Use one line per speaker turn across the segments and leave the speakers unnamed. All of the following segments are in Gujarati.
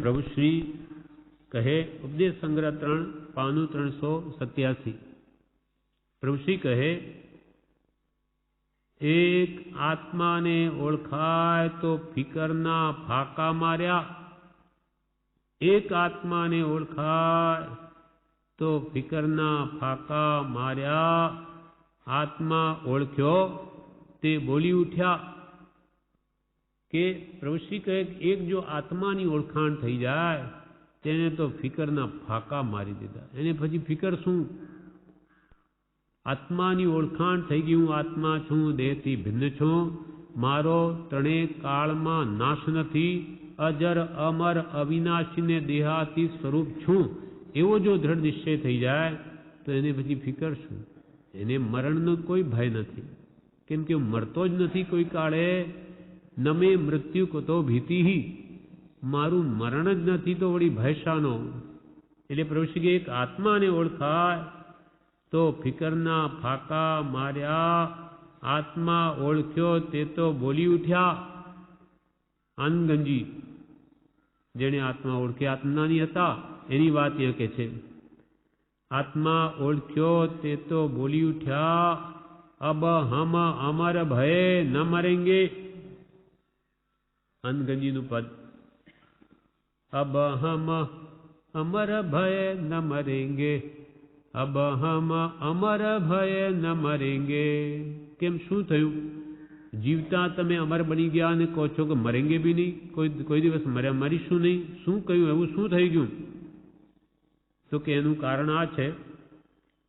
પ્રભુ શ્રી કહે ઉપદેશ સંગ્રહ 3 પાનું 387 પ્રભુ શ્રી કહે એક આત્માને ઓળખાય તો ફિકરના ફાકા માર્યા, એક આત્માને ઓળખાય તો ફિકરના ફાકા માર્યા, આત્મા ઓળખ્યો તે બોલી ઉઠ્યા. કે પ્રભુ શ્રી કહે એક જો આત્માની ઓળખાણ થઈ જાય તેને તો ફિકરના ફાકા મારી દીધા. એને પછી ફિકર શું? આત્માની ઓળખાણ થઈ ગઈ, હું આત્મા છું, દેહથી ભિન્ન છું, મારો ત્રણેય કાળમાં નાશ નથી, અજર અમર અવિનાશીને દેહાતી સ્વરૂપ છું, એવો જો દ્રઢ નિશ્ચય થઈ જાય તો એને પછી ફિકર શું? એને મરણનો કોઈ ભય નથી, કેમ કે હું મરતો જ નથી કોઈ કાળે. નમે મૃત્યુ કતો ભીતિ, મારું મરણ જ નથી તો વળી ભયશાનો. એટલે પ્રભુ શ્રી એક આત્માને ઓળખાય તો ફિકરના ફાકા માર્યા, આત્મા ઓળખ્યો તે તો બોલી ઉઠ્યા. આનંદગંજી જેણે આત્મા ઓળખ્યા, આત્મનાની હતા, એની વાત અહીંયા કે છે. આત્મા ઓળખ્યો તે તો બોલી ઉઠ્યા, અબ હમ અમર ભય ન મરેંગે. આનંદગંજીનું પદ, અબ હમ અમર ભય ન મરેંગે, અબ હમ અમર ભય ન મરેંગે. કેમ, શું થયું? જીવતા તમે અમર બની ગયા અને કહો છો કે મરેંગે બી નહીં, કોઈ દિવસ મરીશું નહીં. શું કહ્યું? એવું શું થઈ ગયું? તો કે એનું કારણ આ છે,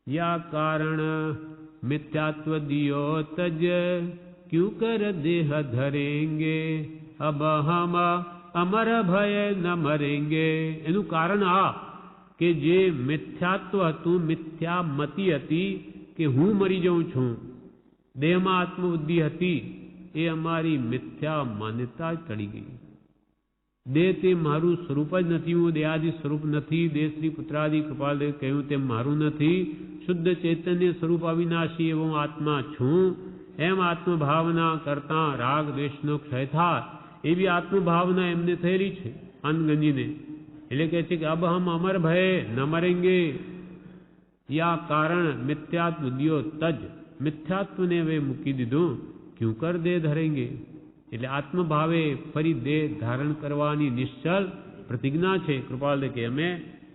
યા કારણ મિથ્યાત્વ દિયો તજ ક્યુ કર દેહ ધરેંગે, અબ હમ અમર ભય ન મરેંગે. એનું કારણ આ કે જે મિથ્યાત્વ હતું, મિથ્યામતિ હતી કે હું મરી જાઉં છું, દેહમાં આત્મબુદ્ધિ હતી, એ અમારી મિથ્યા માન્યતા ચડી ગઈ. દેહ તે મારું સ્વરૂપ જ નથી, હું દેહાદિ સ્વરૂપ નથી, દેહ શ્રી પુત્રાદિ કૃપાલદેવ કહ્યું તેમ મારું નથી, શુદ્ધ ચૈતન્ય સ્વરૂપ અવિનાશી એવો આત્મા છું. એમ આત્મભાવના કરતા રાગ દ્વેષનો ક્ષય થાય એવી આત્મભાવના એમને થયેલી છે આનંદગંજીને. એટલે કહે છે કે અબ હમ અમર ભય ન મરેંગે, યા કારણ મિથ્યાત્વ દિયો તજ, મિથ્યાત્વને હવે મૂકી દીધું, ક્યું કર દેહ ધરેંગે. એટલે આત્મભાવે ફરી દેહ ધારણ કરવાની નિશ્ચલ પ્રતિજ્ઞા છે. કૃપાલ કે અમે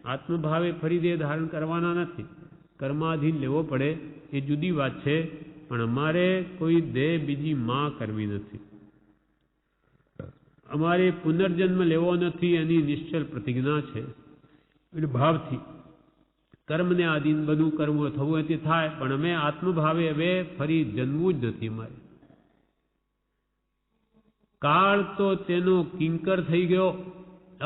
આત્મભાવે ફરી દેહ ધારણ કરવાના નથી, કર્માધીન લેવો પડે એ જુદી વાત છે, પણ અમારે કોઈ દેહ બીજી માં કરવી નથી, અમારે પુનર્જન્મ લેવો નથી, એની નિશ્ચલ પ્રતિજ્ઞા છે. એટલે ભાવથી કર્મને આધીન બધું કરવું થવું એથી થાય, પણ અમે આત્મભાવે હવે ફરી જન્મવું જ નથી અમારે. કાળ તો તેનો કિંકર થઈ ગયો,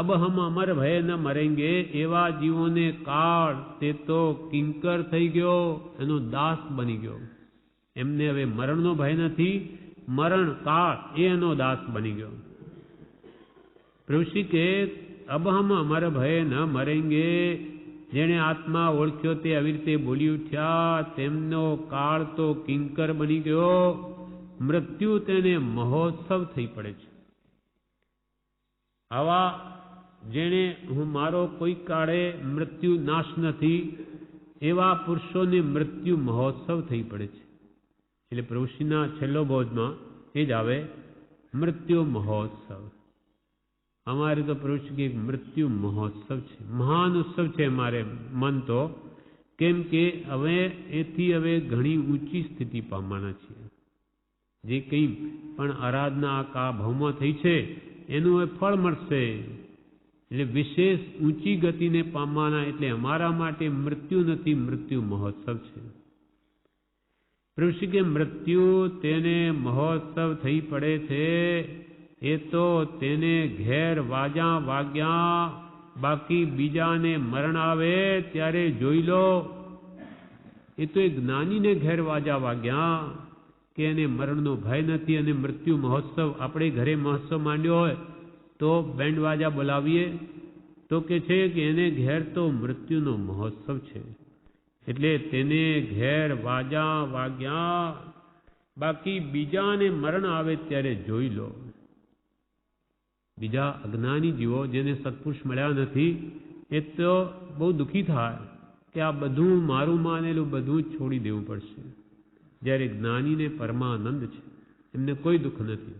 અબ હમ અમર ભય ન મરેંગે. એવા જીવોને કાળ તે તો કિંકર થઈ ગયો, એનો દાસ બની ગયો. એમને હવે મરણનો ભય નથી, મરણ કાળ એનો દાસ બની ગયો. પ્રભુ શ્રી કે અબ હમ અમર ભય ન મરેંગે. જેણે આત્મા ઓળખ્યો તે આવી રીતે બોલી ઉઠ્યા, તેમનો કાળ તો કિંકર બની ગયો, મૃત્યુ તેને મહોત્સવ થઈ પડે છે. આવા જેણે હું મારો કોઈ કાળે મૃત્યુ નાશ નથી, એવા પુરુષોને મૃત્યુ મહોત્સવ થઈ પડે છે. એટલે પ્રભુશ્રીના છેલ્લો બોધમાં એ જ આવે, મૃત્યુ મહોત્સવ. અમારે તો પ્રભુશ્રી એક મૃત્યુ મહોત્સવ છે, મહાન ઉત્સવ છે અમારે મન તો. કેમ કે હવે એથી હવે ઘણી ઊંચી સ્થિતિ પામવાના છીએ. જે કંઈ પણ આરાધના આ ભાવમાં થઈ છે એનું હવે ફળ મળશે. એટલે વિશેષ ઊંચી ગતિને પામવાના, એટલે અમારા માટે મૃત્યુ નથી, મૃત્યુ મહોત્સવ છે. પ્રભુ કે મૃત્યુ તેને મહોત્સવ થઈ પડે છે, એ તો તેને ઘેર વાજા વાગ્યા, બાકી બીજાને મરણ આવે ત્યારે જોઈ લો. એ તો એ જ્ઞાનીને ઘેર વાજા વાગ્યા કે એને મરણનો ભય નથી, અને મૃત્યુ મહોત્સવ આપણે ઘરે મહોત્સવ માંડ્યો હોય તો બેન્ડ વાજા બોલાવીએ તો કે છે કે એને ઘેર તો મૃત્યુનો મહોત્સવ છે. એટલે તેને ઘેર વાજા વાગ્યા, બાકી બીજાને મરણ આવે ત્યારે જોઈ લો. બીજા અજ્ઞાની જીવો જેને સત્પુરુષ મળ્યા નથી એ તો બહુ દુઃખી થાય કે આ બધું મારું માનેલું બધું જ છોડી દેવું પડશે. જ્યારે જ્ઞાનીને પરમાનંદ છે, એમને કોઈ દુઃખ નથી.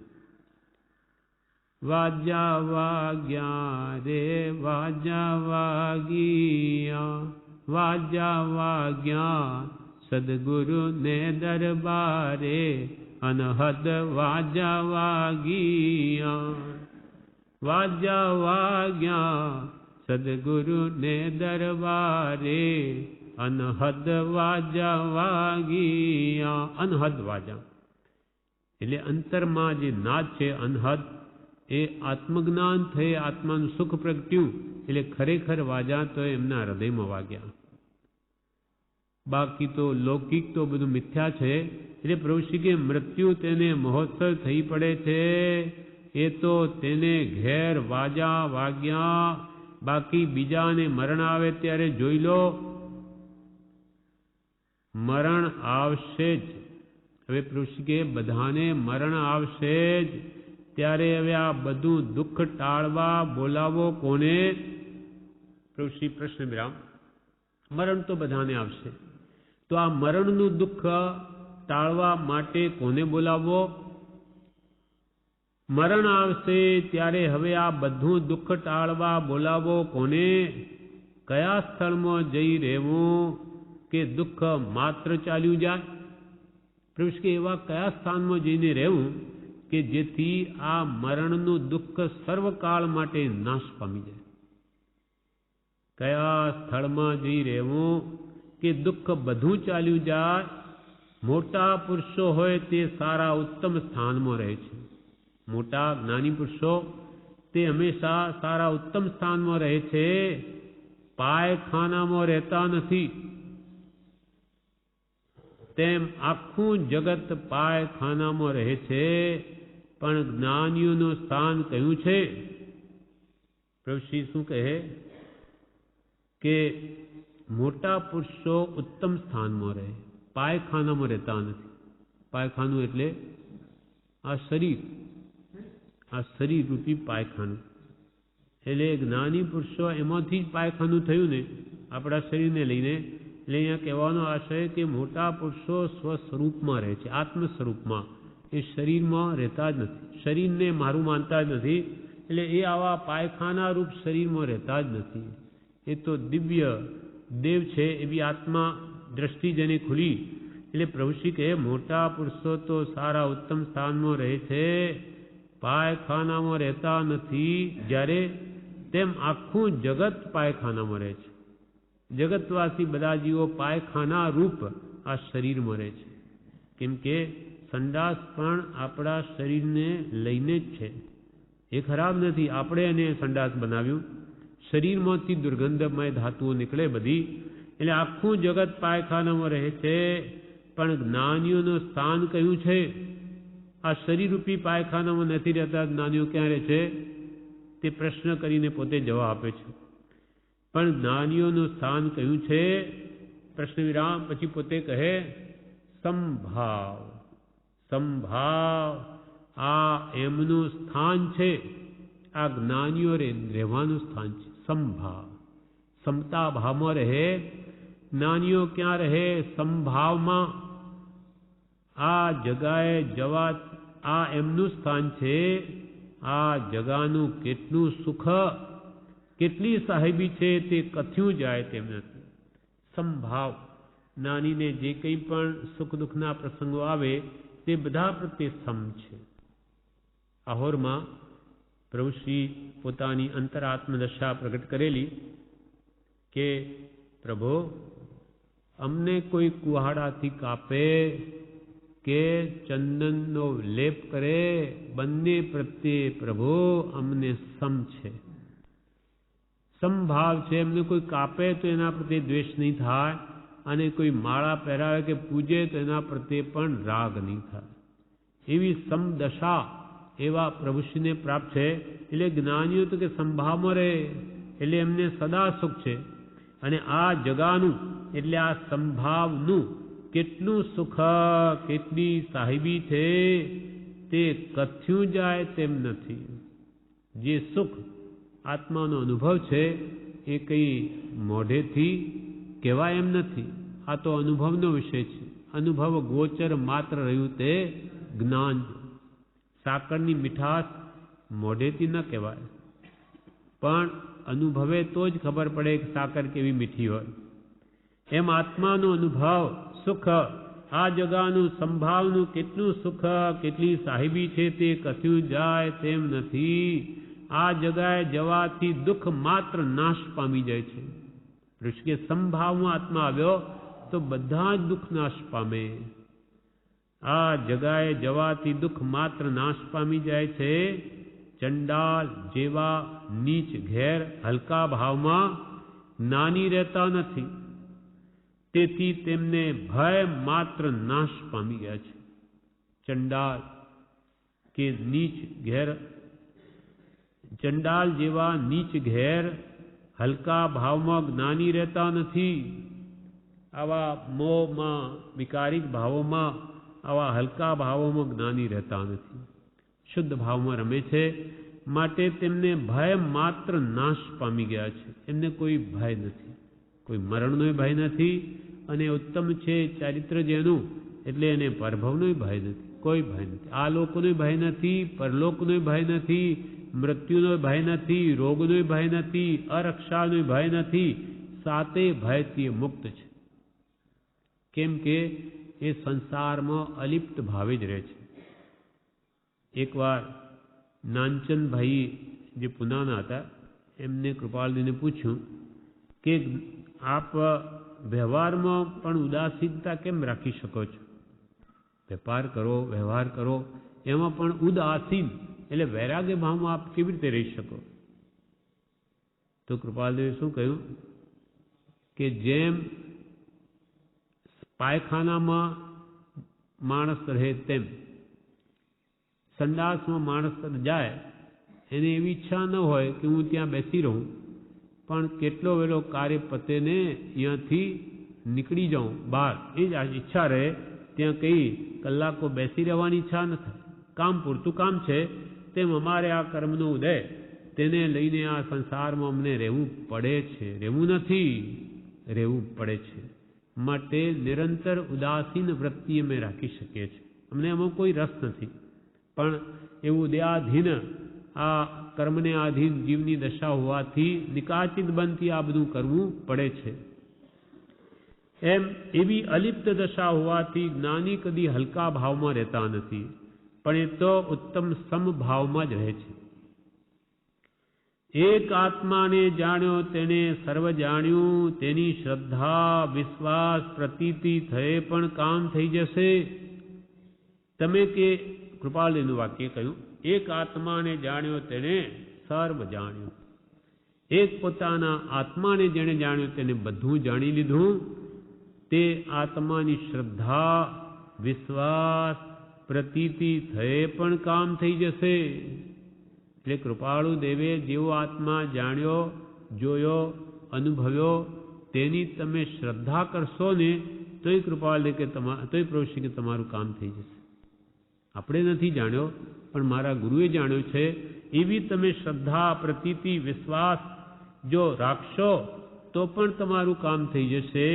વાજા વાગ્યા રે વાજા વાગિયા, વાજા વાગ્યા સદગુરુ ને દરબારે, અનહદ વાજા વાગિયા. વાજા વાગ્યા સદગુરુ ને દરબારે, અનહદ વાજા વાગિયા. અનહદ વાજા એટલે અંતરમાં જે નાદ છે અનહદ, એ આત્મજ્ઞાન થઈ આત્માનું સુખ પ્રગટ્યું એટલે ખરેખર વાજા તો એમના હૃદયમાં વાગ્યા. બાકી તો લૌકિક તો બધું મિથ્યા છે. એટલે પ્રભુશ્રી કે મૃત્યુ તેને મહોત્સવ થઈ પડે છે, એ તો તેને ઘેર વાજા વાગ્યા. બાકી બીજાને મરણ આવે ત્યારે જોઈ લો, મરણ આવશે જ. હવે પ્રભુશ્રી કે બધાને મરણ આવશે જ, ત્યારે હવે આ બધું દુઃખ ટાળવા બોલાવો કોને? પ્રભુશ્રી પ્રશ્ન વિરામ. મરણ તો બધાને આવશે, તો આ મરણનું દુઃખ ટાળવા માટે કોને બોલાવો? મરણ આવશે ત્યારે હવે આ બધું દુઃખ ટાળવા બોલાવો કોને? કયા સ્થળમાં જઈ રહેવું કે દુઃખ માત્ર ચાલ્યું જાય? પ્રભુ કે એવા કયા સ્થાનમાં જઈને રહેવું કે જેથી આ મરણનું દુઃખ સર્વકાળ માટે નાશ પામી જાય? કયા સ્થળમાં જઈ રહેવું કે દુઃખ બધું ચાલ્યું જાય? મોટા પુરુષો હોય તે સારા ઉત્તમ સ્થાનમાં રહે છે. મોટા જ્ઞાની પુરુષો તે હંમેશા સારા ઉત્તમ સ્થાનમાં રહે છે, પાયખાનામાં રહેતા નથી. તેમ આખું જગત પાયખાનામાં રહે છે, પણ જ્ઞાનીઓનું સ્થાન કયું છે? પ્રભુશ્રી શું કહે કે મોટા પુરુષો ઉત્તમ સ્થાનમાં રહે, પાયખાનામાં રહેતા નથી. પાયખાનું એટલે આ શરીર, આ શરીર રૂપી પાયખાનું. એટલે જ્ઞાની પુરુષો એમાંથી જ પાયખાનું થયું ને આપણા શરીરને લઈને. એટલે અહીંયા કહેવાનો આશય કે મોટા પુરુષો સ્વસ્વરૂપમાં રહે છે, આત્મ સ્વરૂપમાં. એ શરીરમાં રહેતા જ નથી, શરીરને મારું માનતા જ નથી. એટલે એ આવા પાયખાના રૂપ શરીરમાં રહેતા જ નથી. એ તો દિવ્ય દેવ છે, એવી આત્મા દ્રષ્ટિ જેને ખુલી. એટલે પ્રભુશ્રી કહે મોટા પુરુષો તો સારા ઉત્તમ સ્થાનમાં રહે છે, પાયખાનામાં રહેતા નથી. જ્યારે તેમ આખું જગત પાયખાનામાં રહે છે. જગતવાસી બધા જીવો પાયખાના રૂપ આ શરીરમાં રહે છે. કેમ કે સંડાસ પણ આપણા શરીરને લઈને જ છે, એ ખરાબ નથી. આપણે એને સંડાસ બનાવ્યું, શરીરમાંથી દુર્ગંધમય ધાતુઓ નીકળે બધી. એટલે આખું જગત પાયખાનામાં રહે છે, પણ જ્ઞાનીઓનું સ્થાન કયું છે? આ શરીરરૂપી પાયખાનામાં નથી રહેતા. જ્ઞાનીઓ ક્યાં રહે છે? તે પ્રશ્ન કરીને પોતે જવાબ આપે છે. પણ જ્ઞાનીઓનું સ્થાન કયું છે? પ્રશ્ન વિરામ પછી પોતે કહે સંભાવ. સંભાવ આ એમનું સ્થાન છે, આ જ્ઞાનીઓ રહેવાનું સ્થાન છે. સંભાવ, સમતા ભાવમાં રહે. જ્ઞાનીઓ ક્યાં રહે? સંભાવમાં. આ જગાએ જવા આ એમનું સ્થાન છે. આ જગાનું કેટલું સુખ, કેટલી સાહેબી છે તે કથ્યું જાય તેમ નથી. સંભાવ, જ્ઞાનીને જે કંઈ પણ સુખ દુઃખના પ્રસંગો આવે તે બધા પ્રત્યે સમ છે. આહોરમાં પ્રભુશ્રી પોતાની અંતરાત્મદશા પ્રગટ કરેલી કે પ્રભુ અમને કોઈ કુહાડાથી કાપે કે ચંદનનો લેપ કરે, બંને પ્રત્યે પ્રભુ અમને સમ છે, સમભાવ છે. એમને કોઈ કાપે તો એના પ્રત્યે દ્વેષ નહીં થાય, અને કોઈ માળા પહેરાવે કે પૂજે તો એના પ્રત્યે પણ રાગ નહીં થાય. એવી સમદશા એવા પ્રભુશ્રીને પ્રાપ્ત છે. એટલે જ્ઞાનીઓ તો કે સંભાવમાં રહે, એટલે એમને સદા સુખ છે. અને આ જગાનું એટલે આ સંભાવનું કેટલું સુખ, કેટલી સાહેબી છે તે કથ્યું જાય તેમ નથી. જે સુખ આત્માનો અનુભવ છે એ કંઈ મોઢેથી કહેવાય એમ નથી. આ તો અનુભવનો વિષય છે. અનુભવ ગોચર માત્ર રહ્યું તે જ્ઞાન. સાકરની મીઠાશ મોઢેથી ન કહેવાય, પણ અનુભવે તો જ ખબર પડે કે સાકર કેવી મીઠી હોય. એમ આત્માનો અનુભવ સુખ, આ જગાનું સંભાવનું કેટલું સુખ, કેટલી સાહેબી છે તે કથ્યું જાય તેમ નથી. આ જગાએ જવાથી દુઃખ માત્ર નાશ પામી જાય છે. ઋષિકે સંભાવમાં આત્મા આવ્યો તો બધા જ દુઃખ નાશ પામે. આ જગાએ જવાથી દુઃખ માત્ર નાશ પામી જાય છે. ચંડાલ જેવા નીચ ઘેર હલકા ભાવમાં જ્ઞાની રહેતા નથી, તેથી તેમને ભય માત્ર નાશ પામી ગયા છે. ચંડાલ કે નીચ ઘેર, ચંડાલ જેવા નીચ ઘેર હલકા ભાવમાં જ્ઞાની રહેતા નથી. આવા મોહમાં, વિકારિક ભાવોમાં, આવા હલકા ભાવોમાં જ્ઞાની રહેતા નથી. શુદ્ધ ભાવમાં રમે છે, માટે તેમને ભય માત્ર નાશ પામી ગયા છે. એમને કોઈ ભય નથી, કોઈ મરણનો ભય નથી, અને ઉત્તમ છે ચારિત્ર જેનું, એટલે એને પરભવનો ભય નથી, કોઈ ભય નથી. આ લોકનો ભય નથી, પરલોકનો ભય નથી, મૃત્યુનો ભય નથી, રોગનો ભય નથી, અરક્ષાનો ભય નથી. સાતે ભયથી મુક્ત છે. કેમ કે એ સંસારમાં અલિપ્ત ભાવે જ રહે છે. એકવાર નાનચંદભાઈ જે પુનાના હતા, એમને કૃપાલજીને પૂછ્યું કે આપ વ્યવહારમાં પણ ઉદાસીનતા કેમ રાખી શકો છો? વેપાર કરો, વ્યવહાર કરો, એમાં પણ ઉદાસીન એટલે વૈરાગ્ય ભાવમાં આપ કેવી રીતે રહી શકો? તો કૃપાલદેવે શું કહ્યું કે જેમ પાયખાનામાં માણસ રહે તેમ સંડાસમાં માણસ જાય, એને એવી ઈચ્છા ન હોય કે હું ત્યાં બેસી રહું, પણ કેટલો વેલો કાર્ય પતે ને અહીંયાથી નીકળી જાઉં બહાર, એ જ ઈચ્છા રહે. ત્યાં કઈ કલાકો બેસી રહેવાની ઈચ્છા ન થાય. કામ પૂરતું કામ છે. તેમ અમારે આ કર્મનો ઉદય, તેને લઈને આ સંસારમાં અમને રહેવું પડે છે. રહેવું નથી, રહેવું પડે છે. માટે નિરંતર ઉદાસીન વૃત્તિ અમે રાખી શકીએ છીએ. અમને એમાં કોઈ રસ નથી, પણ એવું દેહાધીન, આ કર્મને આધીન જીવની દશા હોવાથી નિકાચિત બનથી આ બધું કરવું પડે છે. એમ એવી અલિપ્ત દશા હોવાથી જ્ઞાની કદી હલકા ભાવમાં રહેતા નથી, પણ એ તો ઉત્તમ સમભાવમાં જ રહે છે. એક આત્માને જાણ્યો તેને સર્વ જાણ્યું, તેની શ્રદ્ધા, વિશ્વાસ, પ્રતીતિ થયે પણ કામ થઈ જશે. તમે કે કૃપાલજીનું વાક્ય કહ્યું, એક આત્માને જાણ્યો તેને સર્વ જાણ્યું. એક પોતાના આત્માને જેણે જાણ્યું તેને બધું જાણી લીધું. તે આત્માની શ્રદ્ધા, વિશ્વાસ, પ્રતીતિ થયે પણ કામ થઈ જશે. એટલે કૃપાળુ દેવે જેવો આત્મા જાણ્યો, જોયો, અનુભવ્યો, તેની તમે શ્રદ્ધા કરશો ને તોય કૃપાળ કે તોય પ્રભુ કે તમારું કામ થઈ જશે. આપણે નથી જાણ્યો, પણ મારા ગુરુએ જાણ્યો છે. એવી તમે શ્રદ્ધા, પ્રતીતિ, વિશ્વાસ જો રાખશો તો પણ તમારું કામ થઈ જશે.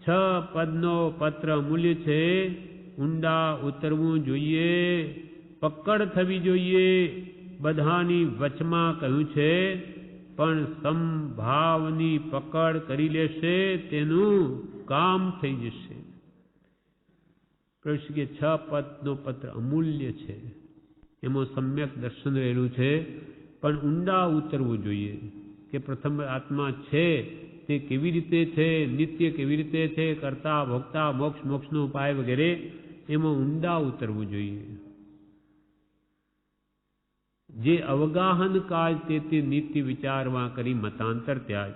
6 પદનો પત્ર અમૂલ્ય છે. ઊંડા ઉતરવું જોઈએ, પકડ થવી જોઈએ. બધાની વચમાં કહ્યું છે, પણ સંભાવની પકડ કરી લેશે તેનું કામ થઈ જશે. પ્રભુ કે 6 પદનો પત્ર અમૂલ્ય છે, એમાં સમ્યક દર્શન રહેલું છે, પણ ઊંડા ઉતરવું જોઈએ કે પ્રથમ આત્મા છે તે કેવી રીતે છે, નિત્ય કેવી રીતે છે, કરતા ભોગતા, મોક્ષ, મોક્ષનો ઉપાય વગેરે, એમાં ઊંડા ઉતરવું જોઈએ. જે અવગાહન કાળ તે નિત્ય વિચારમાં કરી મતાંતર ત્યાજ.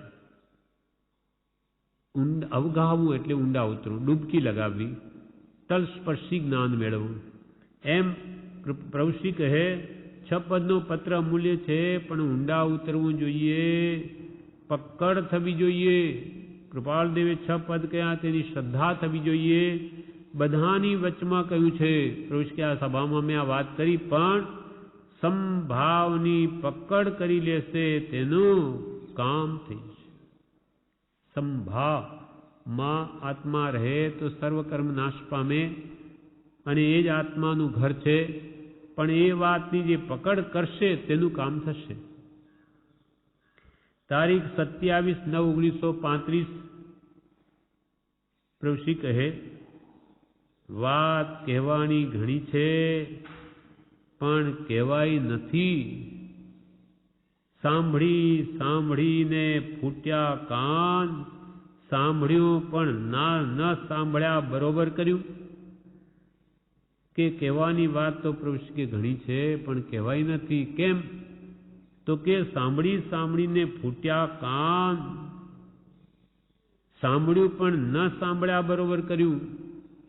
અવગાહવું એટલે ઊંડા ઉતરવું, ડૂબકી લગાવવી, તલસ્પર્શી જ્ઞાન મેળવવું. એમ પ્રભુશ્રી કહે 6 પદનો પત્ર અમૂલ્ય છે, પણ ઊંડા ઉતરવું જોઈએ, પકડ થવી જોઈએ. કૃપાલદેવે 6 પદ કયા, તેની શ્રદ્ધા થવી જોઈએ. બધાની વચમાં કહ્યું છે પ્રભુ કે આ સભામાં મેં આ વાત કરી, પણ સમભાવની પકડ કરી લેશે તેનું કામ થઈ જશે. સમભાવમાં આત્મા રહે તો સર્વકર્મ નાશ પામે અને એ જ આત્માનું ઘર છે. પણ એ વાતની જે પકડ કરશે તેનું કામ થશે. તારીખ 27/9/1935 પ્રભુશ્રી કહે, વાત કહેવાની ઘણી છે પણ કહેવાય નથી. સાંભળી સાંભળીને ફૂટ્યા કાન, સાંભળ્યું પણ ન સાંભળ્યા બરોબર કર્યું. કે કહેવાની વાત તો પ્રભુશ્રી કે ઘણી છે પણ કહેવાય નથી. કેમ? તો કે સાંભળી સાંભળીને ફૂટ્યા કાન, સાંભળ્યું પણ ન સાંભળ્યા બરોબર કર્યું.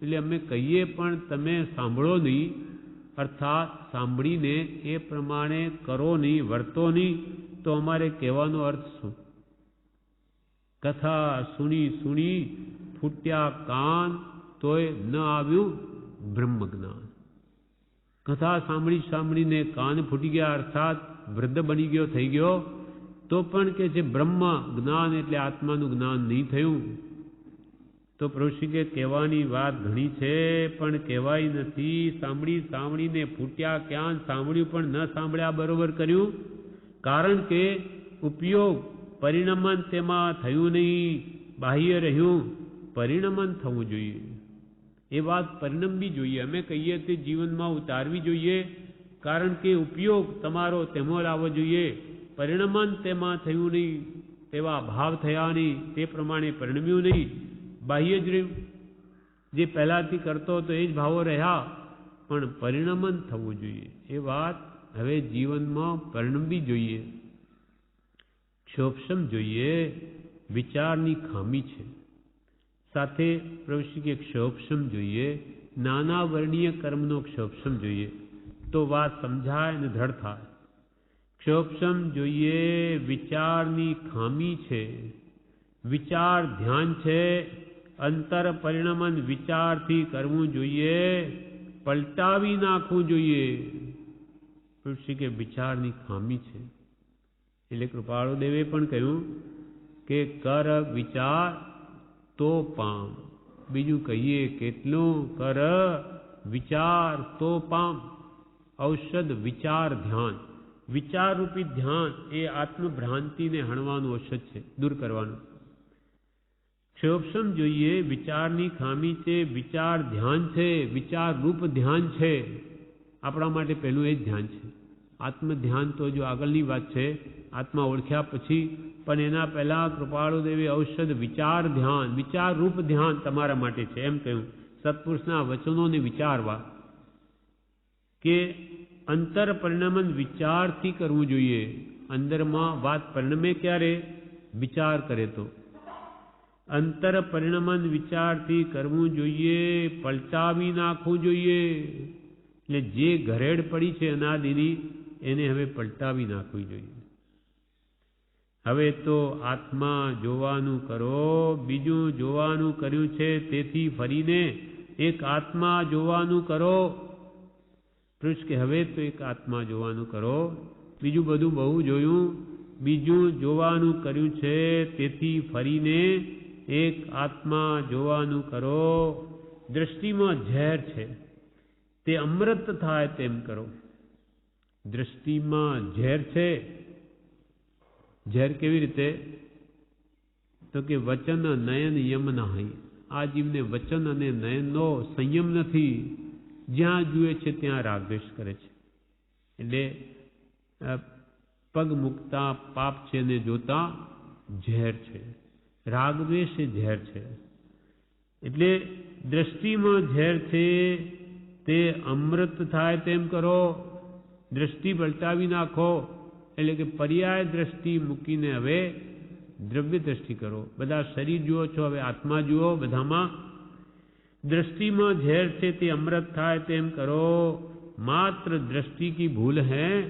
એટલે અમે કહીએ પણ તમે સાંભળો નહીં, અર્થાત સાંભળીને એ પ્રમાણે કરો નહીં, વર્તો નહીં, તો અમારે કહેવાનો અર્થ શું? કથા સુણી સુણી ફૂટ્યા કાન, તોય ન આવ્યું બ્રહ્મજ્ઞાન. કથા સાંભળી સાંભળીને કાન ફૂટી ગયા, અર્થાત વૃદ્ધ બની ગયો, થઈ ગયો, તો પણ કે છે બ્રહ્મ જ્ઞાન એટલે આત્માનું જ્ઞાન નહીં થયું. તો પ્રભુશ્રી કે કહેવાની વાત ઘણી છે પણ કહેવાય નથી. સાંભળી સાંભળીને ફૂટ્યા ક્યાં, સાંભળ્યું પણ ન સાંભળ્યા બરોબર કર્યું. કારણ કે ઉપયોગ પરિણમન તેમાં થયું નહીં, બાહ્ય રહ્યું. પરિણમન થવું જોઈએ. એ વાત પરિણમવી જોઈએ. અમે કહીએ તે જીવનમાં ઉતારવી જોઈએ. કારણ કે ઉપયોગ તમારો તેમાં લાવવો જોઈએ. પરિણમન તેમાં થયું નહીં, તેવા ભાવ થયા નહીં, તે પ્રમાણે પરિણમ્યું નહીં, બાહ્ય જ રહ્યું. જે પહેલાંથી કરતો હતો એ જ ભાવો રહ્યા, પણ પરિણમન થવું જોઈએ. એ વાત હવે જીવનમાં પરિણમવી જોઈએ. ક્ષોભસમ જોઈએ. વિચારની ખામી છે. સાથે પ્રભુશ્રી કે ક્ષોભસમ જોઈએ. નાના વર્ણીય કર્મનો ક્ષોભસમ જોઈએ તો વાત સમજાય અને દ્રઢ થાય. ક્ષોભસમ જોઈએ. વિચારની ખામી છે. વિચાર ધ્યાન છે. અંતર પરિણમન વિચારથી કરવું જોઈએ. પલટાવી નાખવું જોઈએ. પ્રભુશ્રી કે વિચારની ખામી છે. એટલે કૃપાળુ દેવે પણ કહ્યું કે કર વિચાર તો પામ. બીજું કહીએ કેટલું? કર વિચાર તો પામ. ઔષધ વિચાર ધ્યાન. વિચાર રૂપી ધ્યાન એ આત્મભ્રાંતિને હણવાનું ઔષધ છે, દૂર કરવાનું. ક્ષોભસમ જોઈએ. વિચારની ખામી છે. વિચાર ધ્યાન છે. વિચાર રૂપ ધ્યાન છે. આપણા માટે પહેલું એ જ ધ્યાન છે. આત્મ ધ્યાન તો જો આગળની વાત છે, આત્મા ઓળખ્યા પછી, પણ એના પહેલા કૃપાળુ દેવી ઔષધ વિચાર ધ્યાન, વિચાર રૂપ ધ્યાન તમારા માટે છે. એમ કહ્યું સત્પુરુષના વચનોને વિચારવા કે અંતર પરિણમન વિચારથી કરવું જોઈએ. અંદરમાં વાત પરિણમે ક્યારે? વિચાર કરે તો. અંતર પરિણમન વિચારથી કરવું જોઈએ. પલટાવી નાખવું જોઈએ. એટલે જે ઘરેડ પડી છે અનાદિની, એને હવે પલટાવી નાખવી જોઈએ. હવે તો આત્મા જોવાનું કરો. બીજું જોવાનું કર્યું છે, તેથી ફરીને એક આત્મા જોવાનું કરો. પૃષ્ઠ કે હવે તો એક આત્મા જોવાનું કરો. બીજું બધું બહુ જોયું. બીજું જોવાનું કર્યું છે, તેથી ફરીને એક આત્મા જોવાનું કરો. દ્રષ્ટિમાં ઝેર છે, તે અમૃત થાય તેમ કરો. દ્રષ્ટિમાં ઝેર છે. ઝેર કેવી રીતે? તો કે વચન નયન યમ નાહી. આ જીવને વચન અને નયનનો સંયમ નથી. જ્યાં જુએ છે ત્યાં રાગદ્વેષ કરે છે. એટલે પગ મૂકતા પાપ છે ને જોતા ઝેર છે. રાગદ્વેષ એ ઝેર છે. એટલે દ્રષ્ટિમાં ઝેર છે, તે અમૃત થાય તેમ કરો. દ્રષ્ટિ પલટાવી નાખો. એટલે કે પર્યાય દ્રષ્ટિ મૂકીને હવે દ્રવ્ય દ્રષ્ટિ કરો. બધા શરીર જુઓ છો, હવે આત્મા જુઓ. બધામાં दृष्टिમાં ઝેર છે તે અમૃત થાય તેમ કરો. માત્ર દ્રષ્ટિ કી ભૂલ હૈ.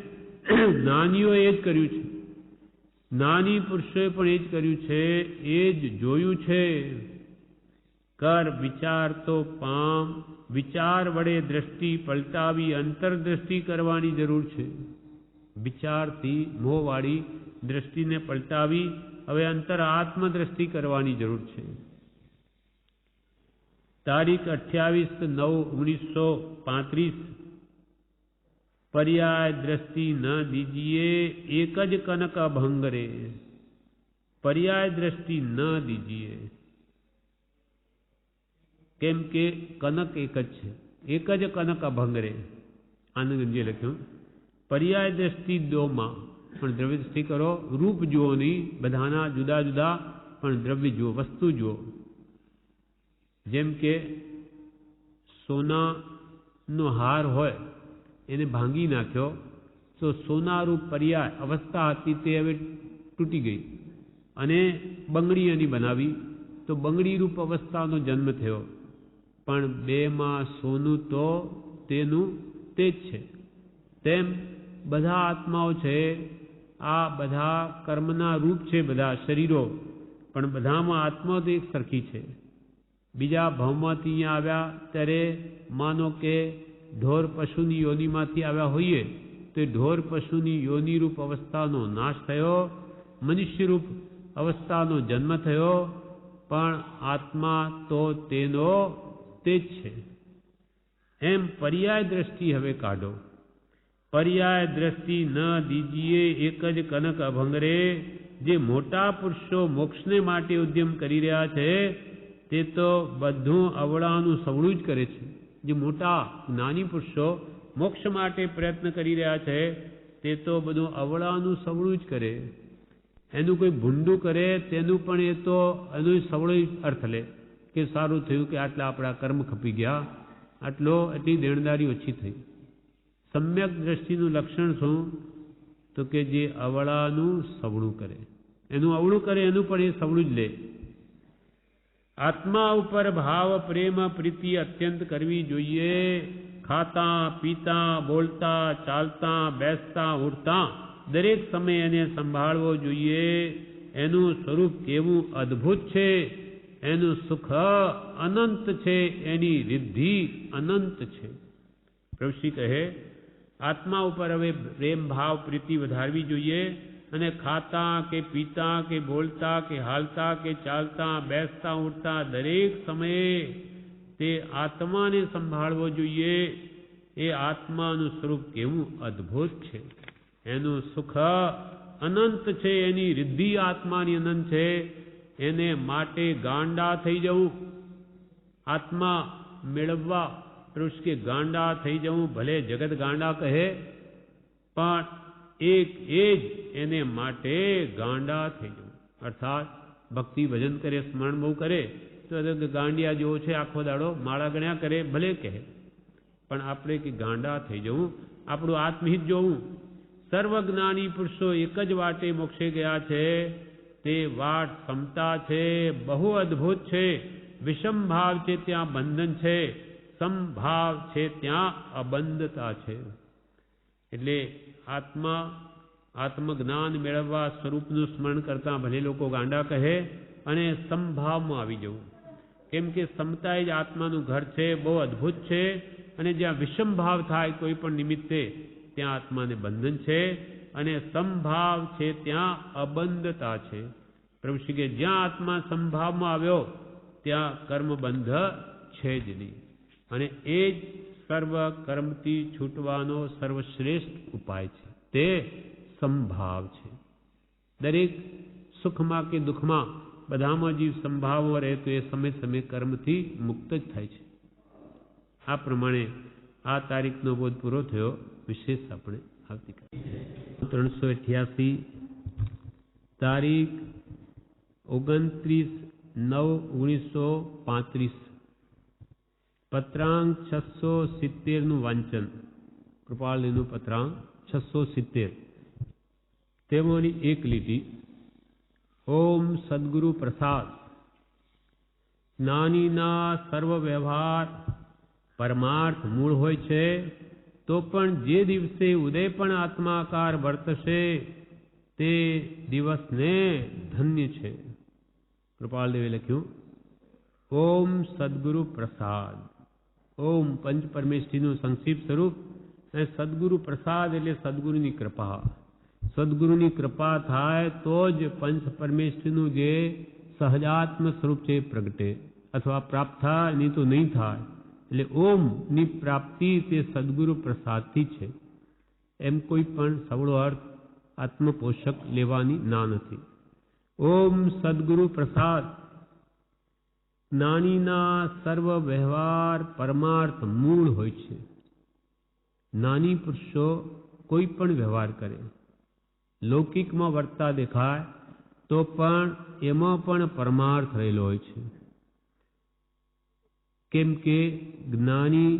જ્ઞાનીઓએ એ જ કર્યું છે. જ્ઞાની પુરુષોએ પણ એ જ કર્યું છે. એ જ જોયું છે. કર વિચાર તો પામ, વિચાર વડે દ્રષ્ટિ પલટાવી અંતરદ્રષ્ટિ કરવાની જરૂર છે. વિચારથી મોહવાળી દ્રષ્ટિને પલટાવી હવે અંતર આત્મદ્રષ્ટિ કરવાની જરૂર છે. તારીખ 28/9/1935 पर्याय दृष्टि न दीजिए एक ज कनक अभंग रे. पर्याय दृष्टि न दीजिए केम के कनक एक ज छे, एक ज कनक अभंग रे. आनंदजी लख्યું पर्याय दृष्टि दो માં પણ દ્રવ્ય દૃષ્ટિ કરો. રૂપ જુઓ નહીં, બધાના જુદા જુદા, પણ દ્રવ્ય જુઓ, વસ્તુ જુઓ. જેમ કે સોનાનો હાર હોય, એને ભાંગી નાખ્યો તો સોનારૂપ પર્યાય અવસ્થા હતી તે હવે તૂટી ગઈ, અને બંગડી એની બનાવી તો બંગડીરૂપ અવસ્થાનો જન્મ થયો. પણ બેમાં સોનું તો તેનું તે જ છે. તેમ બધા આત્માઓ છે, આ બધા કર્મના રૂપ છે, બધા શરીરો, પણ બધામાં આત્મા તો એક સરખી છે. બીજા ભાવમાંથી અહીંયા આવ્યા ત્યારે માનો કે ઢોર પશુની યોનિમાંથી આવ્યા હોઈએ તો ઢોર પશુની યોનિરૂપ અવસ્થાનો નાશ થયો, મનુષ્યરૂપ અવસ્થાનો જન્મ થયો, પણ આત્મા તો તેનો તે જ છે. એમ પર્યાય દ્રષ્ટિ હવે કાઢો. पर्याय दृष्टि न दीजिए एक ज कनक अभंगरे. जे मोटा पुरुषो मोक्षने माटे उद्यम करी रह्या छे ते तो बधुं अवळानुं सवळुं ज करे छे. जे मोटा ज्ञानी पुरुषो मोक्ष माटे प्रयत्न करी रह्या छे ते तो बधुं अवळानुं सवळुं ज करे. एनुं कोई भूंडुं करे तेनुं पण ए तो एनुं सवळो अर्थ ले के सारुं थयुं के आटला आपणा कर्म खपी गया, आटलो एटली देणदारी ओછી થઈ. सम्यक दृष्टिનું लक्षण શું? તો કે જે અવળાનું સવળું કરે, એનું અવળું કરે એનું પણ એ સવળું જ લે. આત્મા ઉપર ભાવ પ્રેમ પ્રીતિ અત્યંત કરવી જોઈએ. ખાતા પીતા બોલતા ચાલતા બેસતા ઉઠતા દરેક સમયે એને સંભાળવો જોઈએ. એનું સ્વરૂપ કેવું અદ્ભુત છે, એનું સુખ અનંત છે, એની રિદ્ધિ અનંત છે. પ્રભુશ્રી કહે આત્મા ઉપર હવે પ્રેમ ભાવ પ્રીતિ વધારવી જોઈએ, અને ખાતા કે પીતા કે બોલતા કે હાલતા કે ચાલતા બેસતા ઉઠતા દરેક સમયે તે આત્માને સંભાળવો જોઈએ. એ આત્માનું સ્વરૂપ કેવું અદ્ભુત છે, એનું સુખ અનંત છે, એની રિદ્ધિ આત્માની અનંત છે. એને માટે ગાંડા થઈ જવું, આત્મા મેળવવા પુરુષ કે ગાંડા થઈ જવું, ભલે જગત ગાંડા કહે પણ એક એ જ એને માટે ગાંડા થઈ જવું. અર્થાત ભક્તિ ભજન કરે, સ્મરણ બહુ કરે તો ગાંડિયા જેવો છે, આખો દાડો માળા ગણ્યા કરે, ભલે કહે, પણ આપણે કે ગાંડા થઈ જવું, આપણું આત્મહિત જોવું. સર્વજ્ઞાની પુરુષો એક જ વાટે મોક્ષે ગયા છે. તે વાટ સમતા છે, બહુ અદ્ભુત છે. વિષમ ભાવ છે ત્યાં બંધન છે, સમભાવ છે ત્યાં અબંધતા છે. એટલે આત્મજ્ઞાન મેળવવા સ્વરૂપનું સ્મરણ કરતા ભલે લોકો ગાંડા કહે, અને સમભાવમાં આવી જવું. કેમ કે સમતા જ આત્માનું ઘર છે, બહુ અદ્ભુત છે. અને જ્યાં વિષમ ભાવ થાય કોઈ પણ નિમિત્તે ત્યાં આત્માને બંધન છે, અને સમભાવ છે ત્યાં અબંધતા છે. પ્રભુશ્રી કે જ્યાં આત્મા સમભાવમાં આવ્યો ત્યાં કર્મબંધ છે જ નહીં, અને એ જ સર્વ કર્મથી છૂટવાનો સર્વશ્રેષ્ઠ ઉપાય છે. તે સંભાવ છે. દરેક સુખમાં કે દુઃખમાં બધામાં જીવ સંભાવો રહે તો એ સમય સમય કર્મથી મુક્ત જ થાય છે. આ પ્રમાણે આ તારીખનો બોધ પૂરો થયો. વિશેષ આપણે આવતીકાલે 388 તારીખ 29/9/1935 પત્રાંક 670 વાંચન. કૃપાળજીનું પત્રાંક 670. તેમાંની એક લીટી. ઓમ સદગુરુ પ્રસાદ. જ્ઞાનીના સર્વ વ્યવહાર પરમાર્થ મૂળ હોય છે, તો પણ જે દિવસે ઉદય પણ આત્માકાર વર્તશે તે દિવસને ધન્ય છે. કૃપાળદેવે લખ્યું ઓમ સદગુરુ પ્રસાદ. ઓમ પંચ પરમેષ્ઠીનું સંક્ષિપ્ત સ્વરૂપ અને સદગુરુ પ્રસાદ એટલે સદગુરુની કૃપા. સદગુરુની કૃપા થાય તો જ પંચ પરમેષ્ઠીનું જે સહજાત્મ સ્વરૂપ છે એ પ્રગટે અથવા પ્રાપ્ત થાય, નહીં તો નહીં થાય. એટલે ઓમની પ્રાપ્તિ તે સદગુરુ પ્રસાદથી છે. એમ કોઈ પણ સવળો અર્થ આત્મપોષક લેવાની ના નથી. ઓમ સદગુરુ પ્રસાદ. જ્ઞાનીના સર્વ વ્યવહાર પરમાર્થ મૂળ હોય છે. જ્ઞાની પુરુષો કોઈ પણ વ્યવહાર કરે, લૌકિકમાં વર્તા દેખાય તો પણ એમાં પણ પરમાર્થ રહેલો હોય છે. કેમ કે જ્ઞાની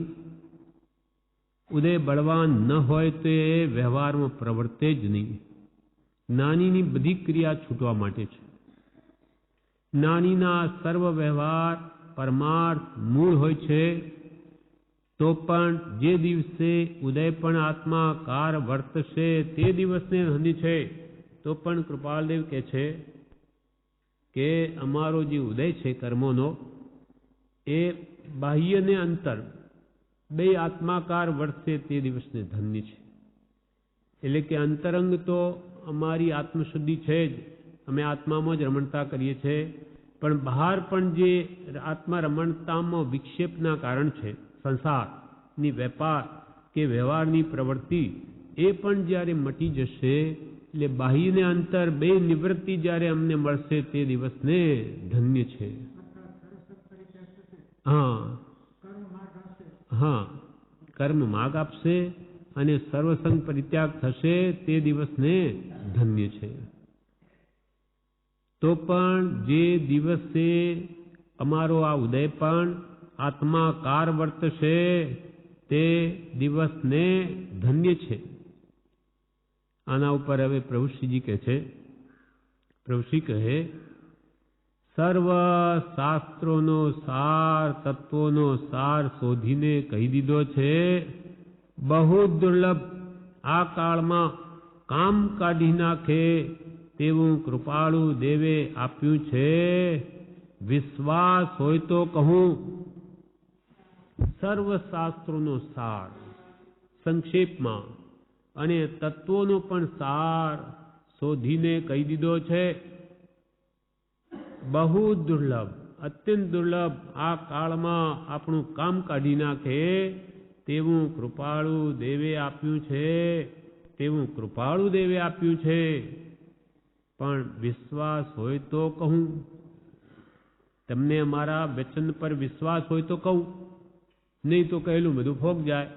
ઉદય બળવાન ન હોય તો એ વ્યવહારમાં પ્રવર્તે જ નહીં. જ્ઞાનીની બધી ક્રિયા છૂટવા માટે છે. જ્ઞાનીના સર્વ વ્યવહાર પરમાર્થ મૂળ હોય છે. તો પણ જે દિવસે ઉદય પણ આત્માકાર વર્તશે તે દિવસને ધન્ય છે. તો પણ કૃપાલદેવ કહે છે કે અમારો જે ઉદય છે કર્મોનો એ બાહ્ય ને અંતર બે આત્માકાર વર્તશે તે દિવસને ધન્ય છે. એટલે કે અંતરંગ તો અમારી આત્મશુદ્ધિ છે જ, અમે આત્મામાં જ રમણતા કરીએ છીએ, પણ બહાર પણ જે આત્મા રમણતામાં વિક્ષેપના કારણ છે, સંસારની વેપાર કે વ્યવહારની પ્રવૃત્તિ, એ પણ જ્યારે મટી જશે એટલે બાહ્ય ને અંતર બે નિવૃત્તિ જ્યારે અમને મળશે તે દિવસને ધન્ય છે. હા, કર્મ માર્ગ આપશે અને સર્વસંગ પરિત્યાગ થશે તે દિવસને ધન્ય છે. તો પણ જે દિવસે અમારો આ ઉદય પણ આત્માકાર વર્તશે તે દિવસને ધન્ય છે. આના ઉપર હવે પ્રભુશ્રીજી કહે છે, પ્રભુશ્રી કહે સર્વ શાસ્ત્રોનો સાર, તત્વોનો સાર શોધીને કહી દીધો છે. બહુ દુર્લભ આ કાળમાં કામ કાઢી નાખે તેવું કૃપાળુ દેવે આપ્યું છે. વિશ્વાસ હોય તો કહું. સર્વ શાસ્ત્રોનો સાર સંક્ષેપમાં અને તત્વોનો પણ સાર શોધીને કહી દીધો છે. બહુ દુર્લભ, અત્યંત દુર્લભ આ કાળમાં આપણું કામ કાઢી નાખે તેવું કૃપાળુ દેવે આપ્યું છે. તેવું કૃપાળુ દેવે આપ્યું છે. પણ વિશ્વાસ હોય તો કહું. તમને અમારા વચન પર વિશ્વાસ હોય તો કહું, નહીં તો કહેલું બધું ફોક જાય.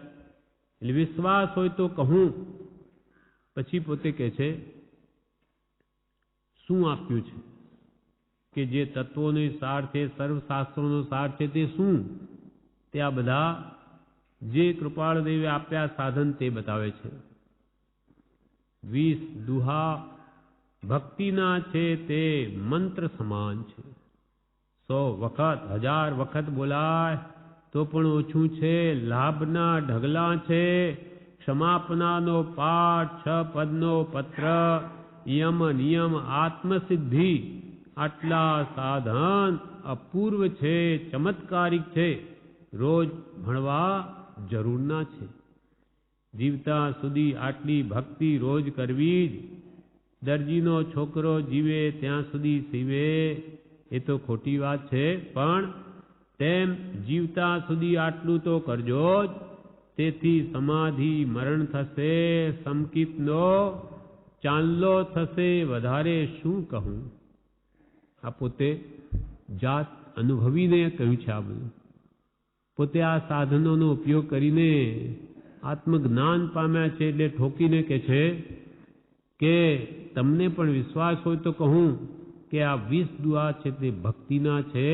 એટલે વિશ્વાસ હોય તો કહું. પછી પોતે કહે છે શું આપ્યું છે કે જે તત્વોનો સાર છે, સર્વશાસ્ત્રોનો સાર છે તે શું? તે આ બધા જે કૃપાળ દેવે આપ્યા સાધન તે બતાવે છે. 20 દુહા ભક્તિના છે તે મંત્ર સમાન છે. 100 વખત 1000 વખત બોલાય તો પણ ઓછું છે. લાભના ઢગલા છે. ક્ષમાપનાનો પાઠ, 6 પદનો પત્ર, યમ નિયમ, આત્મસિદ્ધિ, આટલા સાધન અપૂર્વ છે, ચમત્કારિક છે. રોજ ભણવા જરૂરના છે. જીવતા સુધી આટલી ભક્તિ રોજ કરવી જ. દરજીનો છોકરો જીવે ત્યાં સુધી સીવે એ તો ખોટી વાત છે, પણ તેમ જીવતા સુધી આટલું તો કરજો જ. તેથી સમાધિ મરણ થશે, સમકિતનો ચાંદલો થશે, વધારે શું કહું. આ પોતે જાત અનુભવીને કહ્યું છે. આ બધું પોતે આ સાધનોનો ઉપયોગ કરીને આત્મજ્ઞાન પામ્યા છે. એટલે ઠોકીને કહે છે કે તમને પણ વિશ્વાસ હોય તો કહું કે આ 20 દુઆ છે તે ભક્તિના છે,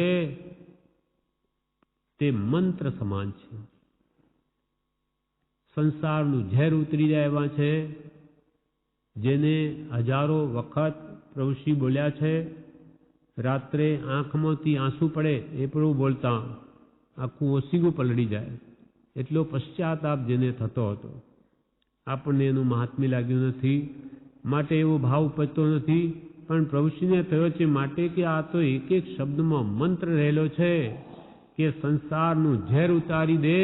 તે મંત્ર સમાન છે. સંસારનું ઝેર ઉતરી જાય એવા છે. જેને હજારો વખત પ્રભુશ્રી બોલ્યા છે. રાત્રે આંખમાંથી આંસુ પડે એ પ્રભુ બોલતા આખું ઓસીગું પલળી જાય. એટલો પશ્ચાતાપ જેને થતો હતો. આપણને એનું મહાત્મ્ય લાગ્યું નથી, માટે એવો ભાવ ઉપજતો નથી. પણ પ્રભુશ્રીને થયો છે માટે કે આ તો એક એક શબ્દમાં મંત્ર રહેલો છે કે સંસારનું ઝેર ઉતારી દે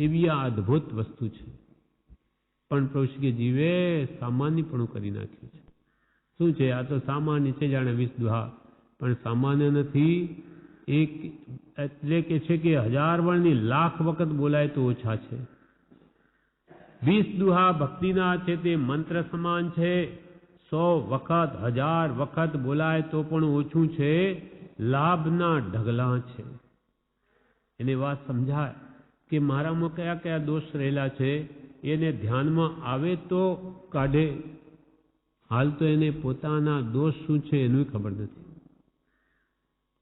એવી આ અદ્ભુત વસ્તુ છે. પણ પ્રભુશ્રી કે જીવે સામાન્યપણું કરી નાખ્યું છે. શું છે? આ તો સામાન્ય છે, જાણે 20 દુહા, પણ સામાન્ય નથી. એક એટલે કે છે કે 1000 વર્ષની લાખ વખત બોલાય તો ઓછા છે. 20 દુહા ભક્તિના છે તે મંત્ર સમાન છે. 100 વખત 1000 વખત બોલાય તો પણ ઓછું છે. લાભના ઢગલા છે. એને વાત સમજાય કે મારામાં કયા કયા દોષ રહેલા છે, એને ધ્યાનમાં આવે તો કાઢે. હાલ તો એને પોતાના દોષ શું છે એનું ખબર નથી.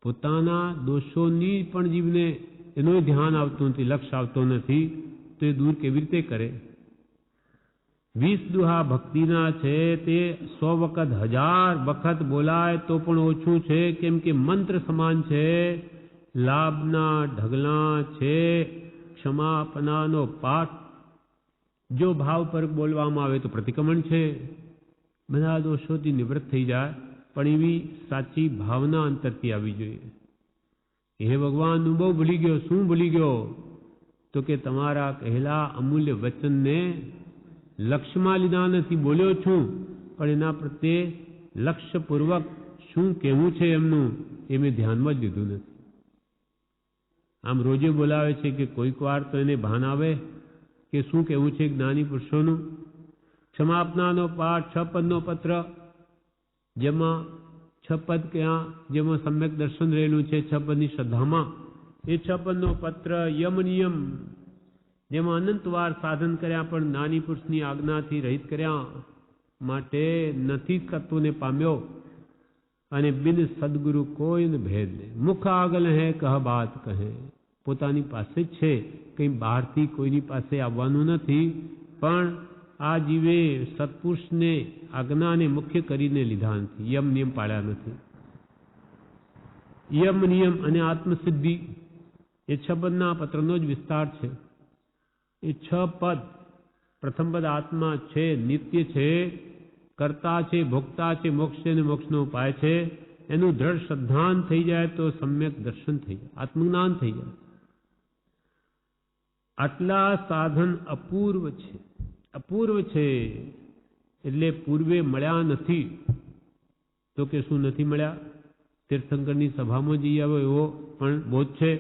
પોતાના દોષોની પણ જીવને એનું ધ્યાન આવતું નથી, લક્ષ આવતો નથી, તો એ દૂર કેવી રીતે કરે? 20 દુહા ભક્તિના છે તે 100 વખત 1000 વખત બોલાય તો પણ ઓછું છે, કેમ કે મંત્ર સમાન છે. લાભના ઢગલા છે. ક્ષમાપનાનો પાઠ જો ભાવ પર બોલવામાં આવે તો પ્રતિક્રમણ છે. બધા દોષોથી નિવૃત્ત થઈ જાય, પણ એવી સાચી ભાવના અંતરથી આવી જોઈએ. હે ભગવાન, હું બહુ ભૂલી ગયો. શું ભૂલી ગયો? તો કે તમારા કહેલા અમૂલ્ય વચનને લક્ષ્યમાં લીધા નથી. બોલ્યો છું, પણ એના પ્રત્યે લક્ષ્યપૂર્વક શું કહેવું છે એમનું એ મેં ધ્યાનમાં જ લીધું નથી. આમ રોજે બોલાવે છે કે કોઈક વાર તો એને ભાન આવે કે શું કહેવું છે જ્ઞાની પુરુષોનું. ક્ષમાપનાનો પાઠ 6 પદનો પત્ર, જેમાં 6 પદ ક્યાં, જેમાં સમ્યક દર્શન રહેલું છે 6 પદની શ્રદ્ધામાં. એ 6 પદનો પત્ર યમ નિયમ, જેમાં અનંતવાર સાધન કર્યા પણ જ્ઞાની પુરુષની આજ્ઞાથી રહિત કર્યા, માટે નથી તત્વને પામ્યો. અને બિન સદગુરુ કોઈને ભેદ નહીં. મુખ આગલ હે કહ બાત કહે. પોતાની પાસે જ છે, કંઈ બહારથી કોઈની પાસે આવવાનું નથી. પણ આ જીવે સત્પુરુષને આજ્ઞાને મુખ્ય કરીને લીધા નથી, યમ નિયમ પાળ્યા નથી. યમ નિયમ અને આત્મસિદ્ધિ એ 6 પદના પત્રનો જ વિસ્તાર છે. એ 6 પદ, પ્રથમ પદ આત્મા છે, નિત્ય છે, કર્તા છે, ભોગતા છે, મોક્ષ છે અને મોક્ષનો ઉપાય છે. એનું દ્રઢ શ્રદ્ધાન થઈ જાય તો સમ્યક દર્શન થઈ જાય, આત્મજ્ઞાન થઈ જાય. આટલા સાધન અપૂર્વ છે. અપૂર્વ છે એટલે પૂર્વે મળ્યા નથી. તો કે શું નથી મળ્યા? તીર્થંકરની સભામાં જઈ આવ્યો એવો પણ બોધ છે.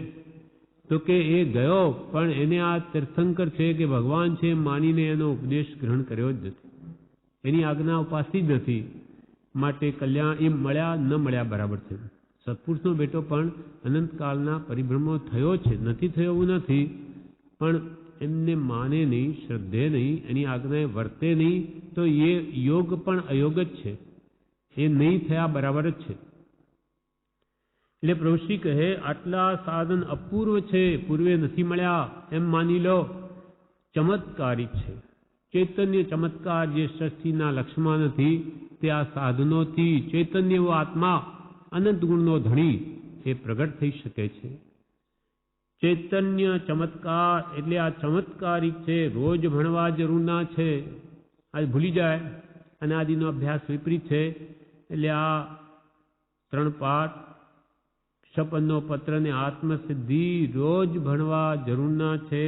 તો કે એ ગયો, પણ એને આ તીર્થંકર છે કે ભગવાન છે માનીને એનો ઉપદેશ ગ્રહણ કર્યો જ નથી. એની આજ્ઞા ઉપાસી જ નથી. માટે કલ્યાણ એમ મળ્યા ન મળ્યા બરાબર છે. સત્પુરુષનો બેટો પણ અનંતકાળના પરિભ્રમો થયો છે, નથી થયો એવું નથી, પણ એમને માને નહીં, શ્રદ્ધે નહીં, એની આજ્ઞાએ વર્તે નહીં, તો એ યોગ પણ અયોગ જ છે. એ નહીં થયા બરાબર જ છે. એટલે પ્રભુશ્રી કહે આટલા સાધન અપૂર્વ છે, પૂર્વે નથી મળ્યા એમ માની લો. ચમત્કારિક છે. ચૈતન્ય ચમત્કાર જે સૃષ્ટિના લક્ષ્યમાં નથી, તે આ સાધનોથી ચૈતન્ય એવો આત્મા અનંત ગુણનો ધણી એ પ્રગટ થઈ શકે છે. ચૈતન્ય ચમત્કાર એટલે આ ચમત્કારિક છે. રોજ ભણવા જરૂર ના છે, આજ ભૂલી જાય. અનાદિનો અભ્યાસ વિપરીત છે. એટલે આ 3 પાઠ, 6 પદનો પત્ર ને આત્મસિદ્ધિ રોજ ભણવા જરૂરના છે.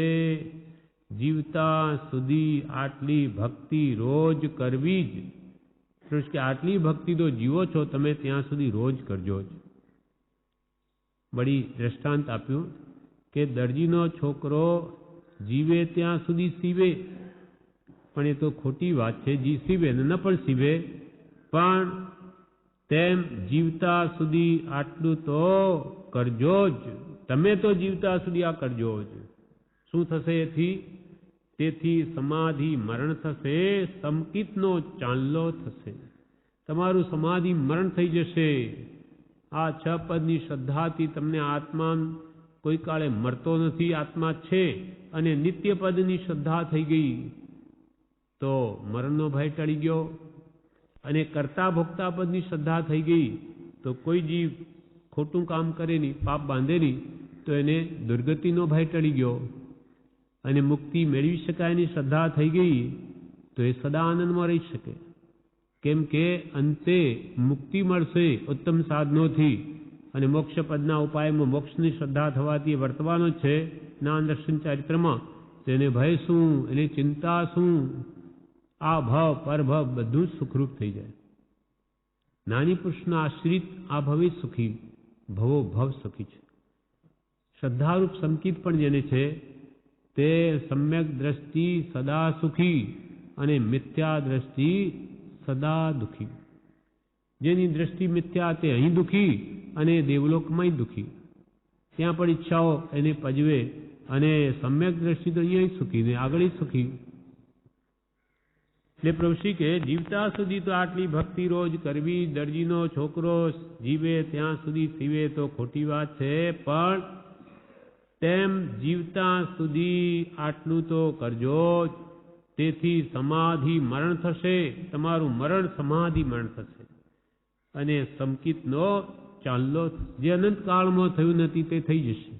જીવતા સુધી આટલી ભક્તિ રોજ કરવી જ. કે આટલી ભક્તિ તો જીવો છો તમે ત્યાં સુધી રોજ કરજો જ. બડી દ્રષ્ટાંત આપ્યું કે દરજીનો છોકરો જીવે ત્યાં સુધી સીવે, પણ એ તો ખોટી વાત છે. સીવે ને ન પણ સીવે, પણ તેમ જીવતા સુધી આટલું તો કરજો જ. તમે તો જીવતા સુધી આ કરજો જ. શું થશે એથી? તેથી સમાધિ મરણ થશે, સમકિતનો ચાંદલો થશે. તમારું સમાધિ મરણ થઈ જશે. આ 6 પદની શ્રદ્ધાથી તમને આત્મા કોઈ કાળે મરતો નથી, આત્મા છે, અને નિત્ય પદની શ્રદ્ધા થઈ ગઈ તો મરણનો ભય ટળી ગયો. અને કરતા ભોગતા પદની શ્રદ્ધા થઈ ગઈ તો કોઈ જીવ ખોટું કામ કરે નહીં, પાપ બાંધે નહીં, તો એને દુર્ગતિનો ભય ટળી ગયો. અને મુક્તિ મેળવી શકાયની શ્રદ્ધા થઈ ગઈ તો એ સદા આનંદમાં રહી શકે. કેમ કે અંતે મુક્તિ મળશે ઉત્તમ સાધનોથી, અને મોક્ષ પદના ઉપાયમાં મોક્ષની શ્રદ્ધા થવાથી વર્તવાનો છે જ્ઞાનદર્શન ચારિત્રમાં. તેને ભય શું, એની ચિંતા શું, આ ભવ પરભવ બધું જ સુખરૂપ થઈ જાય. જ્ઞાની પુરુષના આશ્રિત આ ભવે સુખી, ભવો ભવ સુખી છે. શ્રદ્ધારૂપ સંકિત પણ જેને છે તે સમ્યક દ્રષ્ટિ સદા સુખી અને મિથ્યા દ્રષ્ટિ સદા દુઃખી. જેની દ્રષ્ટિ મિથ્યા તે અહીં દુઃખી અને દેવલોકમાં દુઃખી. ત્યાં પણ ઈચ્છાઓ એને પજવે, અને સમ્યક દ્રષ્ટિ તો અહીંયા સુખી ને આગળ સુખી. એટલે પ્રભુશ્રી કે જીવતા સુધી તો આટલી ભક્તિ રોજ કરવી, દરજીનો છોકરો જીવે ત્યાં સુધી સીવે તો ખોટી વાત છે, પણ તેમ જીવતા સુધી આટલું તો કરજો જ. તેથી સમાધિ મરણ થશે, તમારું મરણ સમાધિ મરણ થશે. અને સંકિતનો ચાંદલો જે અનંત કાળમાં થયું નથી તે થઈ જશે.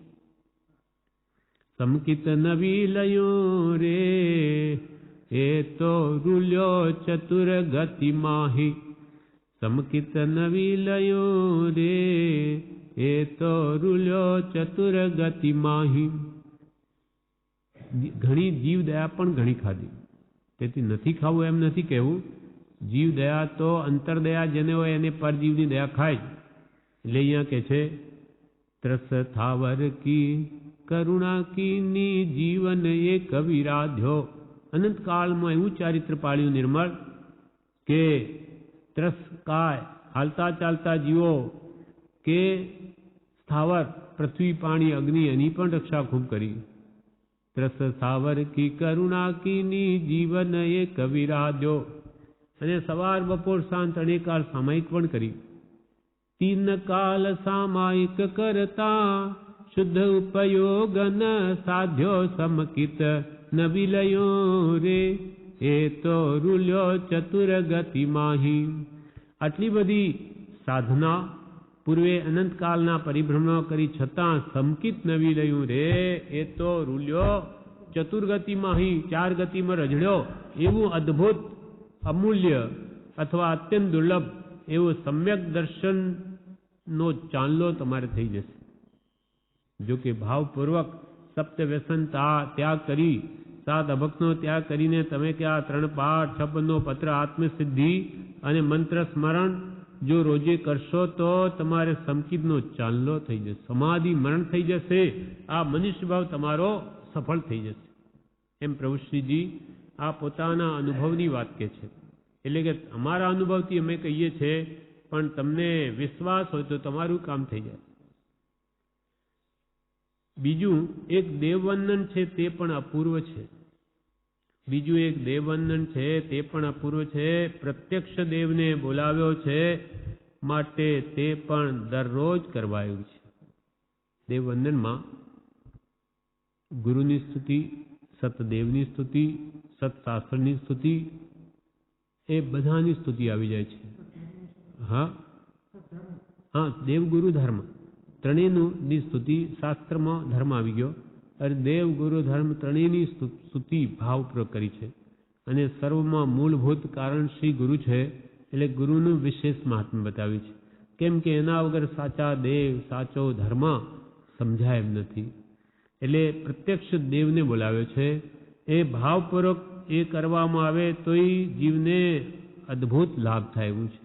સંકિત નવી લયો રે એ તો રૂલ્યો ચતુર ગતિ માહી. સંકિત નવી લયો રે એ તો રૂલ્યો ચતુર ગતિ માહી. ઘણી જીવ દયા પણ ઘણી ખાધી, તેથી નથી ખાવું એમ નથી કહેવું. જીવ દયા તો અંતરદયા જેને હોય એને પરજીવની દયા ખાય જ. એટલે અહીંયા કે છે ત્રસ થાવર કી કરુણા કીની જીવન એ કવિરાધ્યો. અનંત કાળમાં એવું ચારિત્ર પાળ્યું નિર્મળ કે ત્રસ કાય હાલતા ચાલતા જીવો કે સ્થાવર પૃથ્વી પાણી અગ્નિ એની પણ રક્ષા ખૂબ કરી. ત્રસ સ્થાવર કી કરુણા કીની જીવન એ કવિરાધ્યો. અને સવાર બપોર સાંજ ત્રણેય કાળ સામાયિક પણ કરી. તીન કાલ સામાયિક કરતા શુદ્ધ ઉપયોગ ન સાધ્યો. સમકિત નબિલયો રે એ તો રૂલ્યો ચતુર ગતિ માહી. આટલી બધી સાધના પૂર્વે અનંતકાળના પરિભ્રમણો કરી છતાં સમકિત નવી લયું રે એ તો રૂલ્યો ચતુર્ગતિ માહી, ચાર ગતિમાં રજડ્યો. એવું અદ્ભુત અમૂલ્ય અથવા અત્યંત દુર્લભ એવું સમ્યક દર્શનનો ચાંદલો તમારે થઈ જશે. જો કે ભાવપૂર્વક સપ્ત વ્યસન ત્યાગ કરી, સાત અભક્તનો ત્યાગ કરીને તમે કે આ 3 પાઠ 56નો પત્ર આત્મસિદ્ધિ અને મંત્ર સ્મરણ જો રોજે કરશો તો તમારે સંકિતનો ચાંદલો થઈ જશે, સમાધિ મરણ થઈ જશે. આ મનુષ્ય ભાવ તમારો સફળ થઈ જશે. એમ પ્રભુશ્રીજી આ પોતાના અનુભવની વાત કહે છે. એટલે કે અમારા અનુભવથી અમે કહીએ છીએ, પણ તમને વિશ્વાસ હોય તો તમારું કામ થઈ જાય. બીજું એક દેવવંદન છે તે પણ અપૂર્વ છે. બીજું એક દેવવંદન છે તે પણ અપૂર્વ છે. પ્રત્યક્ષ દેવને બોલાવ્યો છે માટે તે પણ દરરોજ કરવાયું છે. દેવવંદનમાં ગુરુની સ્તુતિ, સતદેવની સ્તુતિ, સત્શાસ્ત્રની સ્તુતિ એ બધાની સ્તુતિ આવી જાય છે. હા, દેવ ગુરુ ધર્મ ત્રણેયની સ્તુતિ શાસ્ત્રમાં ધર્મ આવી ગયો. અને દેવ ગુરુ ધર્મ ત્રણેયની સ્તુતિ ભાવપૂર્વક કરી છે. અને સર્વમાં મૂળભૂત કારણ શ્રી ગુરુ છે, એટલે ગુરુનું વિશેષ મહાત્મ્ય બતાવ્યું છે. કેમ કે એના વગર સાચા દેવ, સાચો ધર્મ સમજાય એમ નથી. એટલે પ્રત્યક્ષ દેવને બોલાવ્યો છે. એ ભાવપૂર્વક એ કરવામાં આવે તોય જીવને અદ્ભુત લાભ થાય એવું છે.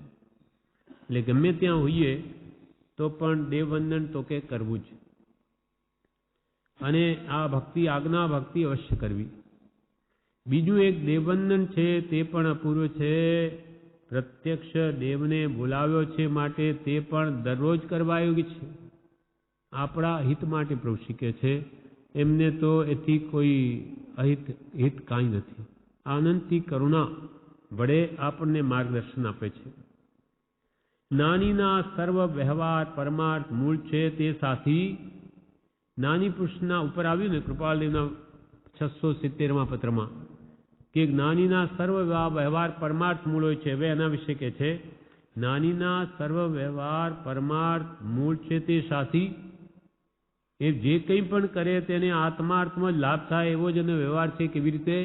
એટલે ગમે ત્યાં હોઈએ તો પણ દેવવંદન તો કે કરવું જ. અને આ ભક્તિ આજ્ઞા ભક્તિ અવશ્ય કરવી. બીજું એક દેવવંદન છે તે પણ અપૂર્વ છે. પ્રત્યક્ષ દેવને બોલાવ્યો છે માટે તે પણ દરરોજ કરવા યોગ્ય છે. આપણા હિત માટે પ્રભુ શીખે છે. એમને તો એથી કોઈ હિત કાંઈ નથી. આનંદથી કરુણા વડે આપણને માર્ગદર્શન આપે છે. જ્ઞાનીના સર્વ વ્યવહાર પરમાર્થ મૂળ છે તે સાથી. જ્ઞાની પુરુષના ઉપર આવ્યું ને કૃપાલદેવના 670માં પત્રમાં કે જ્ઞાનીના સર્વ વ્યવહાર પરમાર્થ મૂળ હોય છે. હવે એના વિશે કહે છે જ્ઞાનીના સર્વ વ્યવહાર પરમાર્થ મૂળ છે તે સાથી. એ જે કંઈ પણ કરે તેને આત્માર્થમાં જ લાભ થાય એવો જ એનો વ્યવહાર છે. કેવી રીતે?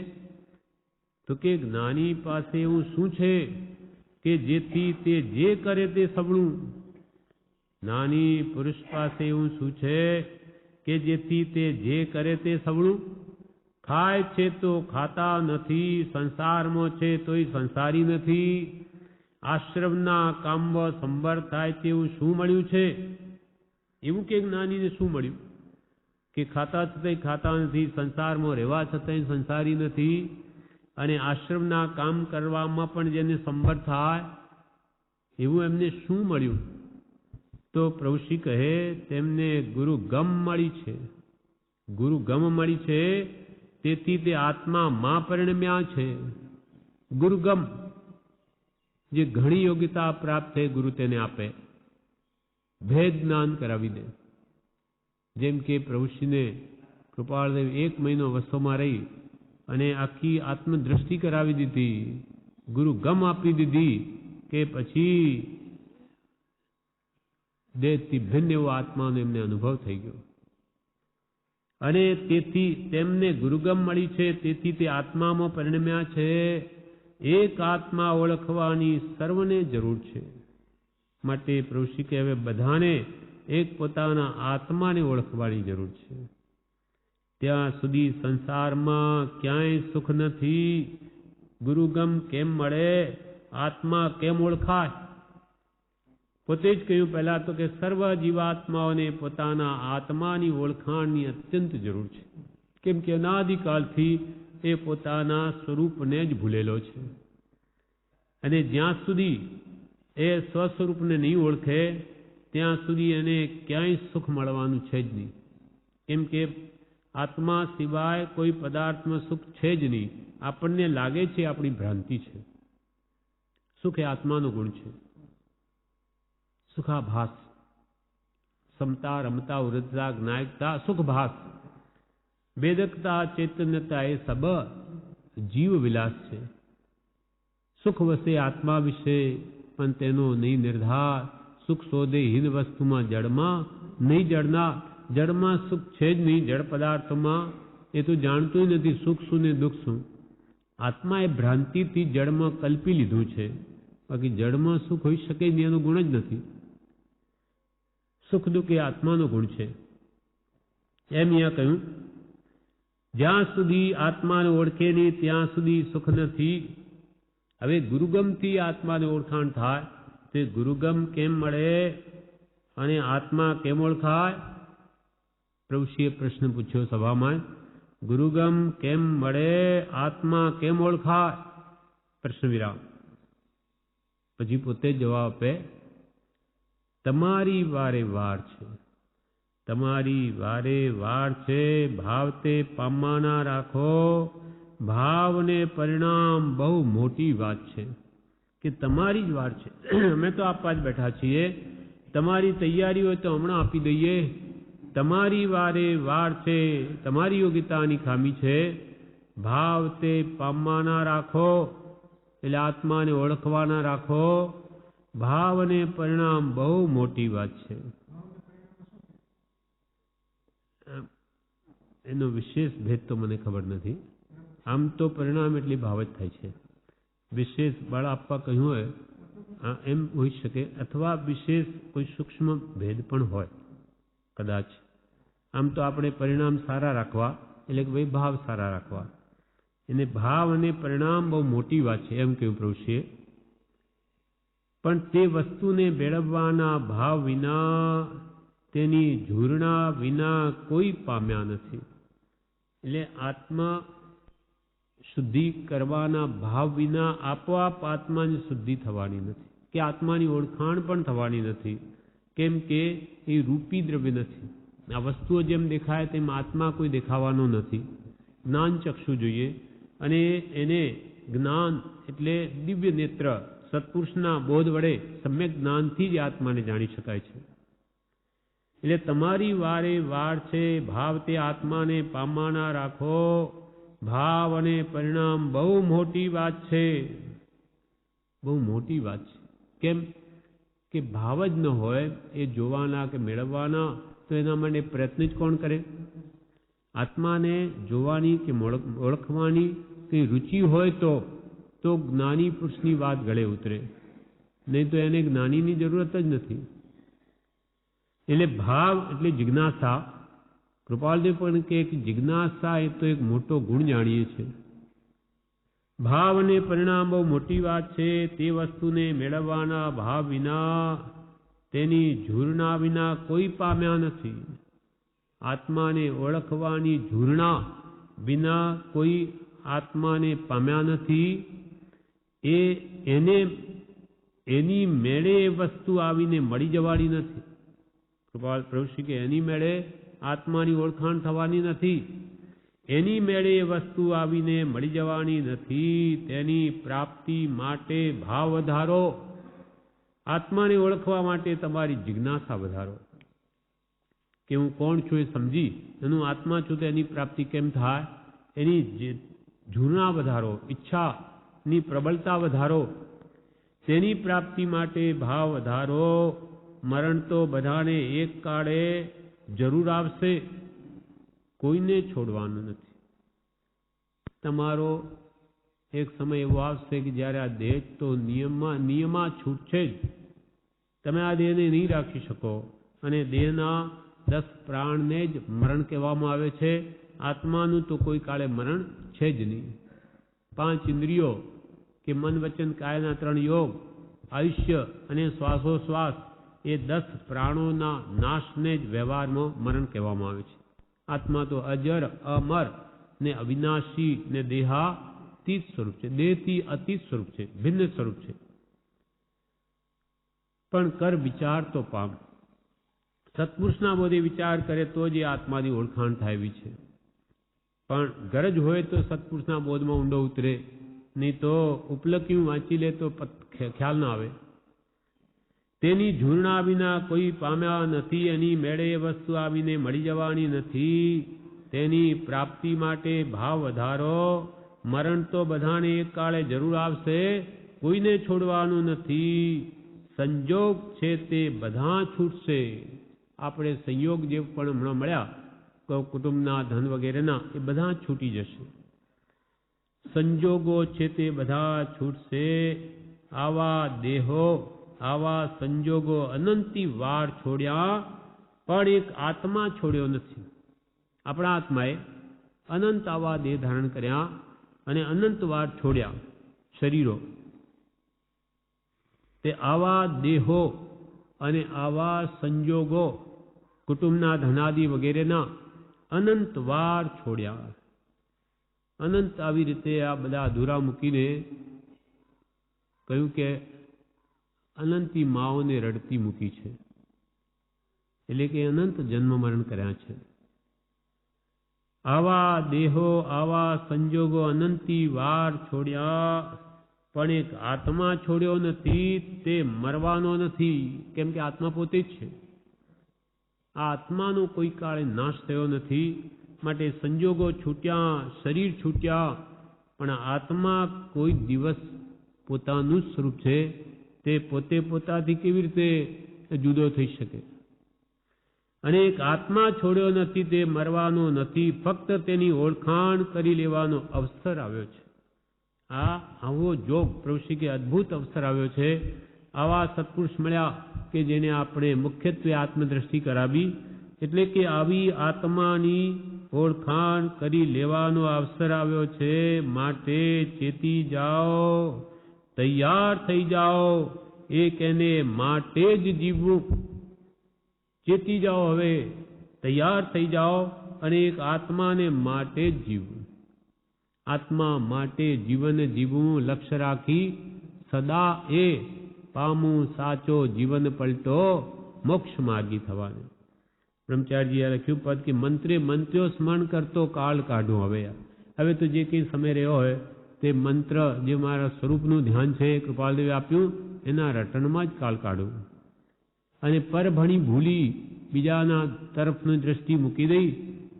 તો કે જ્ઞાની પાસે એવું શું છે કે જેથી તે જે કરે તે સબળું. જ્ઞાની પુરુષ પાસે એવું શું છે કે જેથી તે જે કરે તે સબળું? ખાય છે તો ખાતા નથી, સંસારમાં છે તોય સંસારી નથી. આશ્રમના કામમાં સંભાર થાય તેવું શું મળ્યું છે? એવું કે જ્ઞાનીને શું મળ્યું કે ખાતા છતાંય ખાતા નથી, સંસારમાં રહેવા છતાંય સંસારી નથી, અને આશ્રમના કામ કરવામાં પણ જેને સમર્થ થાય એવું એમને શું મળ્યું? તો પ્રભુશ્રી કહે તેમને ગુરુ ગમ મળી છે. ગુરુ ગમ મળી છે, તેથી તે આત્મા માં પરિણમ્યા છે. ગુરુગમ, જે ઘણી યોગ્યતા પ્રાપ્ત થઈ ગુરુ તેને આપે, ભેદ જ્ઞાન કરાવી દે. જેમ કે પ્રભુશ્રીને કૃપાળદેવ 1 મહિનો વસોમાં રહી અને આખી આત્મદ્રષ્ટિ કરાવી દીધી, ગુરુ ગમ આપી દીધી કે પછી દેહથી ભિન્ન એવો આત્માનો એમને અનુભવ થઈ ગયો. અને તેથી તેમને ગુરુગમ મળી છે, તેથી તે આત્મામાં પરિણમ્યા છે. એક આત્મા ઓળખવાની સર્વને જરૂર છે. માટે પ્રભુશ્રી કે હવે બધાને એક પોતાના આત્માને ઓળખવાની જરૂર છે. ત્યાં સુધી સંસારમાં ક્યાંય સુખ નથી. ગુરુગમ કેમ મળે? આત્મા કેમ ઓળખાય? પોતે જ કહ્યું પહેલા તો કે સર્વ જીવાત્માઓને પોતાના આત્માની ઓળખાણની અત્યંત જરૂર છે. કેમ કે અનાદિકાળથી એ પોતાના સ્વરૂપને જ ભૂલેલો છે. અને જ્યાં સુધી એ સ્વસ્વરૂપને નહીં ઓળખે ત્યાં સુધી એને ક્યાંય સુખ મળવાનું છે જ નહીં. કેમ કે આત્મા સિવાય કોઈ પદાર્થમાં સુખ છે જ નહીં. આપણને લાગે છે આપણી ભ્રાંતિ છે. સુખ એ આત્માનો ગુણ છે. સુખાભાસ, સમતા, રમતા, વૃદ્ધતા, જ્ઞાયકતા, સુખભાસ, વેદકતા, ચૈતન્યતા એ સબ જીવ વિલાસ છે. સુખ વસે આત્મા વિશે પણ તેનો નહીં નિર્ધાર. સુખ શોધે હીન વસ્તુમાં, જડમાં નહીં જડના. જડમાં સુખ છે જ નહીં, જડ પદાર્થોમાં એ તો જાણતું નથી સુખ શું ને દુઃખ શું. આત્મા એ ભ્રાંતિથી જડમાં કલ્પી લીધું છે, બાકી જડમાં સુખ હોઈ શકે નહીં, એનો ગુણ જ નથી. સુખ દુઃખ એ આત્માનો ગુણ છે. એમ અહીંયા કહ્યું, જ્યાં સુધી આત્માને ઓળખે નહીં ત્યાં સુધી સુખ નથી. હવે ગુરુગમથી આત્માને ઓળખાણ થાય તે ગુરુગમ કેમ મળે અને આત્મા કેમ ઓળખાય? પ્રભુશ્રીએ પ્રશ્ન પૂછ્યો સભામાં, ગુરુગમ કેમ મળે, આત્મા કેમ ઓળખાય? પ્રશ્ન વિરામ. પછી પોતે જવાબ આપે, તમારી વારે વાર છે. તમારી વારે વાર છે. ભાવ તે પામવાના રાખો. ભાવને પરિણામ બહુ મોટી વાત છે. કે તમારી જ વાર છે. અમે તો આપવા જ બેઠા છીએ. તમારી તૈયારી હોય તો હમણાં આપી દઈએ. તમારી વારે વાર છે. તમારી યોગ્યતાની ખામી છે. ભાવ તે પામવાના રાખો, એટલે આત્માને ઓળખવાના રાખો. ભાવ અને પરિણામ બહુ મોટી વાત છે. એનો વિશેષ ભેદ તો મને ખબર નથી. આમ તો પરિણામ એટલે ભાવ જ થાય છે. વિશેષ બળ આપવા કહ્યું હોય એમ હોઈ શકે, અથવા વિશેષ કોઈ સૂક્ષ્મ ભેદ પણ હોય કદાચ. આમ તો આપણે પરિણામ સારા રાખવા એટલે કે ભાઈ ભાવ સારા રાખવા, એને ભાવ અને પરિણામ બહુ મોટી વાત છે એમ કહ્યું પ્રભુશ્રીએ. પણ તે વસ્તુને મેળવવાના ભાવ વિના, તેની ઝૂરણા વિના કોઈ પામ્યા નથી. એટલે આત્મા શુદ્ધિ કરવાના ભાવ વિના આપોઆપ આત્માની શુદ્ધિ થવાની નથી, કે આત્માની ઓળખાણ પણ થવાની નથી. કેમ કે એ રૂપી દ્રવ્ય નથી. આ વસ્તુઓ જેમ દેખાય તેમ આત્મા કોઈ દેખાવાનો નથી. જ્ઞાન ચક્ષુ જોઈએ, અને એને જ્ઞાન એટલે દિવ્ય નેત્ર, સત્પુરુષના બોધ વડે સમ્યક જ્ઞાનથી જ આત્માને જાણી શકાય છે. એટલે તમારી વારે વાર છે. ભાવ તે આત્માને પામવાના રાખો. ભાવ અને પરિણામ બહુ મોટી વાત છે. બહુ મોટી વાત છે. કેમ કે ભાવ જ ન હોય એ જોવાના કે મેળવવાના, તો એના માટે પ્રયત્ન જ કોણ કરે? આત્માને જોવાની કે ઓળખવાની કઈ રુચિ હોય તો જ્ઞાની પુરુષની વાત ગળે ઉતરે. નહીં તો એને જ્ઞાનીની જરૂરત જ નથી. એટલે ભાવ એટલે જિજ્ઞાસા. કૃપાલદેવ પણ કે જિજ્ઞાસા એ તો એક મોટો ગુણ જાણીએ છીએ. ભાવ અને પરિણામ બહુ મોટી વાત છે. તે વસ્તુને મેળવવાના ભાવ વિના, તેની ઝૂરણા વિના કોઈ પામ્યા નથી. આત્માને ઓળખવાની ઝૂરણા વિના કોઈ આત્માને પામ્યા નથી. એની મેળે એ વસ્તુ આવીને મળી જવાની નથી. કૃપાલ પ્રભુશ્રી કે એની મેળે આત્માની ઓળખાણ થવાની નથી. એની મેળે એ વસ્તુ આવીને મળી જવાની નથી. તેની પ્રાપ્તિ માટે ભાવ વધારો. આત્માને ઓળખવા માટે તમારી જિજ્ઞાસા વધારો કે હું કોણ છું એ સમજી એનું આત્મા છું તો એની પ્રાપ્તિ કેમ થાય, એની ઝૂરણા વધારો, ઈચ્છાની પ્રબળતા વધારો. તેની પ્રાપ્તિ માટે ભાવ વધારો. મરણ તો બધાને એક કાળે જરૂર આવશે, કોઈને છોડવાનું નથી. તમારો એક સમય એવો આવશે કે જ્યારે આ દેહ તો નિયમમાં છૂટશે જ. તમે આ દેહને નહીં રાખી શકો અને દેહના 10 પ્રાણને જ મરણ કહેવામાં આવે છે. આત્માનું તો કોઈ કાળે મરણ છે જ નહીં. 5 ઇન્દ્રિયો કે મન વચન કાયના 3 યોગ, આયુષ્ય અને શ્વાસોશ્વાસ એ 10 પ્રાણોના નાશને જ વ્યવહારમાં મરણ કહેવામાં આવે છે. આત્મા તો અજર, અમર ને અવિનાશી ને દેહાતીત સ્વરૂપ છે. દેહથી અતીત સ્વરૂપ છે, ભિન્ન સ્વરૂપ છે. પણ કર વિચાર તો પામ. સત્પુરુષના બોધે વિચાર કરે તો જ એ આત્માની ઓળખાણ થાય એવી છે. પણ ગરજ હોય તો સત્પુરુષના બોધમાં ઊંડો ઉતરે, નહીં તો ઉપલક્ષ્યું વાંચી લે તો ખ્યાલ ના આવે. તેની ઝૂરણા વિના કોઈ પામ્યા નથી. એની મેળે એ વસ્તુ આવીને મળી જવાની નથી. તેની પ્રાપ્તિ માટે ભાવ વધારો. મરણ તો બધાને એક કાળે જરૂર આવશે, કોઈને છોડવાનું નથી. સંજોગ છે તે બધા છૂટશે. આપણે સંયોગ જે પણ હમણાં મળ્યા કુટુંબના, ધન વગેરેના, એ બધા છૂટી જશે. સંજોગો છે તે બધા છૂટશે. આવા દેહો, આવા સંજોગો અનંતી વાર છોડ્યા, પણ એક આત્મા છોડ્યો નથી. આપણા આત્માએ અનંત આવા દેહ ધારણ કર્યા અને અનંત વાર છોડ્યા શરીરો. તે આવા દેહો અને આવા સંજોગો કુટુંબના, ધનાદિ વગેરેના અનંત વાર છોડ્યા. અનંત આવી રીતે આ બધા અધૂરા મૂકીને કહ્યું કે અનંતી માઓને રડતી મૂકી છે. એટલે કે અનંત જન્મ મરણ કર્યા છે. આવા દેહો, આવા સંજોગો અનંતી વાર છોડ્યા, પણ એક આત્મા છોડ્યો નથી. તે મરવાનો નથી, કેમ કે આત્મા પોતે જ છે. આ આત્માનો કોઈ કાળે નાશ થયો નથી. માટે સંજોગો છૂટ્યા, શરીર છૂટ્યા, પણ આત્મા કોઈ દિવસ પોતાનું જ સ્વરૂપ છે. તે પોતે પોતાથી કેવી રીતે જુદો થઈ શકે? અને એક આત્મા છોડ્યો નથી, તે મરવાનો નથી. ફક્ત તેની ઓળખાણ કરી લેવાનો અવસર આવ્યો છે. આવો જોગ પ્રભુશ્રી કે અદ્ભુત અવસર આવ્યો છે. આવા સત્પુરુષ મળ્યા કે જેને આપણે મુખ્યત્વે આત્મદ્રષ્ટિ કરાવી. એટલે કે આવી આત્માની ઓળખાણ કરી લેવાનો અવસર આવ્યો છે. માટે ચેતી જાઓ, તૈયાર થઈ જાઓ. એક એને માટે જ જીવવું. ચેતી જાઓ, હવે તૈયાર થઈ જાઓ અને એક આત્માને માટે જ જીવવું. આત્મા માટે જીવન જીવવું લક્ષ્ય રાખી સદા એ પામું સાચો જીવન પલટો મોક્ષ માર્ગી થવાનું. બ્રહ્મચારીજીએ લખ્યું પદ કે મંત્રે મંત્ર્યો સ્મરણ કરતો કાળ કાઢું. હવે તો જે કંઈ સમય રહ્યો હોય તે મંત્ર જે મારા સ્વરૂપનું ધ્યાન છે કૃપાલદેવે આપ્યું એના રટણમાં જ કાળ કાઢું. અને પરભણી ભૂલી બીજાના તરફની દ્રષ્ટિ મૂકી દઈ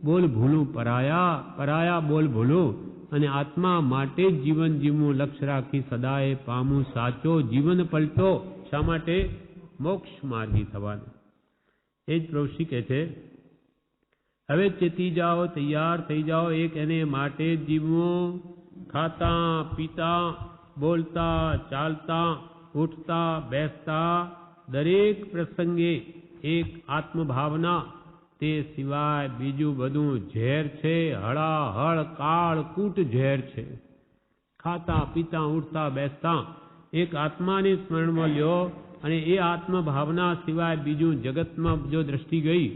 બોલ ભૂલું પરાયા, પરાયા બોલ ભૂલું, અને આત્મા માટે જ જીવન જીવવું લક્ષ્ય રાખી સદાય પામું સાચો જીવન પલટો. શા માટે? મોક્ષ માર્ગી થવાનું. એ જ પ્રભુશ્રી કહે છે હવે ચેતી જાઓ, તૈયાર થઈ જાઓ. એક એને માટે જ જીવવું. ખાતા, પીતા, બોલતા, ચાલતા ઉઠતા બેસતા દરેક પ્રસંગે એક આત્મભાવના, તે સિવાય બીજું બધું ઝેર છે, હળાહળ કાળકૂટ ઝેર છે. ખાતા પીતા ઉઠતા બેસતા એક આત્માને સ્મરણમાં લ્યો અને એ આત્મભાવના સિવાય બીજું જગતમાં જો દ્રષ્ટિ ગઈ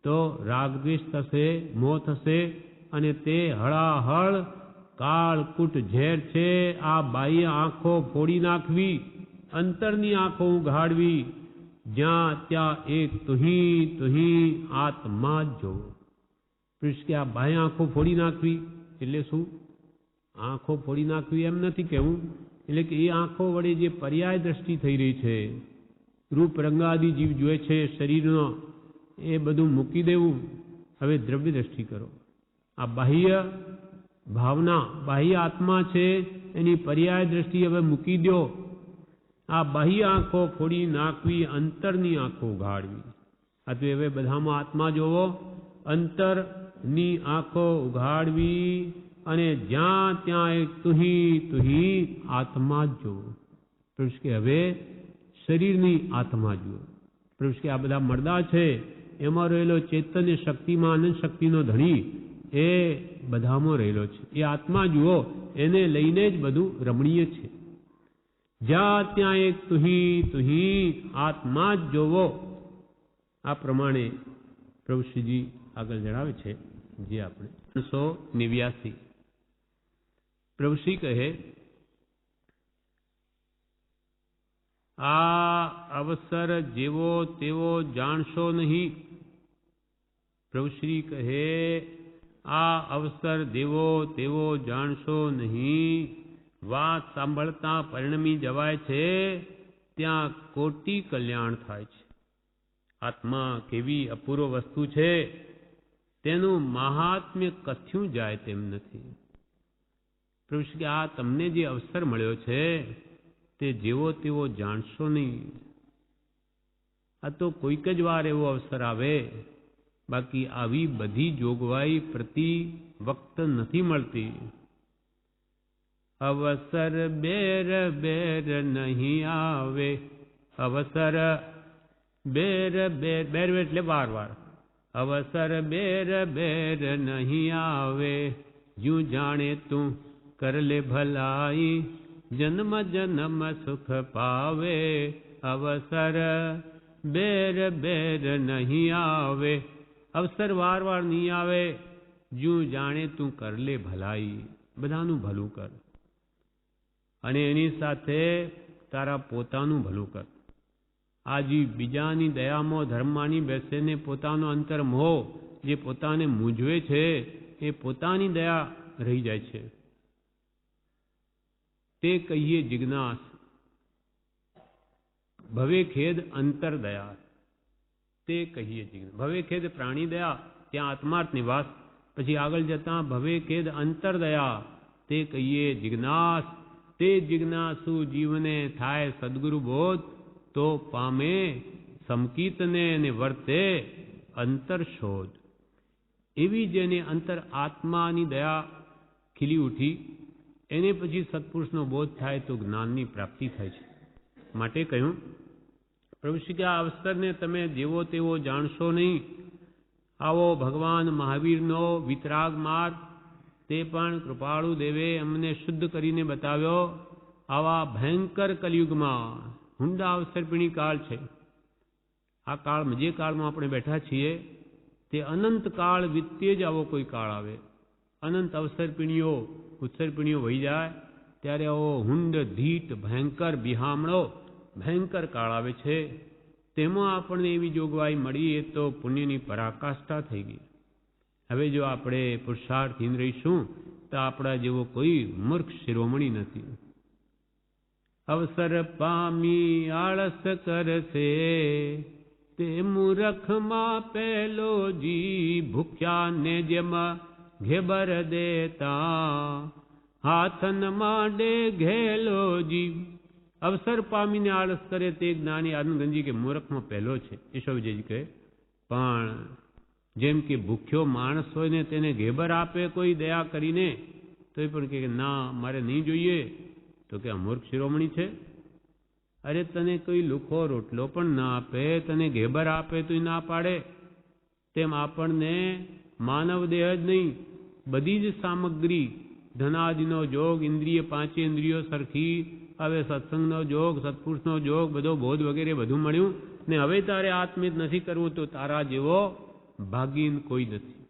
તો રાગદ્વેષ થશે, મોહ થશે અને તે હળાહળ કાળકૂટ ઝેર છે. આ બાહ્ય આંખો ફોડી નાખવી, અંતરની આંખો ઉઘાડવી, જ્યાં ત્યાં એક તુહી આત્મા જ જોવો. પુરુષ કે આ બાહ્ય આંખો ફોડી નાખવી એટલે શું? આંખો ફોડી નાખવી એમ નથી કહેવું, એટલે કે એ આંખો વડે જે પર્યાય દ્રષ્ટિ થઈ રહી છે, રૂપ રંગાદી જીવ જોએ છે શરીરનો, એ બધું મૂકી દેવું. હવે દ્રવ્ય દ્રષ્ટિ કરો. આ બાહ્ય ભાવના, બાહ્ય આત્મા છે, એની પર્યાય દ્રષ્ટિ હવે મૂકી દો. આ બાહ્ય આંખો ફોડી નાખવી, અંતરની આંખો ઉઘાડવી. અથવા હવે બધામાં આત્મા જોવો, અંતરની આંખો ઉઘાડવી અને જ્યાં ત્યાં એક તુહી આત્મા જ જોવો. પુરુષ કે હવે શરીરની આત્મા જુઓ. પુરુષ કે આ બધા મળદા છે, એમાં રહેલો ચૈતન્ય શક્તિમાં આનંદ શક્તિનો ધણી એ બધામાં રહેલો છે. એ આત્મા જુઓ, એને લઈને જ બધું રમણીય છે. જ્યાં ત્યાં એક તુહી આત્મા જ જોવો. આ પ્રમાણે પ્રભુશ્રીજી આગળ જણાવે છે. જે આપણે 389 પ્રભુશ્રી કહે, આ અવસર જેવો તેવો જાણશો નહીં. પ્રભુશ્રી કહે, આ અવસર દેવો તેવો જાણશો નહીં. વાત સાંભળતા પરિણમી જવાય છે, ત્યાં કોટી કલ્યાણ થાય છે. આત્મા કેવી અપૂર્વ વસ્તુ છે, તેનું મહાત્મ્ય કથ્યું જાય તેમ નથી. પ્રભુ કે આ તમને જે અવસર મળ્યો છે તે જેવો તેવો જાણશો નહીં. આ તો કોઈક જ વાર એવો અવસર આવે, બાકી આવી બધી જોગવાઈ પ્રતિ વખત નથી મળતી. અવસર બેર બેર નહીં આવે. અવસર બેર બેર બેર એટલે વાર વાર. અવસર બેર બેર નહીં આવે. यूं जाने तू कर ले भलाई, जन्म जन्म सुख पावे. अवसर बेर बेर नहीं आवे. अवसर वार वार नहीं આવે. यूं જાણે તું કર લે ભલાઈ, બધાનું ભલું કર અને એની સાથે તારા પોતાનું ભલું કર. આજી બીજાની દયામાં ધર્મમાંની બેસીને પોતાનો અંતર મોહ જે પોતાને મૂંઝવે છે એ પોતાની દયા રહી જાય છે. તે કહીએ જિજ્ઞાસ ભવે ખેદ અંતર દયા. તે કહીએ જિજ્ઞાસ ભવે ખેદ પ્રાણી દયા, ત્યાં આત્માર્થ નિવાસ. પછી આગળ જતા ભવે ખેદ અંતર દયા. તે કહીએ જિજ્ઞાસ. તે જિજ્ઞાસુ જીવને થાય સદગુરુ બોધ, તો પામે સમકીતને ને વર્તે અંતર શોધ. એવી જેને અંતર આત્માની દયા ખીલી ઉઠી, એને પછી સત્પુરુષનો બોધ થાય તો જ્ઞાનની પ્રાપ્તિ થાય છે. માટે કહ્યું પ્રભુ શ્રી કે આ અવસરને તમે જેવો તેવો જાણશો નહીં. આવો ભગવાન મહાવીરનો વિતરાગ માર્ગ તે પણ કૃપાળુ દેવે અમને શુદ્ધ કરીને બતાવ્યો. આવા ભયંકર કલયુગમાં હુંડા અવસરપીણી કાળ છે. આ કાળ જે કાળમાં આપણે બેઠા છીએ તે અનંત કાળ વીતે જ આવો કોઈ કાળ આવે. અનંત અવસરપીણીઓ ઉત્સરપીણીઓ વહી જાય ત્યારે આવો હુંડ ધીટ ભયંકર બિહામણો ભયંકર કાળ આવે છે. તેમાં આપણને એવી જોગવાઈ મળી એ તો પુણ્યની પરાકાષ્ઠા થઈ ગઈ. હવે જો આપણે પુરુષાર્થહીન રહીશું તો આપણા જેવો કોઈ મૂર્ખ શિરોમણી નથી. અવસર પામી આળસ કરશે તે મૂર્ખમાં પહેલો જી. ભૂખ્યાને જેમ ઘેબર દેતા હાથન માંડે ઘેલો જીવ. અવસર પામીને આળસ કરે તે જ્ઞાની આનંદગંજી કે મૂર્ખમાં પહેલો છે. યશોવિજયજી કહે પણ જેમ કે ભૂખ્યો માણસ હોય ને તેને ઘેબર આપે કોઈ દયા કરીને, તો એ પણ કે ના મારે નહીં જોઈએ, તો કે આ મૂર્ખ શિરોમણી છે. અરે તને કોઈ લુખો રોટલો પણ ના આપે, તને ઘેબર આપે તો ના પાડે. તેમ આપણને માનવ દેહ જ નહીં, બધી જ સામગ્રી, ધનાદિનો જોગ, ઇન્દ્રિય, પાંચે ઇન્દ્રિયો સરખી, હવે સત્સંગનો જોગ, સત્પુરુષનો જોગ, બધો બોધ વગેરે બધું મળ્યું ને હવે તારે આત્મિત નથી કરવું તો તારા જેવો ભાગીન કોઈ નથી,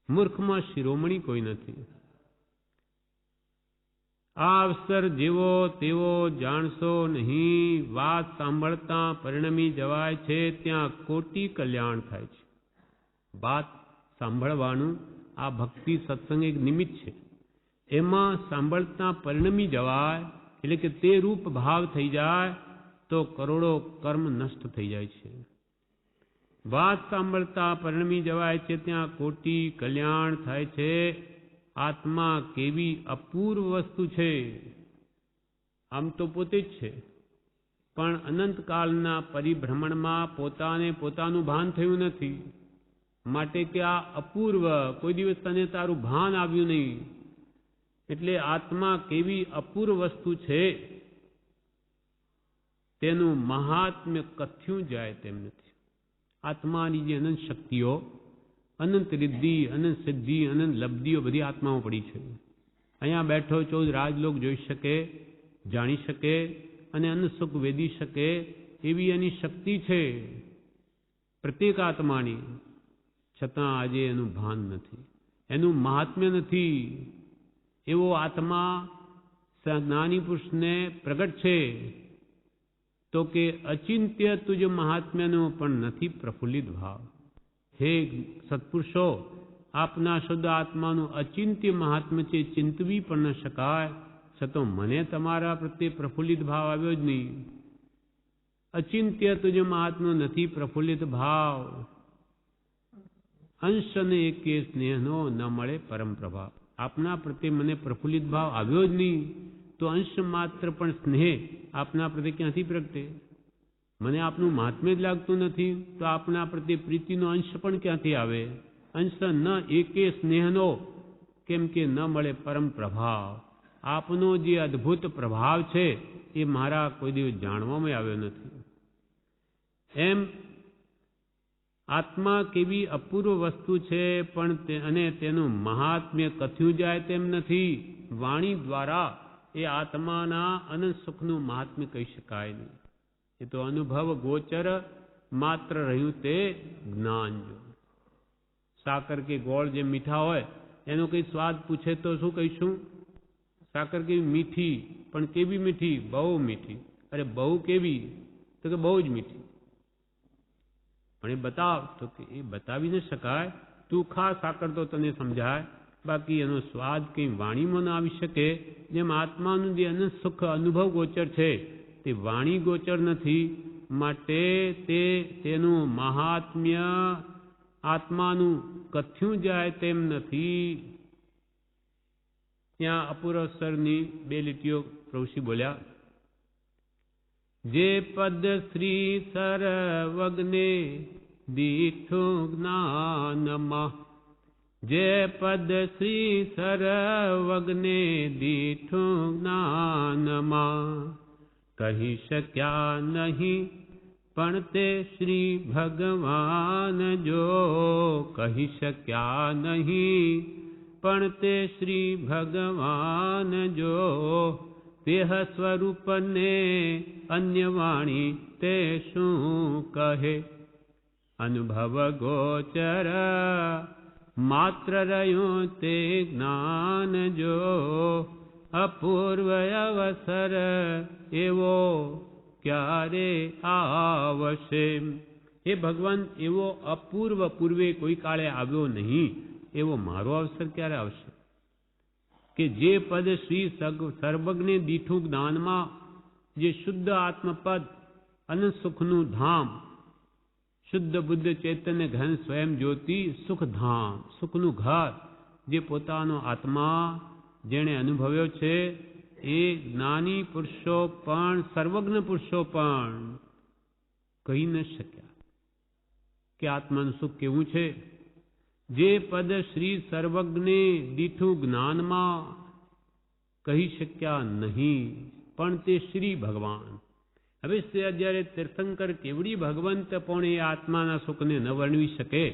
મૂર્ખમાં શિરોમણી કોઈ નથી. આ અવસર જેવો તેવો જાણશો નહીં, વાત સાંભળતા પરિણમી જવાય છે, ત્યાં કોટી કલ્યાણ થાય છે. વાત સાંભળવાનું આ ભક્તિ સત્સંગ એક નિમિત્ત છે, એમાં સાંભળતા પરિણમી જવાય એટલે કે તે રૂપ ભાવ થઈ જાય તો કરોડો કર્મ નષ્ટ થઈ જાય છે. વાત સાંભળતા પરિણમી જવાય છે, ત્યાં કોટી કલ્યાણ થાય છે. આત્મા કેવી અપૂર્વ વસ્તુ છે. આમ તો પોતે જ છે, પણ અનંતકાળના પરિભ્રમણમાં પોતાને પોતાનું ભાન થયું નથી, માટે કે આ અપૂર્વ, કોઈ દિવસ તને તારું ભાન આવ્યું નહીં. એટલે આત્મા કેવી અપૂર્વ વસ્તુ છે તેનું મહાત્મ્ય કથ્યું જાય તેમ નથી. આત્માની જે અનંત શક્તિઓ, અનંત રિદ્ધિ, અનંત સિદ્ધિ, અનંત લબ્ધિઓ બધી આત્મામાં પડી છે. અહીંયા બેઠો 14 રાજલોક જોઈ શકે, જાણી શકે અને અનંત સુખ વેદી શકે એવી એની શક્તિ છે પ્રત્યેક આત્માની. છતાં આજે એનું ભાન નથી, એનું મહાત્મ્ય નથી. એવો આત્મા જ્ઞાની પુરુષને પ્રગટ છે તો કે અચિંત્ય તુજ મહાત્મ્યનો પણ નથી પ્રફુલ્લિત ભાવ. હે સત્પુરુષો, આપના શુદ્ધ આત્માનું અચિંત્ય મહાત્મ્ય છે, ચિંતવી પણ ન શકાય, છતાં મને તમારા પ્રત્યે પ્રફુલ્લિત ભાવ આવ્યો જ નહીં. અચિંત્ય તુજ મહાત્મ્ય નથી પ્રફુલ્લિત ભાવ. અંશને એકે સ્નેહનો ન મળે પરમ પ્રભાવ. આપના પ્રત્યે મને પ્રફુલ્લિત ભાવ આવ્યો જ નહીં તો અંશ માત્ર પણ સ્નેહ આપના પ્રત્યે ક્યાંથી પ્રગટે? મને આપનું મહાત્મ્ય જ લાગતું નથી તો આપના પ્રત્યે પ્રીતિનો અંશ પણ ક્યાંથી આવે? અંશ ન એકે સ્નેહનો, કેમ કે ન મળે પરમ પ્રભાવ. આપનો જે અદ્ભુત પ્રભાવ છે એ મારા કોઈ દિવસ જાણવામાં આવ્યો નથી. એમ આત્મા કેવી અપૂર્વ વસ્તુ છે પણ અને તેનું મહાત્મ્ય કથ્યું જાય તેમ નથી. વાણી દ્વારા એ આત્માના અનંત સુખનું મહાત્મ્ય કહી શકાય નહીં. એ તો અનુભવ ગોચર માત્ર રહ્યું તે જ્ઞાન. જો સાકર કે ગોળ જે મીઠા હોય એનો કઈ સ્વાદ પૂછે તો શું કહીશું? સાકર કેવી મીઠી, પણ કેવી મીઠી? બહુ મીઠી. અરે બહુ કેવી? તો કે બહુ જ મીઠી. પણ એ બતાવ, તો કે એ બતાવી ન શકાય. તું ખા સાકર તો તને સમજાય, બાકી એનો સ્વાદ કંઈ વાણીમાં ન આવી શકે. જેમ આત્માનું જે અનંત સુખ અનુભવ ગોચર છે તે વાણી ગોચર નથી, માટે તેનું મહાત્મ્ય આત્માનું કથ્યું જાય તેમ નથી. ત્યાં અપૂર્વસરની 2 લીટીઓ પ્રભુશ્રી બોલ્યા. જે પદ શ્રી સર્વજ્ઞે દીઠું જ્ઞાનમાં, જે પદ શ્રી સર્વજ્ઞે દીઠું જ્ઞાનમાં, કહી શક્યા નહીં પણ તે શ્રી ભગવાન જો, કહી શક્યા નહીં પણ તે શ્રી ભગવાન જો, દેહ સ્વરૂપને અન્ય વાણી તે શું કહે? અનુભવ ગોચર માત્ર રહ્યું તે જ્ઞાન જો, અપૂર્વ અવસર એવો ક્યારે આવશે? એ ભગવાન, એવો અપૂર્વ પૂર્વે કોઈ કાળે આવ્યો નહીં એવો મારો અવસર ક્યારે આવશે? કે જે પદ શ્રી સર્વજ્ઞે દીઠું જ્ઞાનમાં, જે શુદ્ધ આત્મપદ, અનંત સુખનું ધામ, શુદ્ધ બુદ્ધ ચૈતન્ય ઘન સ્વયં જ્યોતિ સુખધામ, સુખનું ઘર, જે પોતાનો આત્મા જેણે અનુભવ્યો છે એ જ્ઞાની પુરુષો પણ, સર્વજ્ઞ પુરુષો પણ કહી ન શક્યા કે આત્માનું સુખ કેવું છે. જે પદ શ્રી સર્વજ્ઞે દીઠું જ્ઞાનમાં કહી શક્યા નહીં, પણ તે શ્રી ભગવાન. હવે જ્યારે તીર્થંકર કેવડી ભગવંત પણ એ આત્માના સુખને ન વર્ણવી શકે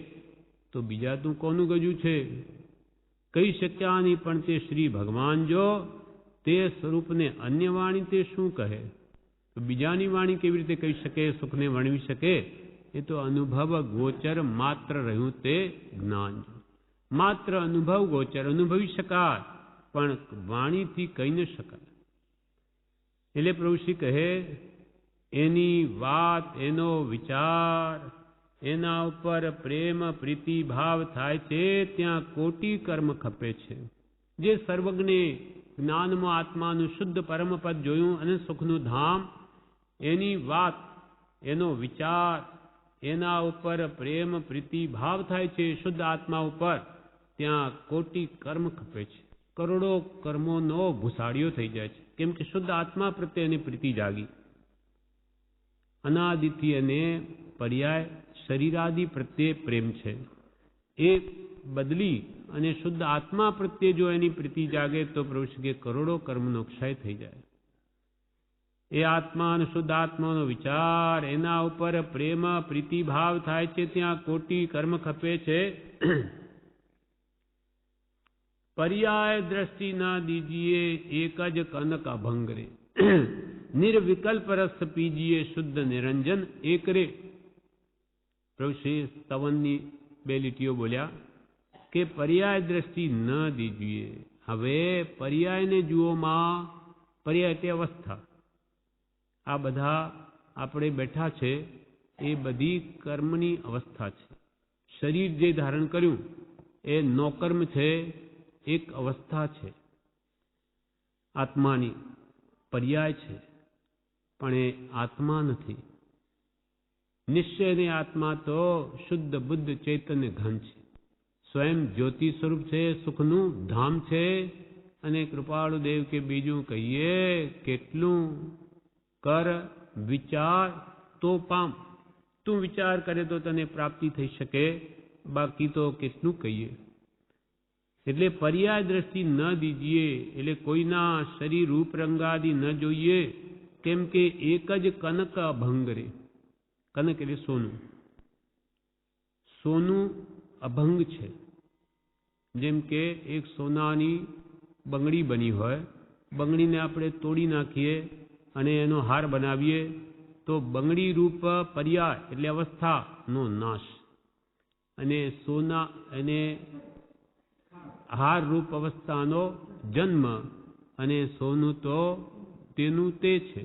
તો બીજા તું કોનું ગજું છે? કહી શક્યા નહીં પણ તે શ્રી ભગવાન જો તે સ્વરૂપને અન્ય વાણી તે શું કહે? તો બીજાની વાણી કેવી રીતે કહી શકે, સુખને વર્ણવી શકે? એ તો અનુભવ ગોચર માત્ર રહ્યું તે જ્ઞાન. માત્ર અનુભવ ગોચર, અનુભવી શકાય પણ વાણીથી કહી ન શકાય. એટલે પ્રભુશ્રી કહે એની વાત, એનો વિચાર, એના ઉપર પ્રેમ પ્રીતિ ભાવ થાય છે ત્યાં કોટી કર્મ ખપે છે. જે સર્વજ્ઞે જ્ઞાનમાં આત્માનું શુદ્ધ પરમપદ જોયું અને સુખનું ધામ, એની વાત, એનો વિચાર, એના ઉપર પ્રેમ પ્રીતિ ભાવ થાય છે શુદ્ધ આત્મા ઉપર, ત્યાં કોટી કર્મ ખપે છે. કરોડો કર્મોનો ઘુસાડિયો થઈ જાય છે. કેમ કે શુદ્ધ આત્મા પ્રત્યે એની પ્રીતિ જાગી. અનાદિથી અને પર્યાય શરીરાદિ પ્રત્યે પ્રેમ છે, એ બદલી અને શુદ્ધ આત્મા પ્રત્યે જો એની પ્રીતિ જાગે તો પ્રભુ કે કરોડો કર્મનો ક્ષય થઈ જાય. એ આત્મા અને શુદ્ધ આત્માનો વિચાર, એના ઉપર પ્રેમ પ્રીતિ ભાવ થાય છે ત્યાં કોટી કર્મ ખપે છે. પર્યાય દ્રષ્ટિ ના દીજીએ એક જ કનક અભંગરે, નિર્વિકલ્પ રસ પીજીએ શુદ્ધ નિરંજન એકરે. પ્રભુ શ્રી સ્તવનની બે લીટીઓ બોલ્યા કે પર્યાય દ્રષ્ટિ ન દીજીએ. હવે પર્યાયને જુઓમાં, પર્યાય તે અવસ્થા, આ બધા આપણે બેઠા છે એ બધી કર્મની અવસ્થા છે. શરીર જે ધારણ કર્યું એ નોકર્મ છે, એક અવસ્થા છે આત્માની, પર્યાય છે, પણ એ આત્મા નથી. નિશ્ચયની આત્મા તો શુદ્ધ બુદ્ધ ચૈતન્ય ઘન છે, સ્વયં જ્યોતિ સ્વરૂપ છે, સુખનું ધામ છે. અને કૃપાળુ દેવ કે બીજું કહીએ કેટલું કર વિચાર તો પામ. તું વિચાર કરે તો તને પ્રાપ્તિ થઈ શકે, બાકી તો કેટલું કહીએ. એટલે પર્યાય દ્રષ્ટિ ન દીજીએ, એટલે કોઈના શરીર રૂપ રંગાદિ ન જોઈએ. કેમ કે એક જ કનક અભંગરે. કનક એટલે સોનું. સોનું અભંગ છે. જેમ કે એક સોનાની બંગડી બની હોય, બંગડીને આપણે તોડી નાખીએ અને એનો હાર બનાવીએ તો બંગડી રૂપ પર્યાય એટલે અવસ્થાનો નાશ, અને સોના અને હાર રૂપ અવસ્થાનો જન્મ, અને સોનું તો તેનું તે છે.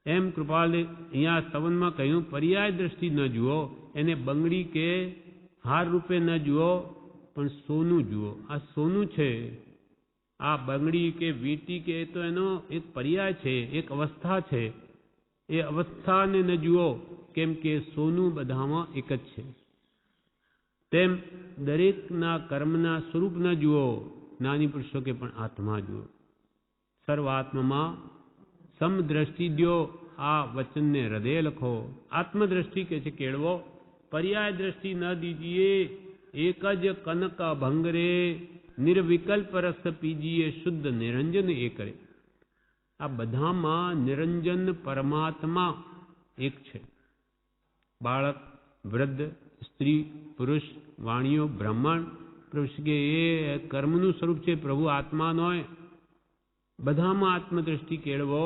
એમ કૃપાલે અહીંયા સ્તવનમાં કહ્યું પર્યાય દ્રષ્ટિ ન જુઓ, એને બંગડી કે હાર રૂપે ન જુઓ, પણ સોનું જુઓ. આ સોનું છે, આ બંગડી કે વીંટી કે તો એનો એક પર્યાય છે, એક અવસ્થા છે. એ અવસ્થાને ન જુઓ, કેમ કે સોનું બધામાં એક જ છે. તેમ દરેકના કર્મના સ્વરૂપ ન જુઓ, જ્ઞાની પુરુષો કે પણ આત્મા જુઓ. સર્વાત્મમાં સમદ્રષ્ટિ દ્યો, આ વચનને હૃદય લખો. આત્મદ્રષ્ટિ કે છે કેળવો. પર્યાય દ્રષ્ટિ ન દીજીએ, એક જ કનક ભંગરે, નિર્વિકલ્પ રસ પીજીએ શુદ્ધ નિરંજન એકરે. આ બધામાં નિરંજન પરમાત્મા એક છે. બાળક, વૃદ્ધ, સ્ત્રી, પુરુષ, વાણીઓ, બ્રાહ્મણ, પ્રભુ કે એ કર્મનું સ્વરૂપ છે. પ્રભુ આત્માનો હોય, બધામાં આત્મદ્રષ્ટિ કેળવો.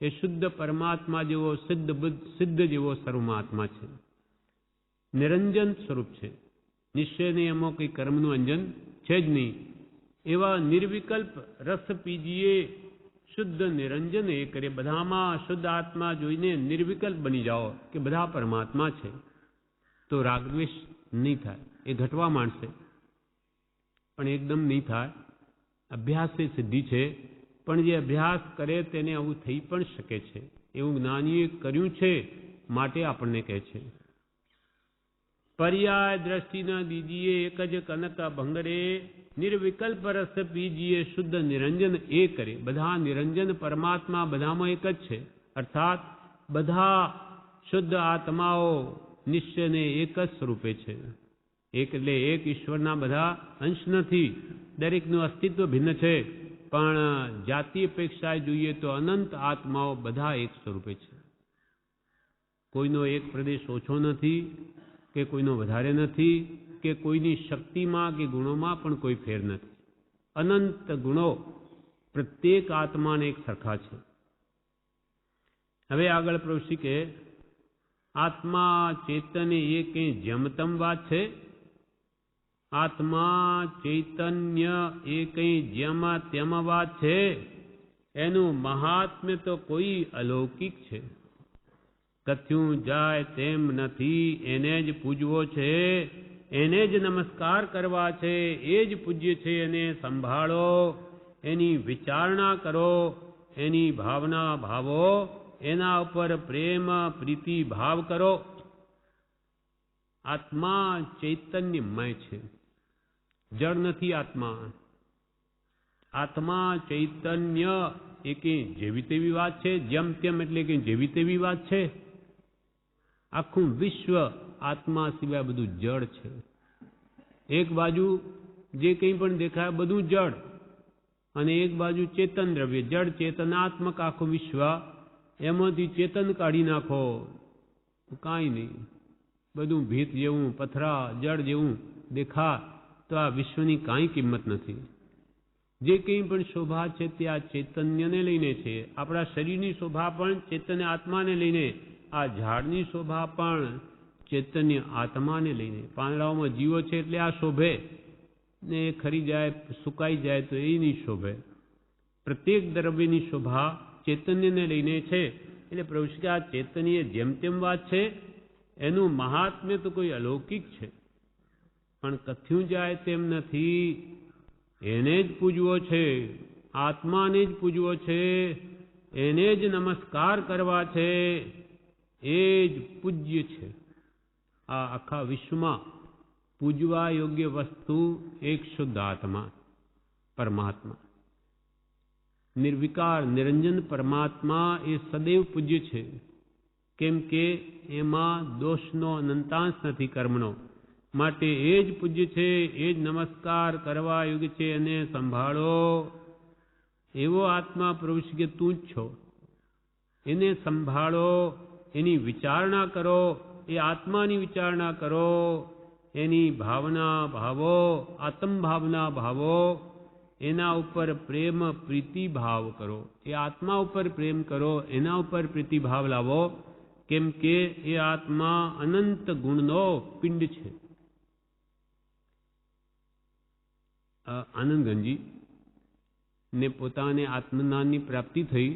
એ શુદ્ધ પરમાત્મા જેવો, સિદ્ધ બુદ્ધ સિદ્ધ જેવો સર્વમાં આત્મા છે. નિરંજન સ્વરૂપ છે. નિશ્ચય નહીં, એમાં કંઈ કર્મનું અંજન છે જ નહીં. એવા નિર્વિકલ્પ રસ પીજીએ શુદ્ધ નિરંજન એ કરે. બધામાં શુદ્ધ આત્મા જોઈને નિર્વિકલ્પ બની જાઓ કે બધા પરમાત્મા છે, તો રાગદ્વેષ નહીં થાય. એ ઘટવા માંડશે પણ એકદમ નહીં થાય. અભ્યાસ એ સિદ્ધિ છે, પણ જે અભ્યાસ કરે તેને આવું થઈ પણ શકે છે. એવું જ્ઞાનીએ કર્યું છે, માટે આપણને કહે છે પર્યાય દ્રષ્ટિ ન દીજીએ, એક જ કનક ભંગરે, નિર્વિકલ્પ રસ પીજીએ શુદ્ધ નિરંજન એ કરે. બધા નિરંજન પરમાત્મા બધામાં એક જ છે. અર્થાત બધા શુદ્ધ આત્માઓ નિશ્ચયને એક જ સ્વરૂપે છે. એક એટલે એક ઈશ્વરના બધા અંશ નથી. દરેકનું અસ્તિત્વ ભિન્ન છે. પણ જાતિ અપેક્ષાએ જોઈએ તો અનંત આત્માઓ બધા એક સ્વરૂપે છે. કોઈનો એક પ્રદેશ ઓછો નથી કે કોઈનો વધારે નથી કે કોઈની શક્તિમાં કે ગુણોમાં પણ કોઈ ફેર નથી. અનંત ગુણો પ્રત્યેક આત્માને એક સરખા છે. હવે આગળ પ્રભુશ્રી કે આત્મા ચેતન એ કંઈ જેમતમ વાત છે? આત્મા ચૈતન્ય એ કંઈ જેમાં તેમાં વાત છે? એનું મહાત્મ્ય તો કોઈ અલૌકિક છે. કથ્યું જાય તેમ નથી, એને જ પૂજવો છે, એને જ નમસ્કાર કરવા છે, એ જ પૂજ્ય છે. એને સંભાળો, એની વિચારણા કરો, એની ભાવના ભાવો, એના ઉપર પ્રેમ પ્રીતિ ભાવ કરો. આત્મા ચૈતન્યમય છે, જળ નથી આત્મા. આત્મા ચૈતન્ય એ કંઈ જેવી તેવી વાત છે? જેમ તેમ એટલે કે જેવી તેવી વાત છે? આખું વિશ્વ આત્મા સિવાય બધું જળ છે. એક બાજુ જે કંઈ પણ દેખાય બધું જળ, અને એક બાજુ ચેતન દ્રવ્ય, જળ ચેતનાત્મક આખું વિશ્વ. એમાંથી ચેતન કાઢી નાખો, કાંઈ નહીં, બધું ભીત જેવું, પથરા જળ જેવું દેખા તો આ વિશ્વની કાંઈ કિંમત નથી. જે કંઈ પણ શોભા છે તે આ ચૈતન્યને લઈને છે. આપણા શરીરની શોભા પણ ચૈતન્ય આત્માને લઈને, આ ઝાડની શોભા પણ ચૈતન્ય આત્માને લઈને. પાંદડાઓમાં જીવો છે એટલે આ શોભે, ને ખરી જાય સુકાઈ જાય તો એ નહીં શોભે. પ્રત્યેક દ્રવ્યની શોભા ચૈતન્યને લઈને છે. એટલે પ્રભુ કે આ ચૈતન્ય જેમ તેમ વાત છે, એનું મહાત્મ્ય તો કોઈ અલૌકિક છે. પણ કથ્યું જાય તેમ નથી, એને જ પૂજવો છે, આત્માને જ પૂજવો છે, એને જ નમસ્કાર કરવા છે, એ જ પૂજ્ય છે. આ આખા વિશ્વમાં પૂજવા યોગ્ય વસ્તુ એક શુદ્ધ આત્મા પરમાત્મા. નિર્વિકાર નિરંજન પરમાત્મા એ સદૈવ પૂજ્ય છે. કેમ કે એમાં દોષનો અનંતાંશ નથી કર્મનો. માટે એ જ પૂજ્ય છે, એ જ નમસ્કાર કરવા યોગ્ય છે. એને સંભાળો. એવો આત્મા પ્રભુ કે તું જ છો. એને સંભાળો, એની વિચારણા કરો, એ આત્માની વિચારણા કરો, એની ભાવના ભાવો, આત્મ ભાવના ભાવો, એના ઉપર પ્રેમ પ્રીતિ ભાવ કરો. એ આત્મા ઉપર પ્રેમ કરો, એના ઉપર પ્રીતિ ભાવ લાવો. કેમ કે એ આત્મા અનંત ગુણનો પિંડ છે. આનંદગંજી ને પોતાને આત્મજ્ઞાનની પ્રાપ્તિ થઈ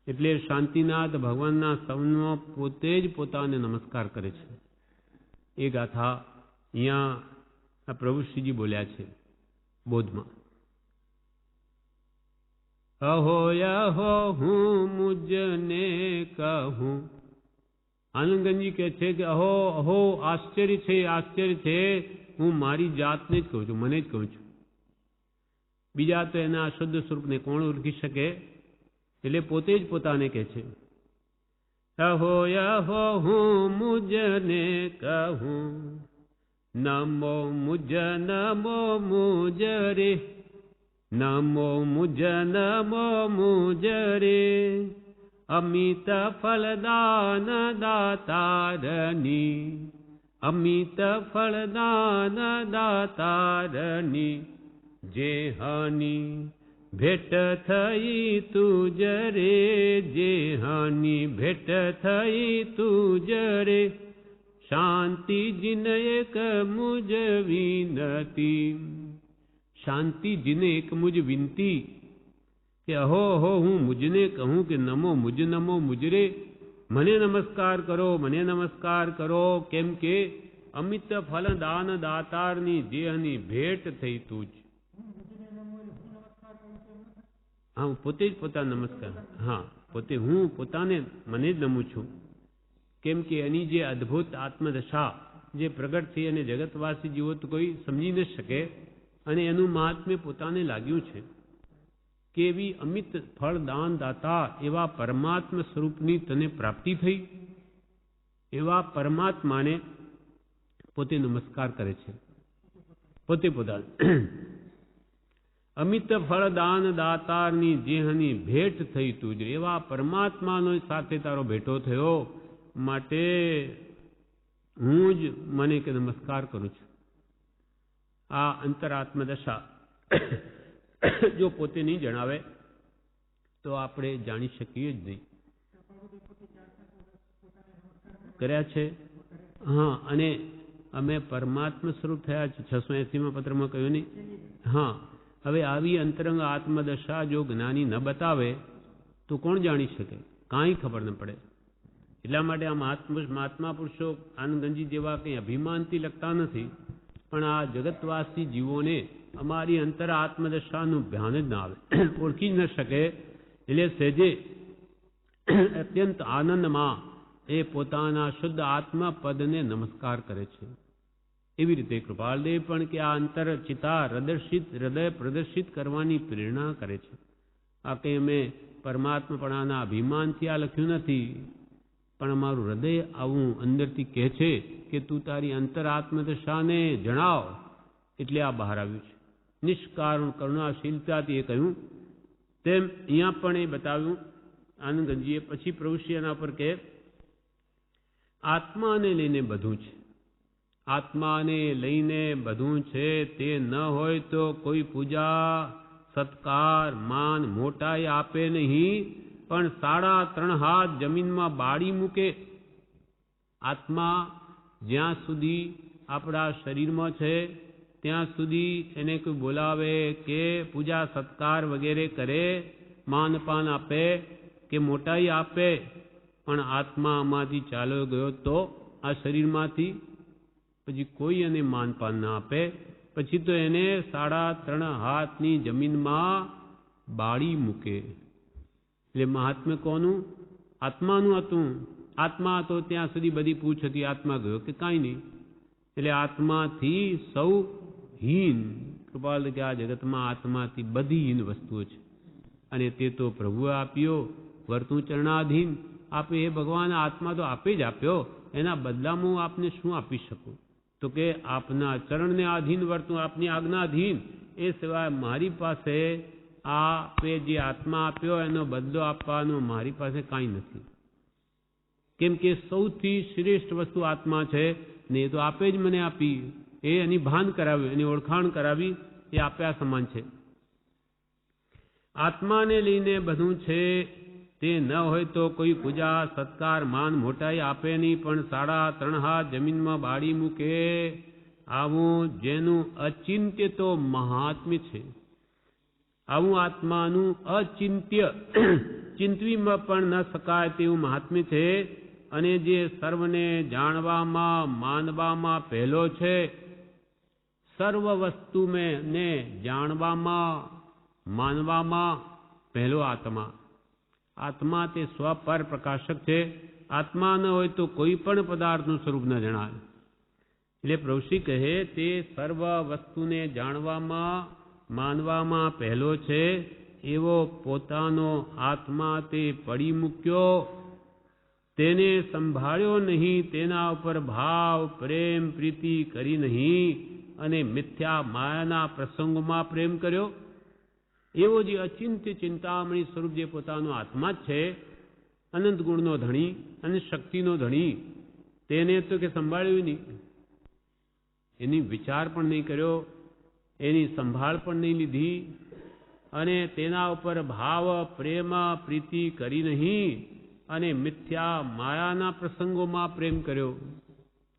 એટલે શાંતિનાથ ભગવાનના સવનમાં પોતે જ પોતાને નમસ્કાર કરે છે. એ ગાથા અહીંયા પ્રભુ શ્રીજી બોલ્યા છે બોધમાં. અહો યહો હું મુજને કહું. આનંદગંજી કહે છે કે અહો અહો આશ્ચર્ય છે, આશ્ચર્ય છે. હું મારી જાતને જ કહું છું, મને જ કહું છું. બીજા તો એના શુદ્ધ સ્વરૂપને કોણ ઓળખી શકે? એટલે પોતે જ પોતાને કહે છે. અહો યહો હું મુજને કહું, નમો મુજ નમો મુજ રે, નમો મુજ નમો મુજ રે. અમિત ફલદાન દાતારની, અમિત ફલદાન દાતારની, જે હાની ભેટ થઈ તુજ રે, જે હાની ભેટ થઈ તુજ રે. શાંતિ જીન એક મુજ વિનતી, શાંતિ જીને એક મુજ વિનતી. કે અહો અહો હું મુજને કહું કે નમો મુજ રે. મને નમસ્કાર કરો, મને નમસ્કાર કરો. કેમ કે અમિત ફલ દાન દાતારની જે હની ભેટ થઈ તું જ. હા, હું પોતે જ પોતાને નમસ્કાર, હા પોતે હું પોતાને મને જ નમું છું. કેમ કે એની જે અદ્ભુત આત્મદશા જે પ્રગટ થઈ અને જગતવાસી જીવો તો કોઈ સમજી ન શકે. અને એનું મહાત્મ્ય પોતાને લાગ્યું છે કે એવી અમિત ફળ દાન દાતા એવા પરમાત્મા સ્વરૂપની તને પ્રાપ્તિ થઈ. એવા પરમાત્માને પોતે નમસ્કાર કરે છે, પોતે પોતાને. અમિત ફળ દાન દાતારની જેહની ભેટ થઈ તુજ, એવા પરમાત્માનો સાથે તારો ભેટો થયો, માટે હું જ મને કે નમસ્કાર કરું છું. આ અંતરાત્મદશા જો પોતે નહીં જણાવે તો આપણે જાણી શકીએ જ નહીં. કર્યા છે. હા, અને અમે પરમાત્મા સ્વરૂપ થયા છે. 680માં પત્રમાં કહ્યું નહીં. હા, હવે આવી અંતરંગ આત્મદશા જો જ્ઞાની ન બતાવે તો કોણ જાણી શકે? કાંઈ ખબર ન પડે. એટલા માટે આ મહાત્મા પુરુષો આનંદગંજી જેવા કંઈ અભિમાનથી લખતા નથી, પણ આ જગતવાસી જીવોને અમારી અંતર આત્મદશાનું ધ્યાન જ ના આવે, ઓળખી જ ન શકે. એટલે સહેજે અત્યંત આનંદમાં એ પોતાના શુદ્ધ આત્મા પદને નમસ્કાર કરે છે. એવી રીતે કૃપાલદેવ પણ કે આ અંતર ચિતા હૃદય પ્રદર્શિત કરવાની પ્રેરણા કરે છે. આ કંઈ અમે પરમાત્માપણાના અભિમાનથી આ લખ્યું નથી, પણ અમારું હૃદય આવું અંદરથી કહે છે કે તું તારી અંતર આત્મદશાને જણાવ, એટલે આ બહાર આવ્યું છે. નિષ્કારણ કરુણાશીલતાથી એ કહ્યું. તેમ અહીંયા પણ એ બતાવ્યું આનંદગંજીએ. પછી પ્રભુશ્રી એના પર કે આત્માને લઈને બધું છે, આત્માને લઈને બધું છે. તે ન હોય તો કોઈ પૂજા સત્કાર માન મોટાઈ આપે નહીં, પણ 3.5 હાથ જમીનમાં બાળી મૂકે. આત્મા જ્યાં સુધી આપણા શરીરમાં છે ત્યાં સુધી એને કોઈ બોલાવે કે પૂજા સત્કાર વગેરે કરે, માનપાન આપે કે મોટાઈ આપે, પણ આત્મા આમાંથી ચાલ્યો ગયો તો આ શરીરમાંથી પછી કોઈ એને માનપાન ના આપે, પછી તો એને 3.5 હાથની જમીનમાં બાળી મૂકે. એટલે મહાત્મ્ય કોનું? આત્માનું હતું. આત્મા હતો ત્યાં સુધી બધી પૂછ હતી, આત્મા ગયો કે કાંઈ નહીં. એટલે આત્માથી સૌ હીન. કૃપાલ કે આ જગતમાં આત્માથી બધી હીન વસ્તુઓ છે, અને તે તો પ્રભુએ આપ્યો, વર્તું ચરણાધીન. આપે એ ભગવાન આત્મા તો આપે જ આપ્યો, એના બદલામાં હું આપને શું આપી શકું? તો કે આપના ચરણને આધીન વર્તું, આપની આજ્ઞાધીન. એ સિવાય મારી પાસે આપે જે આત્મા આપ્યો એનો બદલો આપવાનો મારી પાસે કાંઈ નથી. કેમ કે સૌથી શ્રેષ્ઠ વસ્તુ આત્મા છે ને, એ તો આપે જ મને આપી. એ એની ભાન કરાવ્યું, એની ઓળખાણ કરાવી, એ આપ્યા સમાન છે. આત્માને લઈને બધું છે. તે ન હોય તો કોઈ પૂજા સત્કાર માન મોટાઈ આપે નહીં, પણ 3.5 હાથ જમીનમાં બાળી મૂકે. આવું જેનું અચિંત્ય તો મહાત્મ્ય છે. આવું આત્માનું અચિંત્ય ચિંતવીમાં પણ ન શકાય તેવું મહાત્મ્ય છે. અને જે સર્વને જાણવામાં માનવામાં પહેલો છે, સર્વ વસ્તુ ને જાણવામાં માનવામાં પહેલો આત્મા. આત્મા તે સ્વપર પ્રકાશક છે. આત્મા ન હોય તો કોઈ પણ પદાર્થનું સ્વરૂપ ન જણાય. એટલે પ્રભુશ્રી કહે તે સર્વ વસ્તુને જાણવામાં માનવામાં પહેલો છે, એવો પોતાનો આત્મા તે પડી મૂક્યો. તેને સંભાળ્યો નહીં, તેના ઉપર ભાવ પ્રેમ પ્રીતિ કરી નહીં, અને મિથ્યા માયાના પ્રસંગોમાં પ્રેમ કર્યો. એવો જે અચિંત્ય ચિંતામણી સ્વરૂપ જે પોતાનો આત્મા જ છે, અનંત ગુણનો ધણી અને શક્તિનો ધણી, તેને તો કે સંભાળ્યું નહીં, એની વિચાર પણ નહીં કર્યો, એની સંભાળ પણ નહીં લીધી, અને તેના ઉપર ભાવ પ્રેમ પ્રીતિ કરી નહીં, અને મિથ્યા માયાના પ્રસંગોમાં પ્રેમ કર્યો.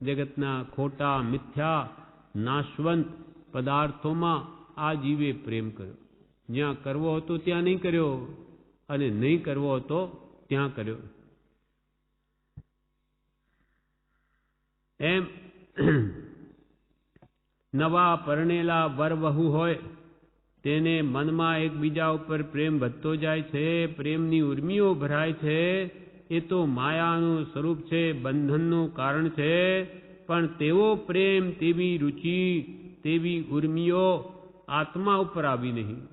જગતના ખોટા મિથ્યા નાશવંત પદાર્થોમાં આ જીવે પ્રેમ કર્યો. જ્યાં કરવો હતો ત્યાં નહીં કર્યો, અને નહીં કરવો હતો ત્યાં કર્યો. એમ નવા પરણેલા વર વહુ હોય તેને મનમાં એકબીજા ઉપર પ્રેમ વધતો જાય છે, પ્રેમની ઉર્મિઓ ભરાય છે. એ તો માયાનું સ્વરૂપ છે, બંધનનું કારણ છે. પણ તેવો પ્રેમ, તેવી રુચિ, તેવી ઉર્મિઓ આત્મા ઉપર આવી નહીં.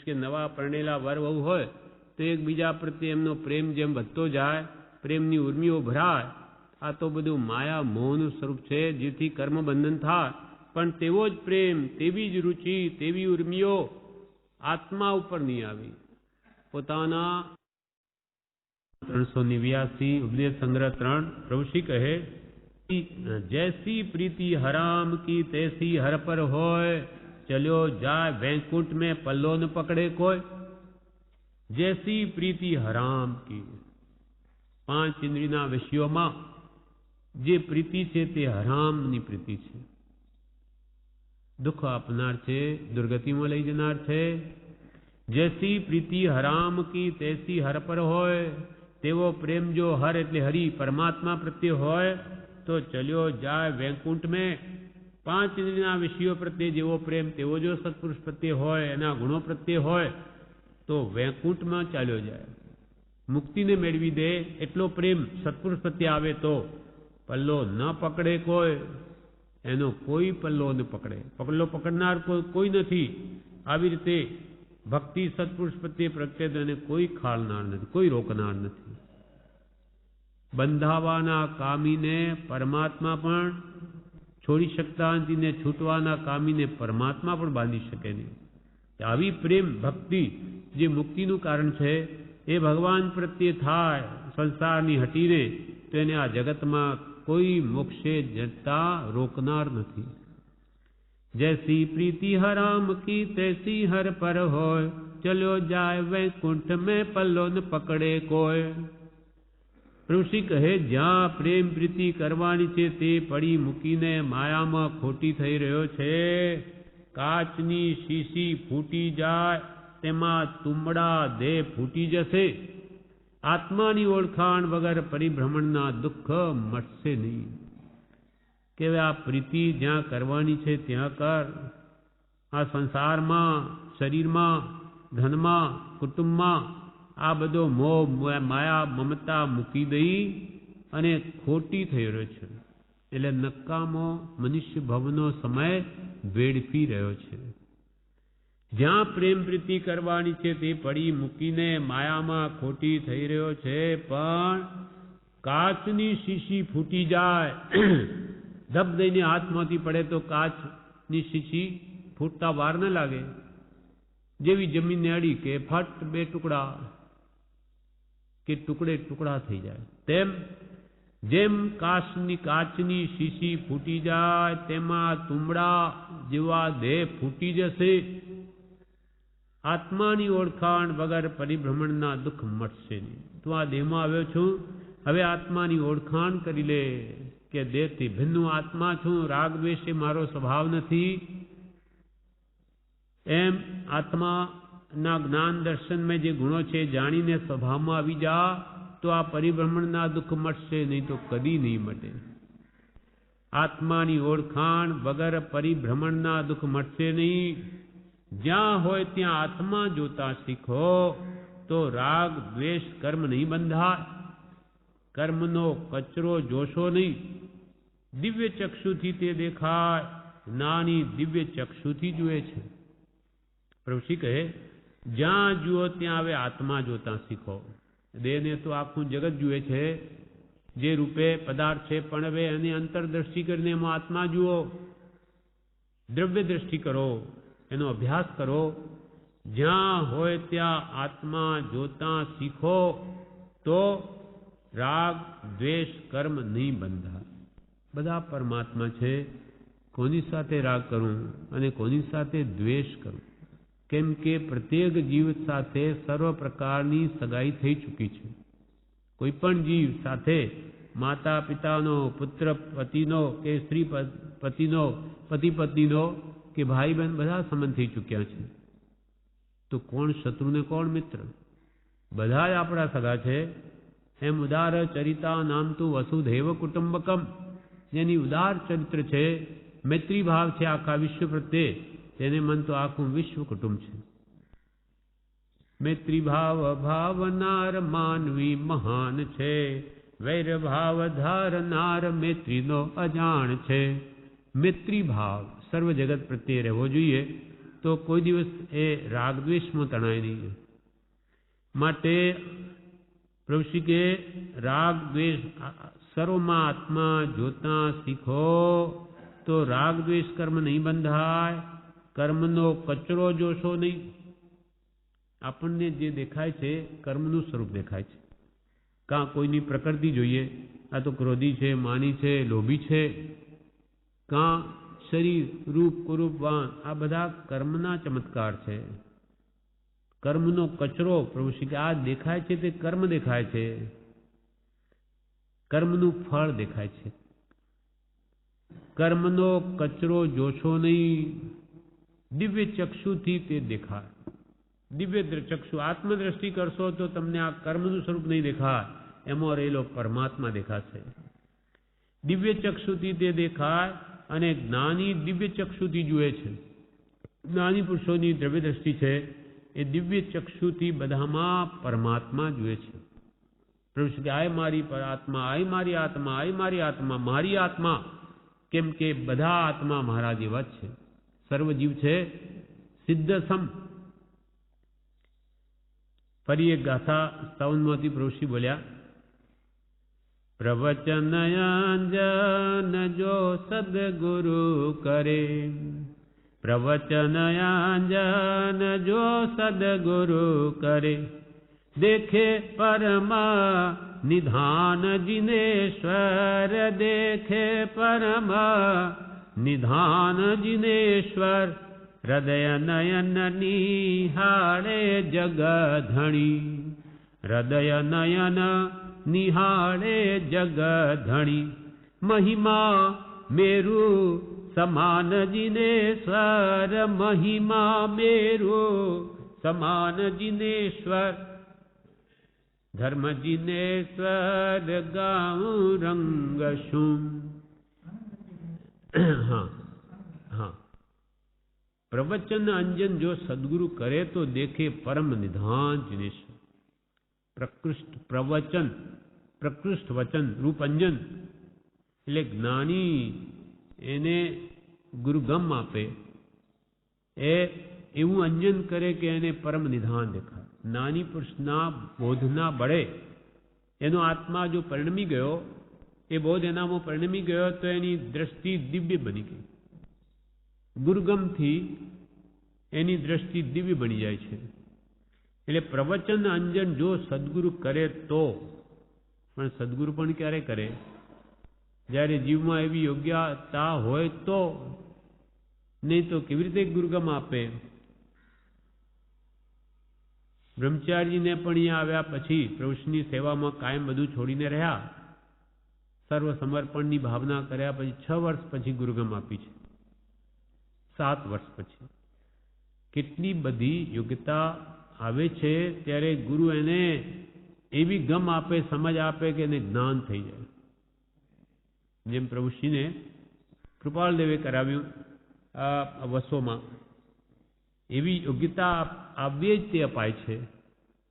કે નવા પરણેલા વર વહુ હોય તો એકબીજા પ્રત્યે એમનો પ્રેમ જેમ વધતો જાય, પ્રેમની ઉર્મિઓ ભરાય. આ તો બધું માયા મોહનું સ્વરૂપ છે, જેથી કર્મ બંધન થાય. પણ તેવો જ પ્રેમ, તેવી જ રુચિ, તેવી ઉર્મિઓ આત્મા ઉપર નહીં આવી. પોતાના 389 ઉપદેશ સંગ્રહ 3 પ્રભુશ્રી કહે, जैसी प्रीति हराम की तैसी हर पर होय, चलो जाए वैकुंठ में पल्लो न पकड़े कोई. जैसी प्रीति हराम की, 5 इंद्रियना विषयों जे प्रीति है ते हरामनी प्रीति है. दुख आपनार छे, दुर्गति में लई जनार छे. जैसी प्रीति हराम की तैसी हर पर होय, तेवो प्रेम जो हर एटले हरि परमात्मा प्रत्ये होय तो चलो जाए वैकुंठ में. 5 इंद्रियना विषयों प्रत्ये जेवो प्रेम तेवो जो सत्पुरुष प्रत्ये होय, एना गुणों प्रत्ये होय तो वैकुंठ में चाल्यो जाए. मुक्ति ने मेळवी दे एटलो प्रेम सत्पुरुष प्रत्ये आवे तो पल्लो न पकड़े कोई, एनो कोई पल्लो न पकड़े. पल्लो पकड़नार कोई नहीं. આવી રીતે ભક્તિ સત્પુરુષ પ્રત્યે પ્રગટે તો એને કોઈ ખાળનાર નથી, કોઈ રોકનાર નથી. બંધાવાના કામીને પરમાત્મા પણ છોડી શકતા નથી ને છૂટવાના કામીને પરમાત્મા પણ બાંધી શકે નહીં. આવી પ્રેમ ભક્તિ જે મુક્તિનું કારણ છે એ ભગવાન પ્રત્યે થાય સંસારની હટીને તો એને આ જગતમાં કોઈ મોક્ષે જતા રોકનાર નથી. जैसी प्रीति हराम की तैसी हर पर होय, चलो जाए वैकुंठ में पल्लो न पकड़े कोय. ऋषि कहे ज्યાં પ્રેમ પ્રીતિ કરવાની છે તે પડી મૂકીને માયામાં ખોટી થઈ રહ્યો છે. કાચની શીશી ફૂટી જાય તેમાં તુંબડા દેહ ફૂટી જશે. આત્માની ઓળખાણ વગર પરિભ્રમણના દુઃખ મટશે નહીં. કે આ પ્રીતિ જ્યાં કરવાની છે ત્યાં કર. આ સંસારમાં, શરીરમાં, ધનમાં, કુટુંબમાં આ બધો મોહ માયા મમતા મૂકી દઈ અને ખોટી થઈ રહ્યો છે. એટલે નકામો મનુષ્ય ભવનો સમય વેડફી રહ્યો છે. જ્યાં પ્રેમ પ્રીતિ કરવાની છે તે પડી મૂકીને માયામાં ખોટી થઈ રહ્યો છે. પણ કાચની શીશી ફૂટી જાય, ધબ દઈને હાથમાંથી પડે તો કાચની શીશી ફૂટતા વાર ન લાગે. જેવી જમીનને અડી કે ફટ 2 ટુકડા કે ટુકડે ટુકડા થઈ જાય, તેમ જેમ કાચની શીશી ફૂટી જાય તેમાં તુંબડા જેવા દેહ ફૂટી જશે. આત્માની ઓળખાણ વગર પરિભ્રમણના દુઃખ મટશે નહીં. તું આ દેહમાં આવ્યો છું, હવે આત્માની ઓળખાણ કરી લે કે દેહથી ભિન્ન આત્મા છું, રાગ દ્વેષ એ મારો સ્વભાવ નથી. એમ આત્માના જ્ઞાન દર્શનમાં જે ગુણો છે જાણીને સ્વભાવમાં આવી જા તો આ પરિભ્રમણના દુઃખ મટશે, નહીં તો કદી નહીં મટે. આત્માની ઓળખાણ વગર પરિભ્રમણના દુઃખ મટશે નહીં. જ્યાં હોય ત્યાં આત્મા જોતા શીખો તો રાગ દ્વેષ કર્મ નહીં બંધાય. કર્મનો કચરો જોશો નહીં. દિવ્ય ચક્ષુથી તે દેખાય, નાની દિવ્ય ચક્ષુથી જુએ છે. પ્રભુશ્રી કહે જ્યાં જુઓ ત્યાં હવે આત્મા જોતા શીખો. દેહને તો આખું જગત જુએ છે, જે રૂપે પદાર્થ છે, પણ હવે એની અંતરદ્રષ્ટિ કરીને એમાં આત્મા જુઓ. દ્રવ્ય દ્રષ્ટિ કરો, એનો અભ્યાસ કરો. જ્યાં હોય ત્યાં આત્મા જોતા શીખો તો રાગ દ્વેષ કર્મ નહીં બંધાય. બધા પરમાત્મા છે. કોની સાથે રાગ કરું અને કોની સાથે દ્વેષ કરું? કેમ કે પ્રત્યેક જીવ સાથે સર્વ પ્રકારની સગાઈ થઈ ચૂકી છે. કોઈ પણ જીવ સાથે માતા પિતાનો, પુત્ર પતિનો કે સ્ત્રી પતિનો, પતિ પત્નીનો કે ભાઈ બહેન બધા સંબંધ થઈ ચૂક્યા છે. તો કોણ શત્રુ ને કોણ મિત્ર? બધા જ આપણા સગા છે. એમ ઉદાર ચરિતા નામ તું વસુધૈવ કુટુંબકમ, જેની ઉદાર ચરિત્ર છે, મૈત્રી ભાવ છે આખા વિશ્વ પ્રત્યે, તેને મન તો આખું વિશ્વ કુટુંબ છે. મૈત્રી ભાવ ભાવનાર માનવી મહાન છે, વૈર ભાવ ધારનાર મૈત્રીનો અજાણ છે. મૈત્રી ભાવ સર્વ જગત પ્રત્યે રહેવો જોઈએ, તો કોઈ દિવસ એ રાગદ્વેષમાં તણાય નહીં. માટે પ્રભુશ્રી કે રાગ દ્વેષ સર્વમાં આત્મા જોતા શીખો તો રાગ દ્વેષ કર્મ નહીં બંધાય, કર્મનો કચરો જોશો નહીં. આપણને જે દેખાય છે કર્મનું સ્વરૂપ દેખાય છે. કાં કોઈની પ્રકૃતિ જોઈએ, આ તો ક્રોધી છે, માની છે, લોભી છે, કાં શરીર, રૂપ, કુરૂપ, વાન, આ બધા કર્મના ચમત્કાર છે. કર્મનો કચરો પ્રભુ શ્રી કે આ દેખાય છે તે કર્મ દેખાય છે, કર્મનું ફળ દેખાય છે. કર્મનો કચરો જોશો નહીં, દિવ્ય ચક્ષુથી તે દેખાય. દિવ્ય ચક્ષુ આત્મદ્રષ્ટિ કરશો તો તમને આ કર્મનું સ્વરૂપ નહીં દેખાય, એમાં રહેલો પરમાત્મા દેખાશે. દિવ્ય ચક્ષુથી તે દેખાય. અને જ્ઞાની દિવ્ય ચક્ષુથી જુએ છે. જ્ઞાની પુરુષોની દ્રવ્ય દ્રષ્ટિ છે એ દિવ્ય ચક્ષુથી બધામાં પરમાત્મા જુએ છે. પ્રભુ શ્રી આય મારી આત્મા, આય મારી આત્મા, આય મારી આત્મા, મારી આત્મા. કેમ કે બધા આત્મા મારા જેવા જ છે. સર્વ જીવ છે સિદ્ધ સમ. ફરી એક ગાથા 57માંથી પ્રભુ શ્રી બોલ્યા, પ્રવચનયાંજન જો સદગુરુ કરે, પ્રવચનયાંજન જો સદગુરુ કરે, દેખે પરમા નિધાન જિનેશ્વર, દેખે પરમા નિધાન જિનેશ્વર, હૃદય નયન નિહાળે જગધણી, હૃદય નયન નિહાળે જગધણી, મહિમા મેરુ સમાન જિનેશ્વર, મહિમા મેરુ સમાન જિનેશ્વર, ધર્મ જિનેશ્વર ગાઉં રંગ શું. હા હા, પ્રવચન અંજન જો સદગુરુ કરે તો દેખે પરમ નિધાન જિનેશ્વર. પ્રકૃષ્ટ પ્રવચન, પ્રકૃષ્ટ વચન રૂપ અંજન એટલે જ્ઞાની એને ગુરુગમ આપે, એ એવું અંજન કરે કે એને પરમ નિધાન દેખાય. જ્ઞાની પુરુષના બોધના બળે એનો આત્મા જો પરિણમી ગયો, એ બોધ એનામાં પરિણમી ગયો તો એની દ્રષ્ટિ દિવ્ય બની ગઈ. ગુરુગમથી એની દ્રષ્ટિ દિવ્ય બની જાય છે. એટલે પ્રવચન અંજન જો સદગુરુ કરે તો, પણ સદગુરુ પણ ક્યારે કરે? જ્યારે જીવમાં એવી યોગ્યતા હોય તો, નહીં તો કેવી રીતે ગુરુગમ આપે? બ્રહ્મચારીને પણ અહીંયા આવ્યા પછી પ્રભુની સેવામાં કાયમ બધું છોડીને રહ્યા, સર્વ સમર્પણની ભાવના કર્યા પછી 6 વર્ષ પછી ગુરુગમ આપી છે. 7 વર્ષ પછી કેટલી બધી યોગ્યતા આવે છે, ત્યારે ગુરુ એને એવી ગમ આપે, સમજ આપે કે એને જ્ઞાન થઈ જાય. જેમ પ્રભુશ્રીને કૃપાળદેવે કરાવ્યું આ વસોમાં, એવી યોગ્યતા આવ્યે જ તે અપાય છે.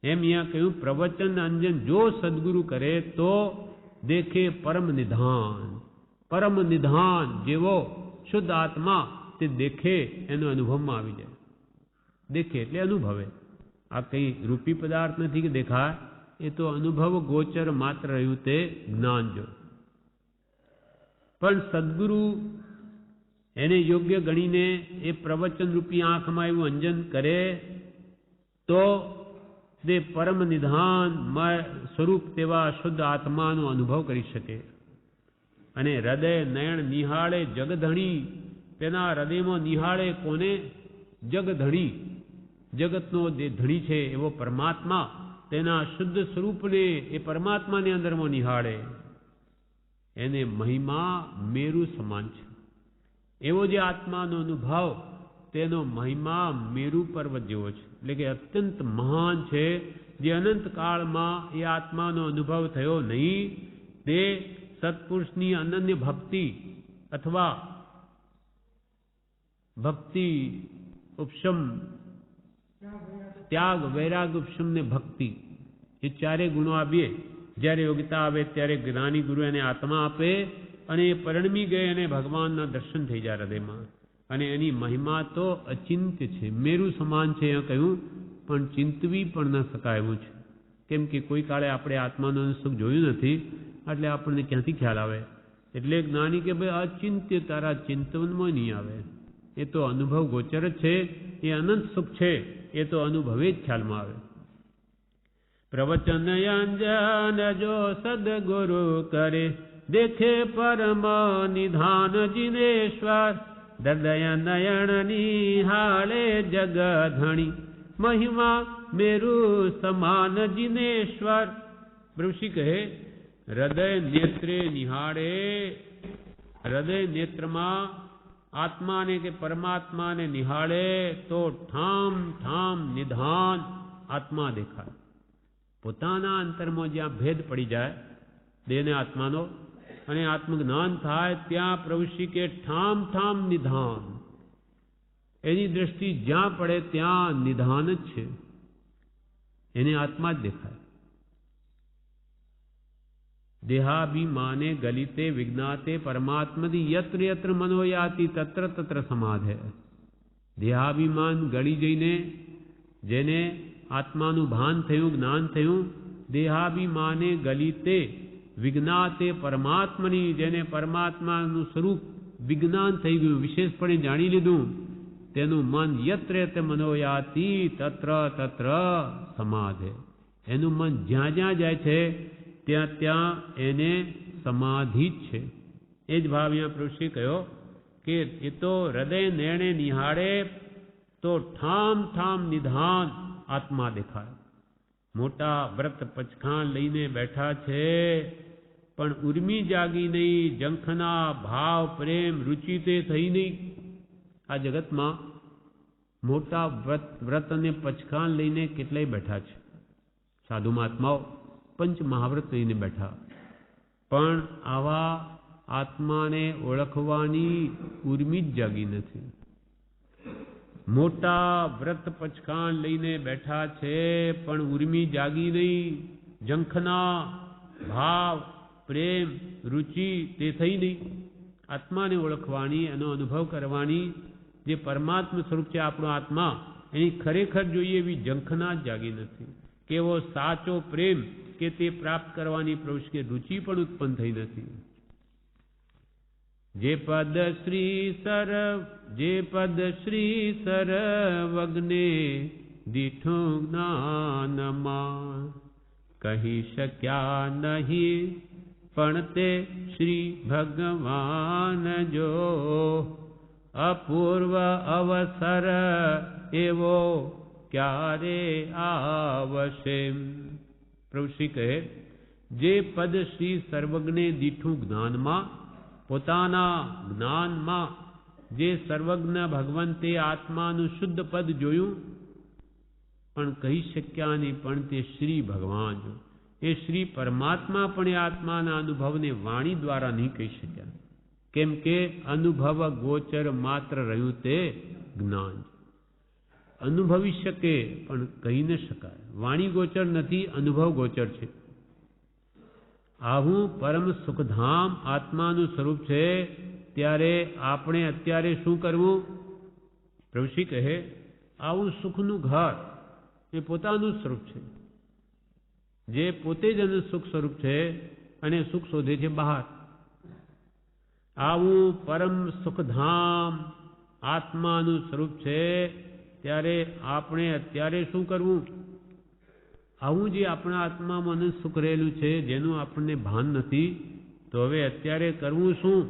એમ અહીંયા કહ્યું, પ્રવચન અંજન જો સદગુરુ કરે તો દેખે પરમ નિધાન. પરમ નિધાન જેવો શુદ્ધ આત્મા તે દેખે, એનો અનુભવમાં આવી જાય. દેખે એટલે અનુભવે. આ કંઈ રૂપી પદાર્થ નથી કે દેખાય, એ તો અનુભવ ગોચર માત્ર રહ્યું તે જ્ઞાન. જો પણ સદગુરુ એને યોગ્ય ગણીને એ પ્રવચન રૂપી આંખમાં એવું અંજન કરે તો તે પરમ નિધાન સ્વરૂપ તેવા શુદ્ધ આત્માનો અનુભવ કરી શકે. અને હૃદય નયન નિહાળે જગધણી, તેના હૃદયમાં નિહાળે કોને? જગધણી, જગતનો જે ધણી છે એવો પરમાત્મા, તેના શુદ્ધ સ્વરૂપને એ પરમાત્માની અંદરમાં નિહાળે. એને મહિમા મેરુ સમાન છે. એવો જે આત્માનો અનુભવ, તેનો મહિમા મેરુ પર્વત જેવો છે. એટલે કે અત્યંત મહાન છે. જે અનંત કાળમાં એ આત્માનો અનુભવ થયો નહીં, તે સત્પુરુષની અનન્ય ભક્તિ અથવા ભક્તિ ઉપશમ, ત્યાગ વૈરાગ ઉપશમ ને ભક્તિ, એ ચારે ગુણો આપીએ. જ્યારે યોગ્યતા આવે ત્યારે જ્ઞાની ગુરુ એને આત્મા આપે અને એ પરિણમી ગઈ અને ભગવાનના દર્શન થઈ જાય હૃદયમાં. અને એની મહિમા તો અચિંત્ય છે, મેરુ સમાન છે એ કહ્યું, પણ ચિંતવી પણ ન શકાય એવું છે. કેમ કે કોઈ કાળે આપણે આત્માનું સુખ જોયું નથી, એટલે આપણને ક્યાંથી ખ્યાલ આવે? એટલે જ્ઞાની કે ભાઈ અચિંત્ય તારા ચિંતવનમાં નહીં આવે, એ તો અનુભવ ગોચર જ છે, એ અનંત સુખ છે, એ તો અનુભવે જ ખ્યાલમાં આવે. પ્રવચન અંજન જો સદગુરુ કરે, દેખે પરમ નિધાન જીનેશ્વર, હૃદય નયન નિહાળે જગધણી, મહિમા મેરુ સમાન જીનેશ્વર. ઋષિ કહે હૃદય નેત્રે નિહાળે, હૃદય નેત્રમાં આત્માને કે પરમાત્માને નિહાળે તો ઠામ ઠામ નિધાન આત્મા દેખાય. પોતાના અંતરમાં જ્યાં ભેદ પડી જાય દેહને આત્માનો અને આત્મજ્ઞાન થાય ત્યાં પ્રભુશ્રી કે ઠામ ઠામ નિધાન. એની દ્રષ્ટિ જ્યાં પડે ત્યાં નિધાન જ છે, એને આત્મા જ દેખાય. દેહાભિમાને ગલિતે વિજ્ઞાતે પરમાત્મની યત્ર યત્ર મનોયાતિ તત્ર તત્ર સમાધે. દેહાભિમાન ગળી જઈને જેને આત્માનું ભાન થયું, જ્ઞાન થયું, દેહાભિમાને ગલિતે વિજ્ઞાતે પરમાત્મની, જેને પરમાત્માનું સ્વરૂપ વિજ્ઞાન થઈ ગયું, વિશેષપણે જાણી લીધું, તેનું મન યત્ર યત્ર મનોયાતિ તત્ર તત્ર સમાધે. એનું મન જ્યાં જ્યાં જાય છે ત્યાં ત્યાં એને સમાધિ જ છે. એ જ ભાવ અહીંયા પ્રભુશ્રી કહ્યો કે એ તો હૃદય નેણે નિહાળે તો ઠામ ઠામ નિધાન આત્મા દેખાય. મોટા વ્રત પચખાણ લઈને બેઠા છે પણ ઉર્મી જાગી નહીં, જંખના ભાવ પ્રેમ રુચિ તે થઈ નહીં. આ જગતમાં મોટા વ્રત અને પચખાણ લઈને કેટલાય બેઠા છે. સાધુ મહાત્માઓ પંચ મહાવ્રત લઈને બેઠા, પણ આવા આત્માને ઓળખવાની ઉર્મી જ જાગી નથી. મોટા વ્રત પચખાણ લઈને બેઠા છે પણ ઉર્મી જાગી નહીં, જંખના ભાવ પ્રેમ રુચિ તે થઈ નહીં. આત્માને ઓળખવાની, એનો અનુભવ કરવાની, જે પરમાત્મા સ્વરૂપ છે આપણો આત્મા, એની ખરેખર જોઈએ એવી જંખના જ જાગી નથી. કેવો સાચો પ્રેમ કે તે પ્રાપ્ત કરવાની પ્રવૃત્તિ રુચિ પણ ઉત્પન્ન થઈ નથી. જે પદ શ્રી સર્વજ્ઞે દીઠું જ્ઞાનમાં, કહી શક્યા નહીં પણ તે શ્રી ભગવાન જો, અપૂર્વ અવસર એવો ક્યારે આવશે. પ્રભુશ્રી કહે જે પદ શ્રી સર્વજ્ઞે દીઠું જ્ઞાનમાં, પોતાના જ્ઞાનમાં જે સર્વજ્ઞ ભગવંતે આત્માનું શુદ્ધ પદ જોયું પણ કહી શક્યા નહીં પણ તે શ્રી ભગવાન જો, એ શ્રી પરમાત્મા પણ એ આત્માના અનુભવને વાણી દ્વારા નહીં કહી શક્યા. કેમ કે અનુભવ ગોચર માત્ર રહ્યું તે જ્ઞાન. અનુભવી શકે પણ કહી ન શકાય. વાણી ગોચર નથી, અનુભવ ગોચર છે. આવું પરમ સુખધામ આત્માનું સ્વરૂપ છે, ત્યારે આપણે અત્યારે શું કરવું? પ્રભુશ્રી કહે આવું સુખનું ઘર એ પોતાનું સ્વરૂપ છે, જે પોતે જ એનું સુખ સ્વરૂપ છે અને સુખ શોધે છે બહાર. આવું પરમ સુખધામ આત્માનું સ્વરૂપ છે, ત્યારે આપણે અત્યારે શું કરવું? આવું જે આપણા આત્મામાં અનંત સુખ રહેલું છે, જેનું આપણને ભાન નથી, તો હવે અત્યારે કરવું શું?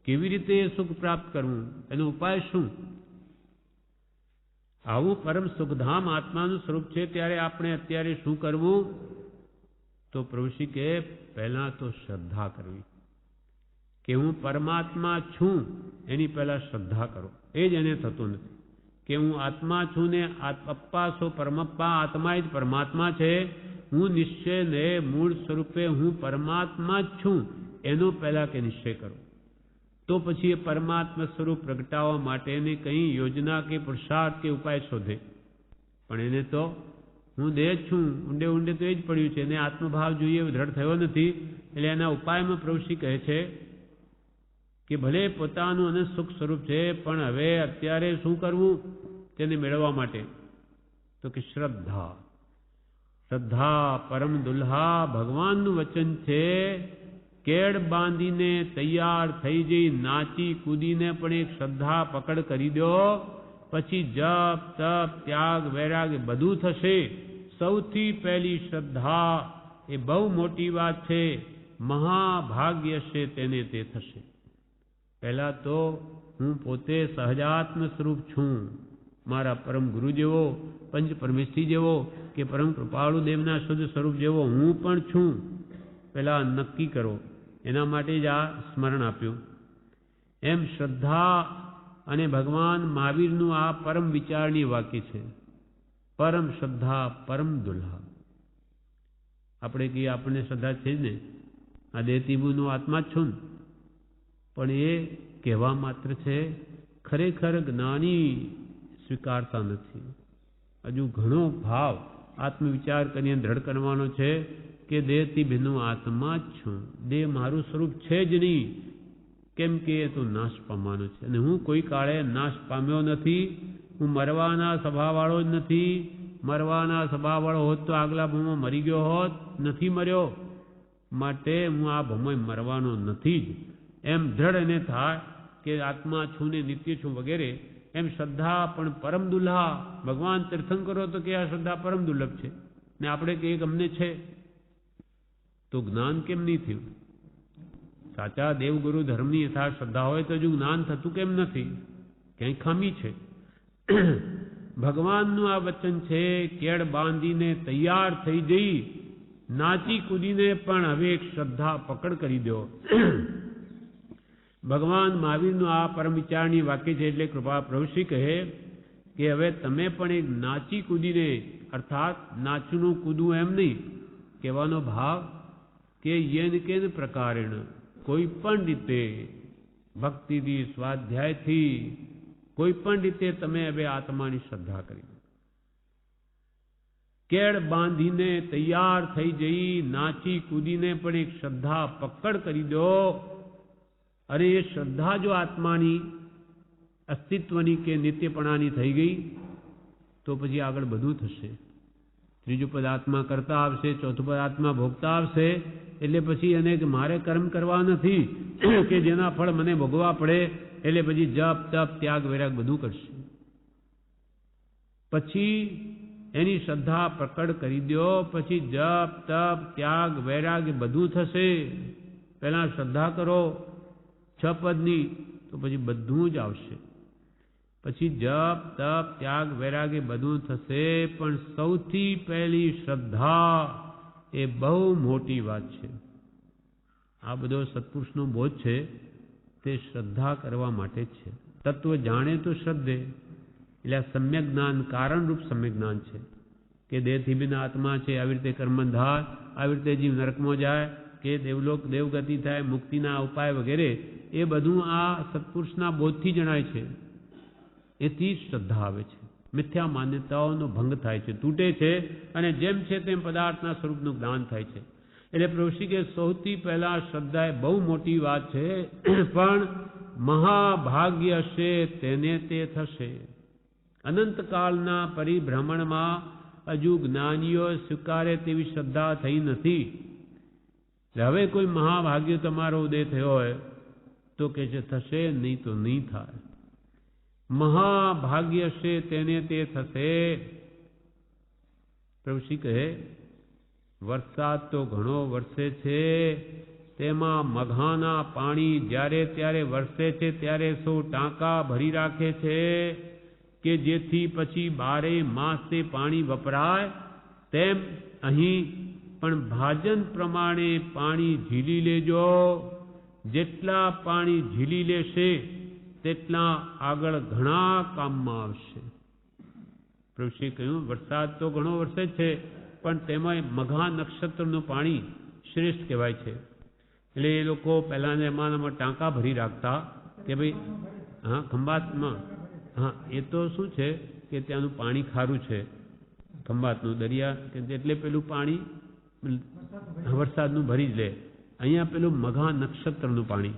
કેવી રીતે એ સુખ પ્રાપ્ત કરવું? એનો ઉપાય શું? આવું પરમ સુખધામ આત્માનું સ્વરૂપ છે, ત્યારે આપણે અત્યારે શું કરવું? તો પ્રભુશ્રી કહે પહેલા તો શ્રદ્ધા કરવી, કે હું પરમાત્મા છું એની પહેલા શ્રદ્ધા કરો. એ જ એને થતું નથી કે હું આત્મા છું ને અપ્પા સો પરમપ્પા, આત્મા જ પરમાત્મા છે, હું નિશ્ચય ને મૂળ સ્વરૂપે હું પરમાત્મા જ છું, એનો પહેલા કે નિશ્ચય કરો. તો પછી એ પરમાત્મા સ્વરૂપ પ્રગટાવવા માટેની કંઈ યોજના કે પુરુષાર્થ કે ઉપાય શોધે. પણ એને તો હું દેહ જ છું, ઊંડે ઊંડે તો એ જ પડ્યું છે, એને આત્મભાવ જોઈએ દ્રઢ થયો નથી. એટલે એના ઉપાયમાં પ્રભુશ્રી કહે છે કે ભલે પોતાનું અને સુખ સ્વરૂપ છે, પણ હવે અત્યારે શું કરવું તેને મેળવવા માટે? તો કે શ્રદ્ધા. શ્રદ્ધા પરમ દુલ્હા ભગવાનનું વચન છે કેળ બાંધીને તૈયાર થઈ જઈ નાચી કૂદીને પણ એક શ્રદ્ધા પકડ કરી દો, પછી જપ તપ ત્યાગ વૈરાગ બધું થશે. સૌથી પહેલી શ્રદ્ધા એ બહુ મોટી વાત છે, મહાભાગ્ય છે તેને તે થશે. પહેલા તો હું પોતે સહજાત્મ સ્વરૂપ છું, મારા પરમ ગુરુ જેવો, પંચ પરમેશ્વરી જેવો કે પરમ કૃપાળુ દેવના શુદ્ધ સ્વરૂપ જેવો હું પણ છું. પહેલા નક્કી કરો, એના માટે જ આ સ્મરણ આપ્યું. એમ શ્રદ્ધા અને ભગવાન મહાવીરનું આ પરમ વિચારની વાક્ય છે. પરમ શ્રદ્ધા પરમ દુલ્હા. આપણે કહીએ આપણને શ્રદ્ધા છે જ ને, આ દેહતીબુનો આત્મા જ છું, પણ એ કહેવા માત્ર છે, ખરેખર જ્ઞાની સ્વીકારતા નથી. હજુ ઘણો ભાવ આત્મવિચાર કરીને દ્રઢ કરવાનો છે કે દેહથી ભિન્ન આત્મા જ છું, દેહ મારું સ્વરૂપ છે જ નહીં, કેમ કે એ તો નાશ પામવાનો છે અને હું કોઈ કાળે નાશ પામ્યો નથી. હું મરવાના સ્વભાવવાળો જ નથી. મરવાના સ્વભાવવાળો હોત તો આગલા ભૂમાં મરી ગયો હોત, નથી મર્યો, માટે હું આ ભૂમાં મરવાનો નથી જ. એમ દ્રઢ એને થાય કે આત્મા છું ને નિત્ય છું વગેરે. એમ શ્રદ્ધા પણ પરમ દુલ્હા. ભગવાન તીર્થંકરો તો કે આ શ્રદ્ધા પરમ દુર્લભ છે ને આપણે કહીએ અમને છે, તો જ્ઞાન કેમ નહીં થયું? સાચા દેવગુરુ ધર્મની યથાર્થ શ્રદ્ધા હોય તો હજુ જ્ઞાન થતું કેમ નથી? ક્યાંય ખામી છે. ભગવાનનું આ વચન છે, કેળ બાંધીને તૈયાર થઈ જઈ નાચી કૂદીને પણ હવે એક શ્રદ્ધા પકડ કરી દો. ભગવાન મહાવીરનું આ પરમ વિચારની વાક્ય છે. એટલે કૃપા પ્રભુશ્રી કહે કે હવે તમે પણ એક નાચી કૂદીને, અર્થાત નાચનું કૂદવું એમ નહીં, કહેવાનો ભાવ કે યેન કેન પ્રકારેણ, કોઈ પણ રીતે ભક્તિથી સ્વાધ્યાયથી કોઈ પણ રીતે તમે હવે આત્માની શ્રદ્ધા કરી. કેળ બાંધીને તૈયાર થઈ જઈ નાચી કૂદીને પણ એક શ્રદ્ધા પકડ કરી દો. અને એ શ્રદ્ધા જો આત્માની અસ્તિત્વની કે નિત્યપણાની થઈ ગઈ તો પછી આગળ બધું થશે. ત્રીજું પદ આત્મા કરતા આવશે, ચોથું પદ આત્મા ભોગતા આવશે. એટલે પછી એને મારે કર્મ કરવા નથી કે જેના ફળ મને ભોગવા પડે, એટલે પછી જપ તપ ત્યાગ વૈરાગ બધું કરશે. પછી એની શ્રદ્ધા પકડ કરી દો, પછી જપ તપ ત્યાગ વૈરાગ બધું થશે. પહેલા શ્રદ્ધા કરો 6 પદની, તો પછી બધું જ આવશે. પછી જપ તપ ત્યાગ વૈરાગ્ય બધું થશે. પણ સૌથી પહેલી શ્રદ્ધા એ બહુ મોટી વાત છે. આ બધો સત્પુરુષનો બોધ છે તે શ્રદ્ધા કરવા માટે જ છે. તત્વ જાણે તો શ્રદ્ધે, એટલે આ સમ્યક જ્ઞાન કારણરૂપ સમ્યક જ્ઞાન છે કે દેહથી ભિન્ન આત્મા છે, આવી રીતે કર્મંધાર, આવી રીતે જીવ નરકમાં જાય કે દેવલોક દેવગતિ થાય, મુક્તિના ઉપાય વગેરે એ બધું આ સત્પુરુષના બોધથી જણાય છે. એથી શ્રદ્ધા આવે છે. મિથ્યા માન્યતાઓનો ભંગ થાય છે, તૂટે છે, અને જેમ છે તેમ પદાર્થના સ્વરૂપનું જ્ઞાન થાય છે. એટલે પ્રભુશ્રી કે સૌથી પહેલા શ્રદ્ધા એ બહુ મોટી વાત છે, પણ મહાભાગ્ય હશે તેને તે થશે. અનંતકાળના પરિભ્રમણમાં હજુ જ્ઞાનીઓ સ્વીકારે તેવી શ્રદ્ધા થઈ નથી. હવે કોઈ મહાભાગ્ય તમારો ઉદય થયો હોય તો કે છે થશે, નહીં તો નહીં થાય. મહાભાગ્ય છે તેને તે થશે. પ્રભુશ્રી કહે વરસાદ તો ઘણો વરસે છે, તેમાં મઘાના પાણી જ્યારે ત્યારે વરસે છે ત્યારે સૌ ટાંકા ભરી રાખે છે કે જેથી પછી 12 માસ તે પાણી વપરાય. તેમ અહીં પણ ભાજન પ્રમાણે પાણી ઝીલી લેજો. જેટલા પાણી ઝીલી લેશે તેટલા આગળ ઘણા કામમાં આવશે. પ્રભુશ્રીએ કહ્યું વરસાદ તો ઘણો વરસે છે, પણ તેમાં મઘા નક્ષત્રનું પાણી શ્રેષ્ઠ કહેવાય છે. એટલે એ લોકો પહેલાના જમાનામાં ટાંકા ભરી રાખતા કે ભાઈ હા ખંભાતમાં, હા એ તો શું છે કે ત્યાંનું પાણી ખારું છે ખંભાતનું દરિયા, એટલે પેલું પાણી વરસાદનું ભરી જ લે. અહીંયા પેલું મઘા નક્ષત્રનું પાણી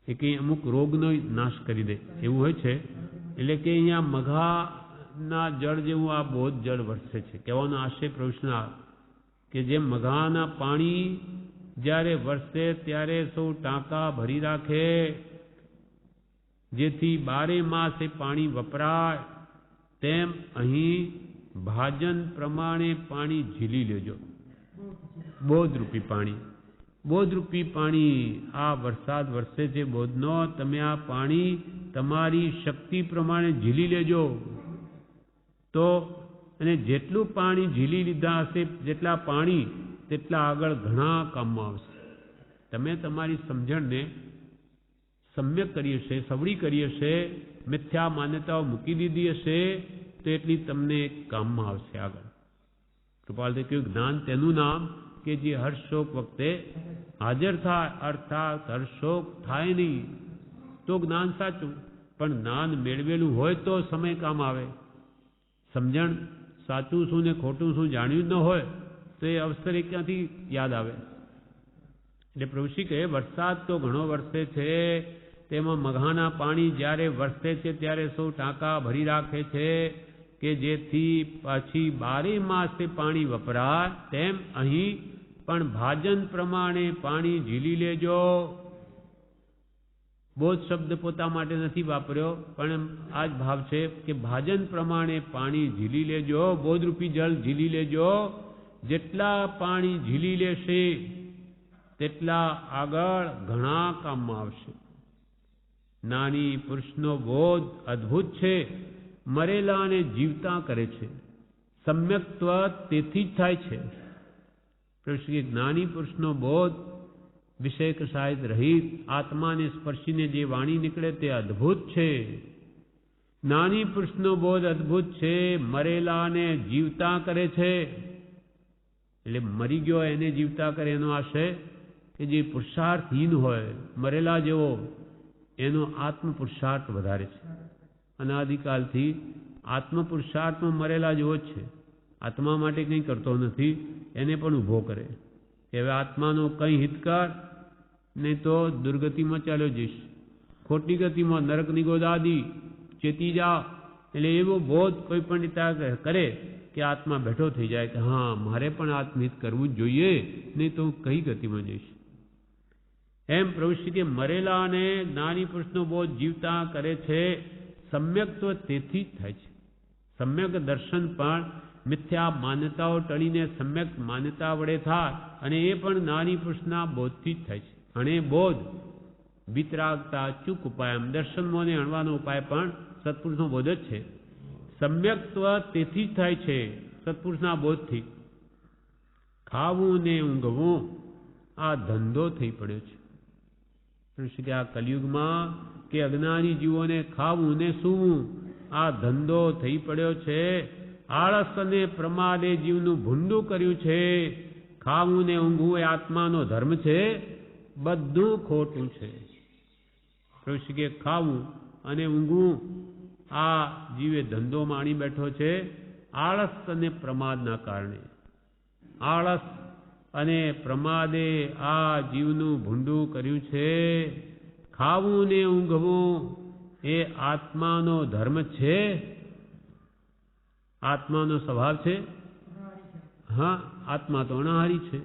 એ કંઈ અમુક રોગનો નાશ કરી દે એવું હોય છે. એટલે કે અહીંયા મઘાના જળ જેવું આ બોધ જળ વરસે છે. કહેવાનો આશય પ્રશ્ન કે જેમ મઘાના પાણી જ્યારે વરસે ત્યારે સૌ ટાંકા ભરી રાખે, જેથી બારે માસે પાણી વપરાય, તેમ અહીં ભાજન પ્રમાણે પાણી ઝીલી લેજો. બોધરૂપી પાણી, બોધરૂપી પાણી, આ વરસાદ વરસે છે બોધનો, તમે આ પાણી તમારી શક્તિ પ્રમાણે ઝીલી લેજો. તો અને જેટલું પાણી ઝીલી લીધા હશે, જેટલા પાણી તેટલા આગળ ઘણા કામમાં આવશે. તમે તમારી સમજણને સમ્યક કરી હશે, સવળી કરી હશે, મિથ્યા માન્યતાઓ મૂકી દીધી હશે, તો એટલી તમને કામમાં આવશે આગળ. કૃપાલદેવ કહ્યું, જ્ઞાન તેનું નામ કે જે હર્ષશોક વખતે હાજર થાય, અર્થાત હર્ષશોક થાય નહીં તો જ્ઞાન સાચું. પણ જ્ઞાન મેળવેલું હોય તો સમય કામ આવે. સમજણ સાચું શું ને ખોટું શું જાણ્યું જ ન હોય તો એ અવસરે ક્યાંથી યાદ આવે. એટલે પ્રભુશ્રી કહે, વરસાદ તો ઘણો વરસે છે, તેમાં મઘાના પાણી જ્યારે વરસે છે ત્યારે સૌ ટાંકા ભરી રાખે છે, કે જેથી પાછી બારે માસે પાણી વપરાય, તેમ અહીં પણ ભાજન પ્રમાણે પાણી ઝીલી લેજો. બોધ શબ્દ પોતા માટે નથી વાપર્યો, પણ આ જ ભાવ છે કે ભાજન પ્રમાણે પાણી ઝીલી લેજો, બોધરૂપી જળ ઝીલી લેજો. જેટલા પાણી ઝીલી લેશે તેટલા આગળ ઘણા કામમાં આવશે. નાની પુરુષનો બોધ અદ્ભુત છે, મરેલાને જીવતા કરે છે. સમ્યક્ત્વ તેથી જ થાય છે. પ્રભુ જ્ઞાની પુરુષનો બોધ વિષય કસાય રહિત, આત્માને સ્પર્શીને જે વાણી નીકળે તે અદ્ભુત છે. જ્ઞાની પુરુષનો બોધ અદ્ભુત છે, મરેલાને જીવતા કરે છે. એટલે મરી ગયો એને જીવતા કરે એનો આશય કે જે પુરુષાર્થહીન હોય, મરેલા જેવો, એનો આત્મ પુરુષાર્થ વધારે છે. અનાદિકાલથી આત્મ પુરુષાર્થમાં મરેલા જેવો જ છે. આત્મા માટે કંઈ કરતો નથી, એને પણ ઊભો કરે કે હવે આત્માનો કંઈ હિત કર, નહીં તો દુર્ગતિમાં ચાલ્યો જઈશ, ખોટી ગતિમાં, નરકની ગોદાદી, ચેતી જા. એટલે એવો બોધ કોઈ પણ રીતે કરે કે આત્મા બેઠો થઈ જાય કે હા મારે પણ આત્મહિત કરવું જ જોઈએ, નહીં તો હું કઈ ગતિમાં જઈશ. એમ પ્રભુશ્રી કે મરેલાને જ્ઞાની પુરુષનો બોધ જીવતા કરે છે. સમ્યક્ત્વ તેથી જ થાય છે. સમ્યક દર્શન પણ મિથ્યા માન્યતાઓ ટળીને સમ્યક માન્યતા વડે થાય, અને એ પણ જ્ઞાની પુરુષના બોધથી જ થાય છે. અને બોધ વિતરાગતા ચૂક ઉપાય, એમ દર્શનમોને અણવાનો ઉપાય પણ સત્પુરુષનો બોધ જ છે. સમ્યક્ત્વ તેથી જ થાય છે, સત્પુરુષના બોધથી. ખાવું ને ઊંઘવું આ ધંધો થઈ પડ્યો છે. કે આ કલિયુગમાં કે અજ્ઞાની જીવોને ખાવું ને સૂવું આ ધંધો થઈ પડ્યો છે. આળસ અને પ્રમાદે જીવનું ભૂંડું કર્યું છે. ખાવું ને ઊંઘવું એ આત્માનો ધર્મ છે, બધું ખોટું છે. પ્રભુ કે ખાવું અને ઊંઘવું આ જીવે ધંધો માણી બેઠો છે, આળસ અને પ્રમાદના કારણે. આળસ અને પ્રમાદે આ જીવનું ભૂંડું કર્યું છે. ખાવું ને ઊંઘવું એ આત્માનો ધર્મ છે, આત્માનો સ્વભાવ છે. હા, આત્મા તો અનાહારી છે,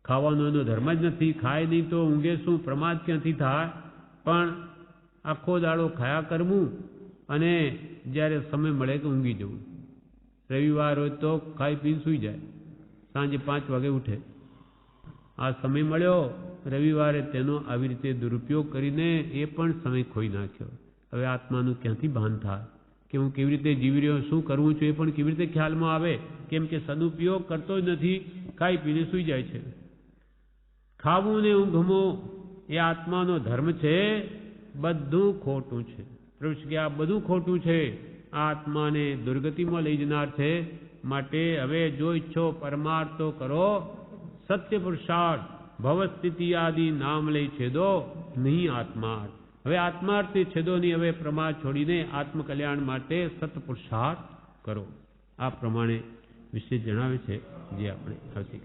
ખાવાનો એનો ધર્મ જ નથી. ખાય નહીં તો ઊંઘે શું, પ્રમાદ ક્યાંથી થાય? પણ આખો દાડો ખાયા કરવું અને જ્યારે સમય મળે કે ઊંઘી જવું. રવિવાર હોય તો ખાઈ પીને સૂઈ જાય, સાંજે 5 વાગે ઉઠે. આ સમય મળ્યો રવિવારે, તેનો આવી રીતે દુરુપયોગ કરીને એ પણ સમય ખોઈ નાખ્યો. હવે આત્માનું ક્યાંથી ભાન થાય કે હું કેવી રીતે જીવી રહ્યો, શું કરવું છું એ પણ કેવી રીતે ખ્યાલમાં આવે? કેમ કે સદુપયોગ કરતો જ નથી, ખાઈ પીને સૂઈ જાય છે. ખાવું ને ઊંઘવું એ આત્માનો ધર્મ છે, બધું ખોટું છે. પ્રભુ કે આ બધું ખોટું છે, આ આત્માને દુર્ગતિમાં લઈ જનાર છે. માટે હવે જો ઈચ્છો પરમાર્થ તો કરો, સત્ય પુરુષાર્થ ભવસ્થિતિ આદિ નામ લઈ છેદો નહીં આત્માર્થ. હવે આત્માર્થથી છેદો નહીં, હવે પ્રમાદ છોડીને આત્મકલ્યાણ માટે સત્પુરુષાર્થ કરો. આ પ્રમાણે વિશે જણાવે છે, જે આપણે આવતીકાલે